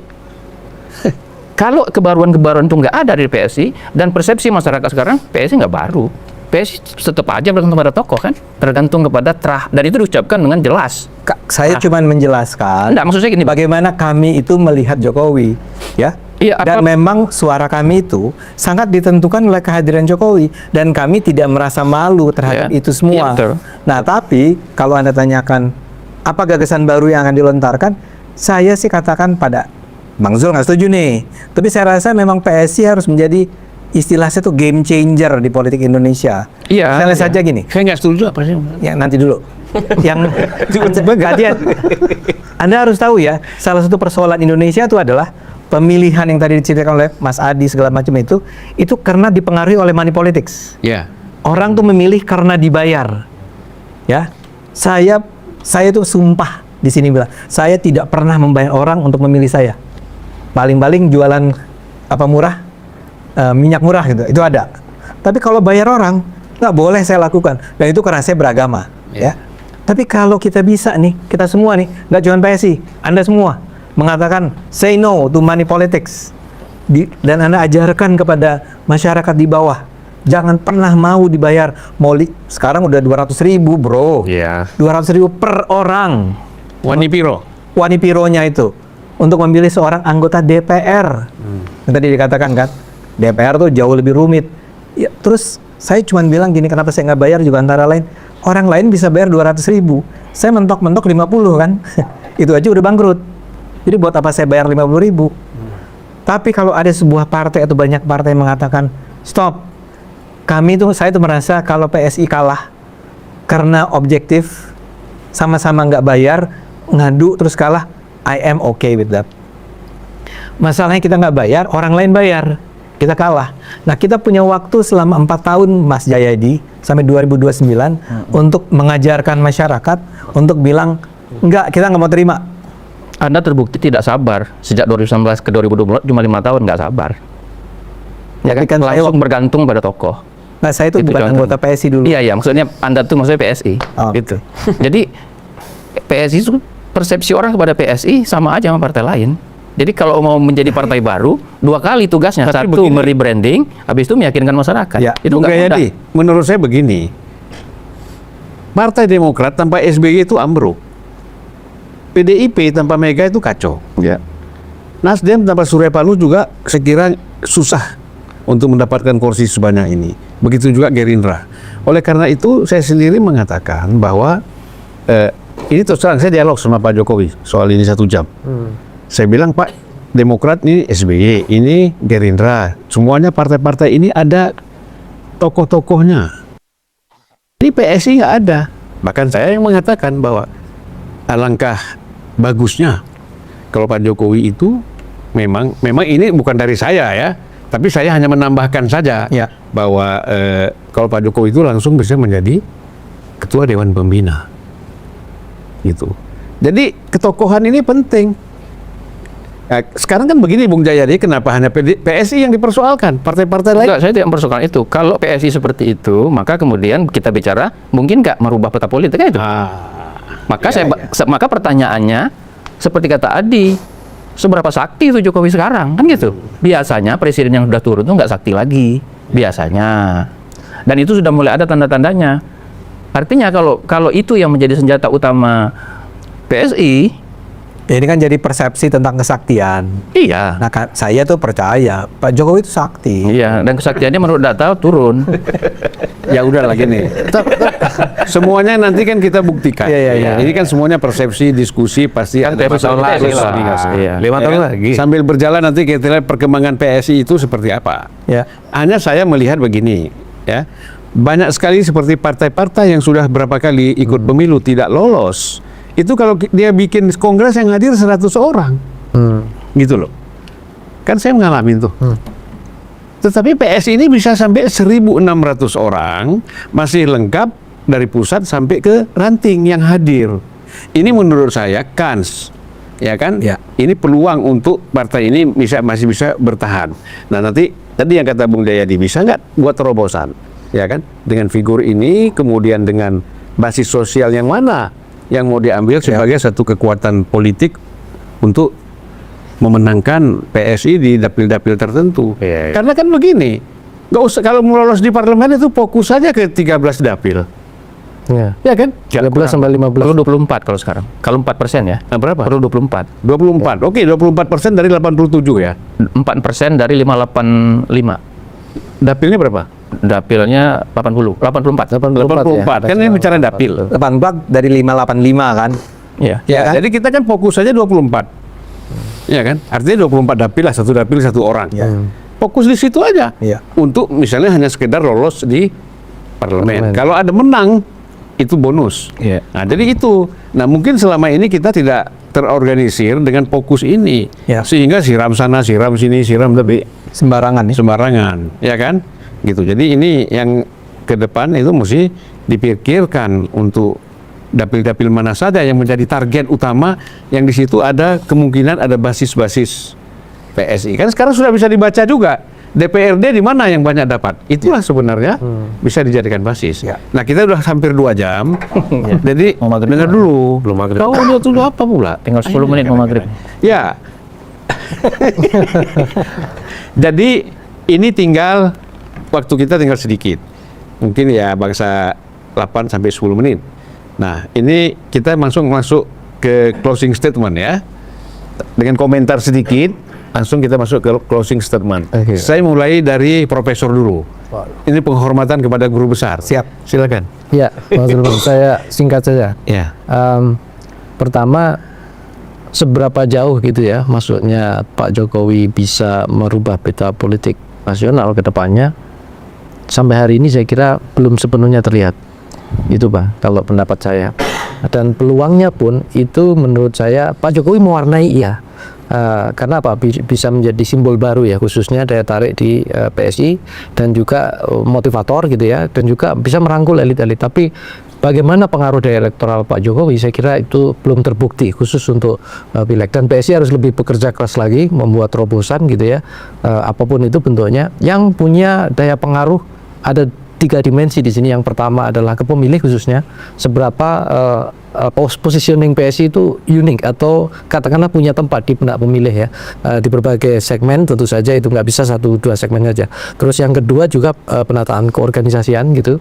kalau kebaruan-kebaruan itu nggak ada di PSI dan persepsi masyarakat sekarang PSI nggak baru. PSI tetap aja bergantung pada tokoh kan? Tergantung kepada terah, dan itu diucapkan dengan jelas. Saya cuma menjelaskan. Enggak, maksud saya gini, bagaimana kami itu melihat Jokowi, ya. Iya, dan memang suara kami itu sangat ditentukan oleh kehadiran Jokowi, dan kami tidak merasa malu terhadap itu semua. betul. Nah, tapi kalau Anda tanyakan apa gagasan baru yang akan dilontarkan, saya sih katakan pada Bang Zul nggak setuju nih. Tapi saya rasa memang PSI harus menjadi istilahnya tuh game changer di politik Indonesia. Iya. Misalnya saja gini. Saya nggak setuju apa sih? Ya nanti dulu. Yang gantian. Anda harus tahu ya, salah satu persoalan Indonesia itu adalah pemilihan yang tadi diceritakan oleh Mas Adi segala macam itu karena dipengaruhi oleh money politics. Ya. Orang tuh memilih karena dibayar. Ya. Saya tuh sumpah di sini bilang, saya tidak pernah membayar orang untuk memilih saya. Paling-paling jualan apa murah, minyak murah gitu, itu ada. Tapi kalau bayar orang, nggak boleh saya lakukan. Dan itu karena saya beragama, ya. Tapi kalau kita bisa nih, kita semua nih, nggak cuma PSI, Anda semua mengatakan say no to money politics, dan Anda ajarkan kepada masyarakat di bawah, jangan pernah mau dibayar. Sekarang udah 200.000 bro, Iya. 200.000 per orang. Wani Pironya itu untuk memilih seorang anggota DPR. Yang tadi dikatakan kan, DPR tuh jauh lebih rumit. Ya, terus saya cuma bilang gini, kenapa saya nggak bayar juga antara lain, orang lain bisa bayar 200.000, saya mentok-mentok 50 kan, itu aja udah bangkrut. Jadi buat apa saya bayar 50.000? Tapi kalau ada sebuah partai atau banyak partai yang mengatakan stop, saya tuh merasa kalau PSI kalah karena objektif, sama-sama nggak bayar, ngadu terus kalah, I am okay with that. Masalahnya kita nggak bayar, orang lain bayar. Kita kalah. Nah, kita punya waktu selama 4 tahun, Mas Jayadi, sampai 2029 untuk mengajarkan masyarakat untuk bilang, enggak, kita nggak mau terima. Anda terbukti tidak sabar sejak 2019 ke 2020, cuma 5 tahun nggak sabar. Ya Tapi kan, kan saya langsung bergantung pada tokoh. Nah, saya itu Itu bukan contohnya. anggota PSI dulu. Iya, iya, maksudnya Anda tuh maksudnya PSI. Oh. Gitu. Jadi PSI itu persepsi orang kepada PSI sama aja sama partai lain. Jadi kalau mau menjadi partai baru, 2 kali tugasnya. Tapi Satu, begini. merebranding, habis itu meyakinkan masyarakat. Ya. Itu Bung nggak mudah. Jayadi, menurut saya begini, Partai Demokrat tanpa SBY itu ambruk, PDIP tanpa Mega itu kacau, Ya. Nasdem tanpa Surya Paloh juga saya kira susah untuk mendapatkan kursi sebanyak ini. Begitu juga Gerindra. Oleh karena itu saya sendiri mengatakan bahwa ini terus terang saya dialog sama Pak Jokowi soal ini 1 jam. Saya bilang, Pak, Demokrat ini SBY, ini Gerindra, semuanya partai-partai ini ada tokoh-tokohnya. Ini PSI nggak ada. Bahkan saya yang mengatakan bahwa alangkah bagusnya kalau Pak Jokowi itu memang ini bukan dari saya ya, tapi saya hanya menambahkan saja Ya. bahwa kalau Pak Jokowi itu langsung bisa menjadi ketua Dewan Pembina, gitu. Jadi ketokohan ini penting. Nah, sekarang kan begini Bung Jayadi, kenapa hanya PSI yang dipersoalkan? Partai-partai lain? Enggak, saya tidak mempersoalkan itu. Kalau PSI seperti itu, maka kemudian kita bicara mungkin nggak merubah peta politik kan itu. Maka maka pertanyaannya seperti kata Adi, seberapa sakti itu Jokowi sekarang kan gitu. Biasanya presiden yang sudah turun itu nggak sakti lagi biasanya. Dan itu sudah mulai ada tanda-tandanya. Artinya kalau itu yang menjadi senjata utama PSI, Ya, ini kan jadi persepsi tentang kesaktian. iya. Nah, saya tuh percaya Pak Jokowi itu sakti. Iya, dan kesaktiannya menurut data turun. Ya udah lagi nih. Semuanya nanti kan kita buktikan. Iya, iya. Ini kan semuanya persepsi, diskusi, pasti Kan ada tempo tahun lagi masalah. lah. Iya. 5 tahun kan? lagi. Sambil berjalan nanti kita lihat perkembangan PSI itu seperti apa. Ya. Hanya saya melihat begini, ya. Banyak sekali seperti partai-partai yang sudah berapa kali ikut pemilu tidak lolos. Itu kalau dia bikin kongres yang hadir 100 orang. Gitu loh. Kan saya mengalami tuh. Tetapi PSI ini bisa sampai 1.600 orang, masih lengkap dari pusat sampai ke ranting yang hadir. Ini menurut saya kans, ya kan? Ya. Ini peluang untuk partai ini masih bisa bertahan. Nah nanti tadi yang kata Bung Jayadi, bisa nggak buat terobosan, ya kan? Dengan figur ini, kemudian dengan basis sosial yang mana yang mau diambil sebagai satu kekuatan politik untuk memenangkan PSI di dapil-dapil tertentu. Iya. Karena kan begini, nggak usah kalau mau lolos di parlemen itu fokus saja ke 13 dapil, Ya. ya kan? 13 sampai 15. Perlu 24 kalau sekarang. Kalau 4% ya. Nah, berapa? Perlu 24. 24. Oke, 24% dari 87 ya. 4% dari 585. Dapilnya berapa? Dapilnya 84. 84. Kan ini bicara dapil. 84 dari 585 kan. Iya. Ya kan? Jadi kita kan fokus saja 24. Ya kan? Artinya 24 dapil lah, 1 dapil 1 orang. Ya. Fokus di situ aja. Iya. Untuk misalnya hanya sekedar lolos di parlemen. Kalau ada menang itu bonus. Iya. Nah, jadi itu. Nah, mungkin selama ini kita tidak terorganisir dengan fokus ini. Ya. Sehingga siram sana, siram sini, siram tapi Sembarangan nih. sembarangan, ya kan? Gitu. Jadi ini yang ke depan itu mesti dipikirkan untuk dapil-dapil mana saja yang menjadi target utama, yang di situ ada kemungkinan ada basis-basis PSI. Kan sekarang sudah bisa dibaca juga DPRD di mana yang banyak dapat. Itulah sebenarnya bisa dijadikan basis. Ya. Nah, kita udah hampir 2 jam. Jadi Mau maghrib. dengar dulu. Belum maghrib. Kau udah tuh apa pula? Tinggal 10 menit mau maghrib. Ya. Jadi ini tinggal waktu kita tinggal sedikit. Mungkin ya bangsa 8 sampai 10 menit. Nah, ini kita masuk ke closing statement ya. Dengan komentar sedikit, langsung kita masuk ke closing statement. Oke. Saya mulai dari profesor dulu. Ini penghormatan kepada guru besar. Siap. Silakan. Ya, Mas Rufan, saya singkat saja. Ya. Pertama, seberapa jauh gitu ya, maksudnya Pak Jokowi bisa merubah peta politik nasional ke depannya, sampai hari ini saya kira belum sepenuhnya terlihat. Itu Pak, kalau pendapat saya. Dan peluangnya pun itu menurut saya Pak Jokowi mewarnai iya, Karena apa? Bisa menjadi simbol baru ya, khususnya daya tarik di PSI, dan juga motivator gitu ya, dan juga bisa merangkul elit-elit. Tapi bagaimana pengaruh dari elektoral Pak Jokowi, saya kira itu belum terbukti khusus untuk pileg, dan PSI harus lebih bekerja keras lagi membuat terobosan gitu ya, apapun itu bentuknya yang punya daya pengaruh. Ada 3 dimensi di sini. Yang pertama adalah ke pemilih, khususnya seberapa positioning PSI itu unik atau katakanlah punya tempat di benak pemilih ya, di berbagai segmen. Tentu saja itu nggak bisa 1-2 segmen saja. Terus yang kedua juga penataan keorganisasian gitu.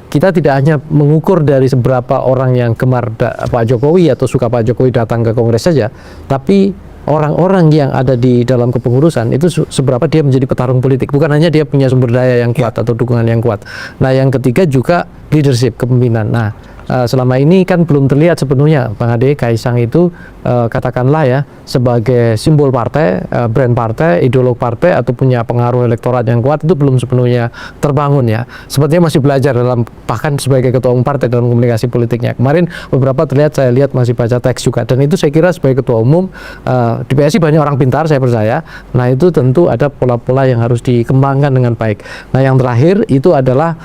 Kita tidak hanya mengukur dari seberapa orang yang gemar Pak Jokowi atau suka Pak Jokowi datang ke Kongres saja, tapi orang-orang yang ada di dalam kepengurusan itu seberapa dia menjadi petarung politik. Bukan hanya dia punya sumber daya yang kuat atau dukungan yang kuat. Nah, yang ketiga juga leadership, kepemimpinan. Nah, selama ini kan belum terlihat sepenuhnya Bang Ade, Kaisang itu katakanlah ya sebagai simbol partai, brand partai, ideolog partai, atau punya pengaruh elektorat yang kuat, itu belum sepenuhnya terbangun ya. Sepertinya masih belajar dalam, bahkan sebagai ketua umum partai dalam komunikasi politiknya. Kemarin beberapa terlihat, saya lihat masih baca teks juga, dan itu saya kira sebagai ketua umum di PSI banyak orang pintar, saya percaya. Nah, itu tentu ada pola-pola yang harus dikembangkan dengan baik. Nah, yang terakhir itu adalah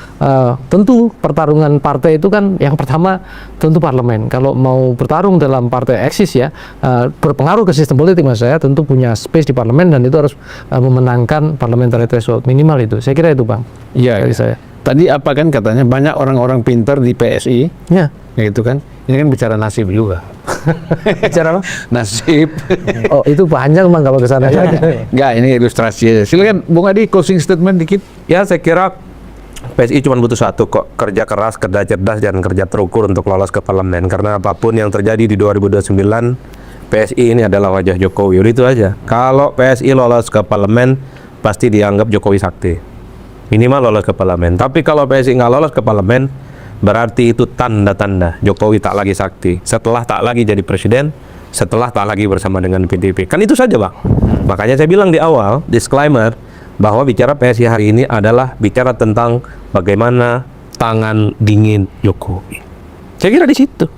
tentu pertarungan partai itu kan yang pertama tentu parlemen. Kalau mau bertarung dalam partai eksis ya, berpengaruh ke sistem politik, mas saya tentu punya space di parlemen, dan itu harus memenangkan parliamentary threshold minimal itu. Saya kira itu, Bang. Iya. Dari saya. Tadi apa kan katanya banyak orang-orang pintar di PSI, Ya. ya gitu kan? Ini kan bicara nasib juga. Bicara apa? Nasib. Oh, itu panjang Bang kalau ke sana. Enggak, ini ilustrasi aja. Silakan Bung Adi, closing statement dikit. Ya, saya kira PSI cuma butuh satu kok, kerja keras, kerja cerdas, dan kerja terukur untuk lolos ke parlemen. Karena apapun yang terjadi di 2029, PSI ini adalah wajah Jokowi. Udah itu aja. Kalau PSI lolos ke parlemen, pasti dianggap Jokowi sakti. Minimal lolos ke parlemen. Tapi kalau PSI nggak lolos ke parlemen, berarti itu tanda-tanda Jokowi tak lagi sakti. Setelah tak lagi jadi presiden, setelah tak lagi bersama dengan PDIP. Kan itu saja, Bang. Makanya saya bilang di awal, disclaimer, bahwa bicara PSI hari ini adalah bicara tentang bagaimana tangan dingin Jokowi. Saya kira di situ.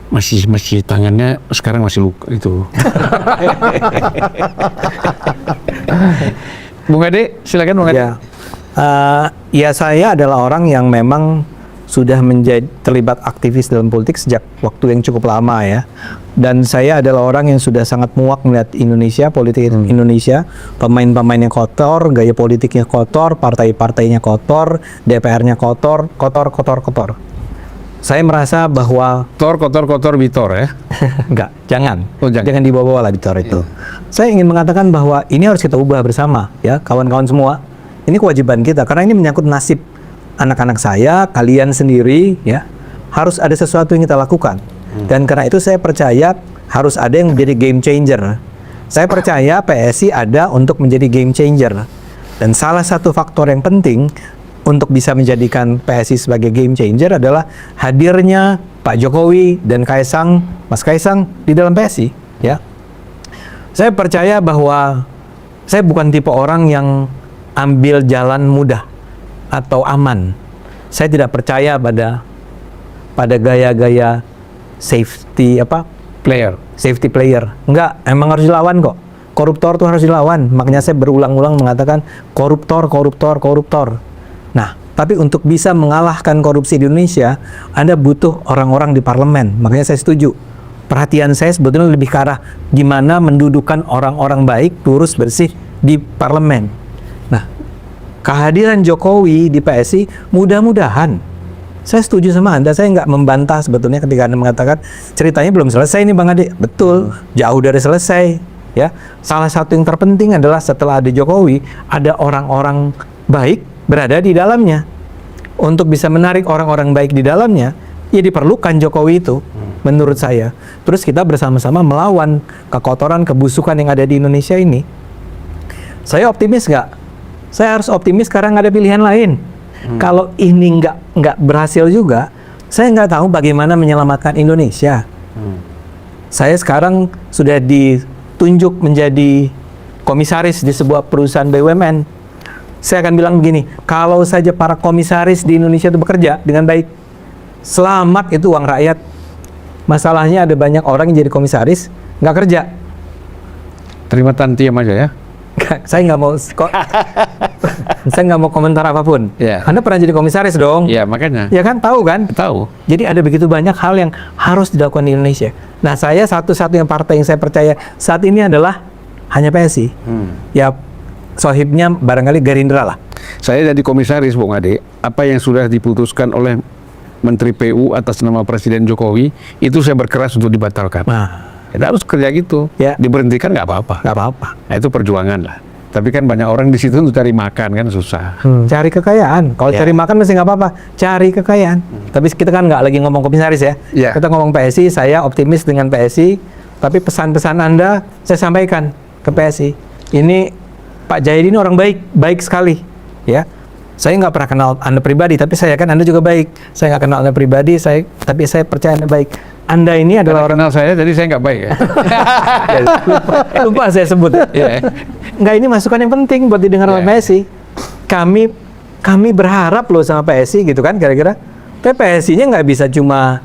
Masih tangannya sekarang masih luka itu. Bung Ade, silakan Bung Ade. Ya, ya saya adalah orang yang memang sudah terlibat aktivis dalam politik sejak waktu yang cukup lama ya. Dan saya adalah orang yang sudah sangat muak melihat Indonesia, politik Indonesia, pemain-pemainnya kotor, gaya politiknya kotor, partai-partainya kotor, DPR-nya kotor. Saya merasa bahwa Kotor Bitor ya. enggak, jangan. Oh, jangan. Jangan dibawa-bawa lah Bitor itu. Saya ingin mengatakan bahwa ini harus kita ubah bersama ya, kawan-kawan semua. Ini kewajiban kita karena ini menyangkut nasib anak-anak saya, kalian sendiri ya. Harus ada sesuatu yang kita lakukan. Dan karena itu saya percaya harus ada yang menjadi game changer. Saya percaya PSI ada untuk menjadi game changer. Dan salah satu faktor yang penting untuk bisa menjadikan PSI sebagai game changer adalah hadirnya Pak Jokowi dan Mas Kaisang di dalam PSI ya. Saya percaya bahwa saya bukan tipe orang yang ambil jalan mudah atau aman. Saya tidak percaya pada gaya-gaya safety player. Enggak, emang harus dilawan kok. Koruptor tuh harus dilawan. Makanya saya berulang-ulang mengatakan koruptor. Nah, tapi untuk bisa mengalahkan korupsi di Indonesia, Anda butuh orang-orang di parlemen. Makanya saya setuju. Perhatian saya sebetulnya lebih ke arah gimana mendudukan orang-orang baik, lurus, bersih di parlemen. Nah, kehadiran Jokowi di PSI mudah-mudahan, saya setuju sama Anda, saya nggak membantah sebetulnya ketika Anda mengatakan ceritanya belum selesai nih Bang Ade. Betul, jauh dari selesai ya. Salah satu yang terpenting adalah setelah ada Jokowi, ada orang-orang baik berada di dalamnya. Untuk bisa menarik orang-orang baik di dalamnya, ya diperlukan Jokowi itu, menurut saya. Terus kita bersama-sama melawan kekotoran, kebusukan yang ada di Indonesia ini. Saya optimis nggak? Saya harus optimis karena ada pilihan lain. Kalau ini nggak berhasil juga, saya nggak tahu bagaimana menyelamatkan Indonesia. Saya sekarang sudah ditunjuk menjadi komisaris di sebuah perusahaan BUMN. Saya akan bilang begini, kalau saja para komisaris di Indonesia itu bekerja dengan baik, selamat itu uang rakyat. Masalahnya ada banyak orang yang jadi komisaris, nggak kerja. Terima tantiam aja ya. Saya nggak mau saya nggak mau komentar apapun. Ya. Anda pernah jadi komisaris dong? Ya makanya. Ya kan, tahu kan? Tahu. Jadi ada begitu banyak hal yang harus dilakukan di Indonesia. Nah, saya satu-satunya partai yang saya percaya saat ini adalah hanya PSI. Ya, sohibnya barangkali Gerindra lah. Saya jadi komisaris, Bung Ade. Apa yang sudah diputuskan oleh Menteri PU atas nama Presiden Jokowi, itu saya berkeras untuk dibatalkan. Nah, Kita harus kerja gitu. Ya. Diberhentikan nggak apa-apa. nggak apa-apa. Nah, itu perjuangan lah. Tapi kan banyak orang di situ untuk cari makan kan susah. Cari kekayaan. Kalau Ya. cari makan masih nggak apa-apa. Cari kekayaan. Tapi kita kan nggak lagi ngomong komisaris ya. Ya. Kita ngomong PSI. Saya optimis dengan PSI. Tapi pesan-pesan Anda saya sampaikan ke PSI. Ini Pak Jayadi ini orang baik, baik sekali. Ya. Saya nggak pernah kenal Anda pribadi, tapi saya yakin Anda juga baik. Saya nggak kenal Anda pribadi, tapi saya percaya Anda baik. Anda ini adalah Karena kenal saya, jadi saya nggak baik ya. lupa saya sebut. Iya. Nggak, ini masukan yang penting buat didengar oleh PSI. Kami berharap loh sama PSI gitu kan, kira-kira. Tapi PSI-nya nggak bisa cuma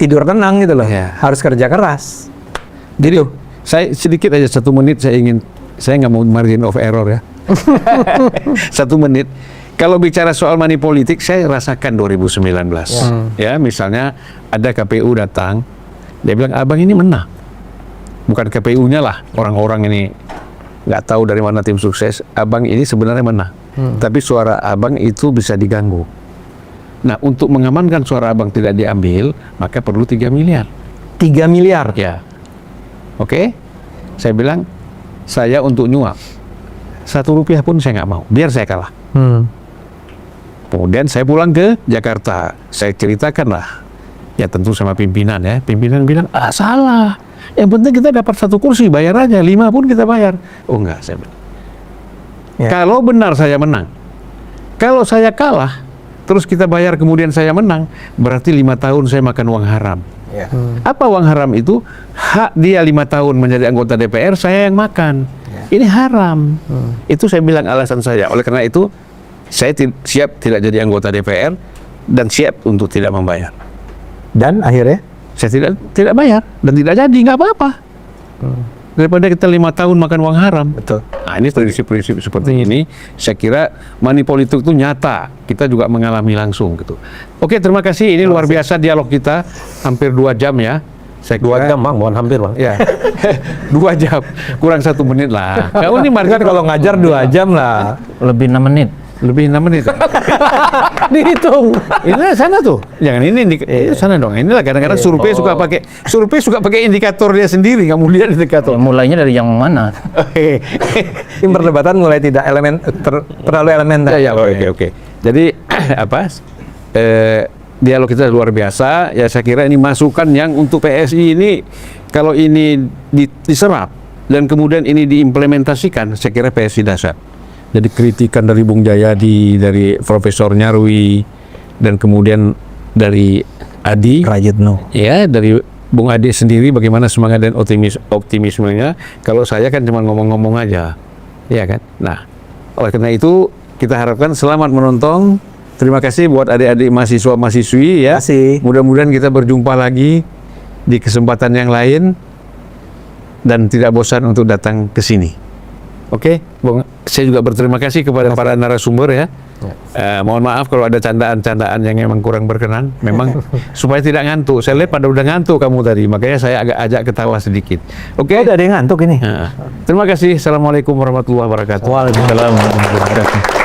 tidur tenang gitu loh. Iya. Harus kerja keras. Jadi saya sedikit aja 1 menit saya nggak mau margin of error ya. 1 menit. Kalau bicara soal money politik, saya rasakan 2019. Ya, misalnya ada KPU datang, dia bilang abang ini menang. Bukan KPU-nya lah, orang-orang ini nggak tahu dari mana tim sukses. Abang ini sebenarnya menang, tapi suara abang itu bisa diganggu. Nah, untuk mengamankan suara abang tidak diambil, maka perlu 3 miliar. 3 miliar. Ya, oke. Saya bilang, saya untuk nyuap 1 rupiah pun saya nggak mau, biar saya kalah. Kemudian saya pulang ke Jakarta, saya ceritakan lah, ya tentu sama pimpinan ya. Pimpinan bilang, salah. Yang penting kita dapat 1 kursi, bayar aja, 5 pun kita bayar. Oh enggak, saya bilang. Ya. Kalau benar saya menang, kalau saya kalah, terus kita bayar kemudian saya menang, berarti 5 tahun saya makan uang haram. Ya. Apa uang haram itu? Hak dia 5 tahun menjadi anggota DPR, saya yang makan. Ini haram. Itu saya bilang alasan saya. Oleh karena itu, saya siap tidak jadi anggota DPR dan siap untuk tidak membayar. Dan akhirnya Saya tidak bayar dan tidak jadi, nggak apa-apa. Daripada kita 5 tahun makan uang haram. betul. Nah, ini prinsip-prinsip seperti ini, saya kira money politik itu nyata. Kita juga mengalami langsung gitu. Oke, terima kasih. Ini luar biasa dialog kita, hampir 2 jam ya. Saya 2 jam bang, mohon hampir bang. Ya, 2 jam, kurang 1 menit lah. Kau ini Kan kalau ngajar 2 jam lah. Lebih 6 menit. lebih 6 menit. Dihitung. Ini sana tuh, jangan ini sana dong. Inilah kadang-kadang survei suka pakai indikator dia sendiri. Kamu lihat indikator. Mulainya dari yang mana? Ini perdebatan mulai tidak terlalu elementer. Ya, oke. Jadi dialog kita luar biasa. Ya, saya kira ini masukan yang untuk PSI ini, kalau ini diserap dan kemudian ini diimplementasikan, saya kira PSI dasar. Jadi kritikan dari Bung Jayadi, dari Profesor Nyarwi, dan kemudian dari Adi, Prayitno. ya dari Bung Adi sendiri bagaimana semangat dan optimismenya. Kalau saya kan cuma ngomong-ngomong aja, ya kan. Nah, oleh karena itu kita harapkan selamat menonton. Terima kasih buat adik-adik mahasiswa-mahasiswi ya. Terima kasih. Mudah-mudahan kita berjumpa lagi di kesempatan yang lain dan tidak bosan untuk datang ke sini. Oke, Bung, saya juga berterima kasih kepada para narasumber ya. Mohon maaf kalau ada candaan-candaan yang memang kurang berkenan. Memang supaya tidak ngantuk. Saya lihat pada udah ngantuk kamu tadi, makanya saya agak ajak ketawa sedikit. Oke. Ada yang ngantuk ini. Terima kasih. Assalamualaikum warahmatullahi wabarakatuh. Waalaikumsalam warahmatullahi wabarakatuh.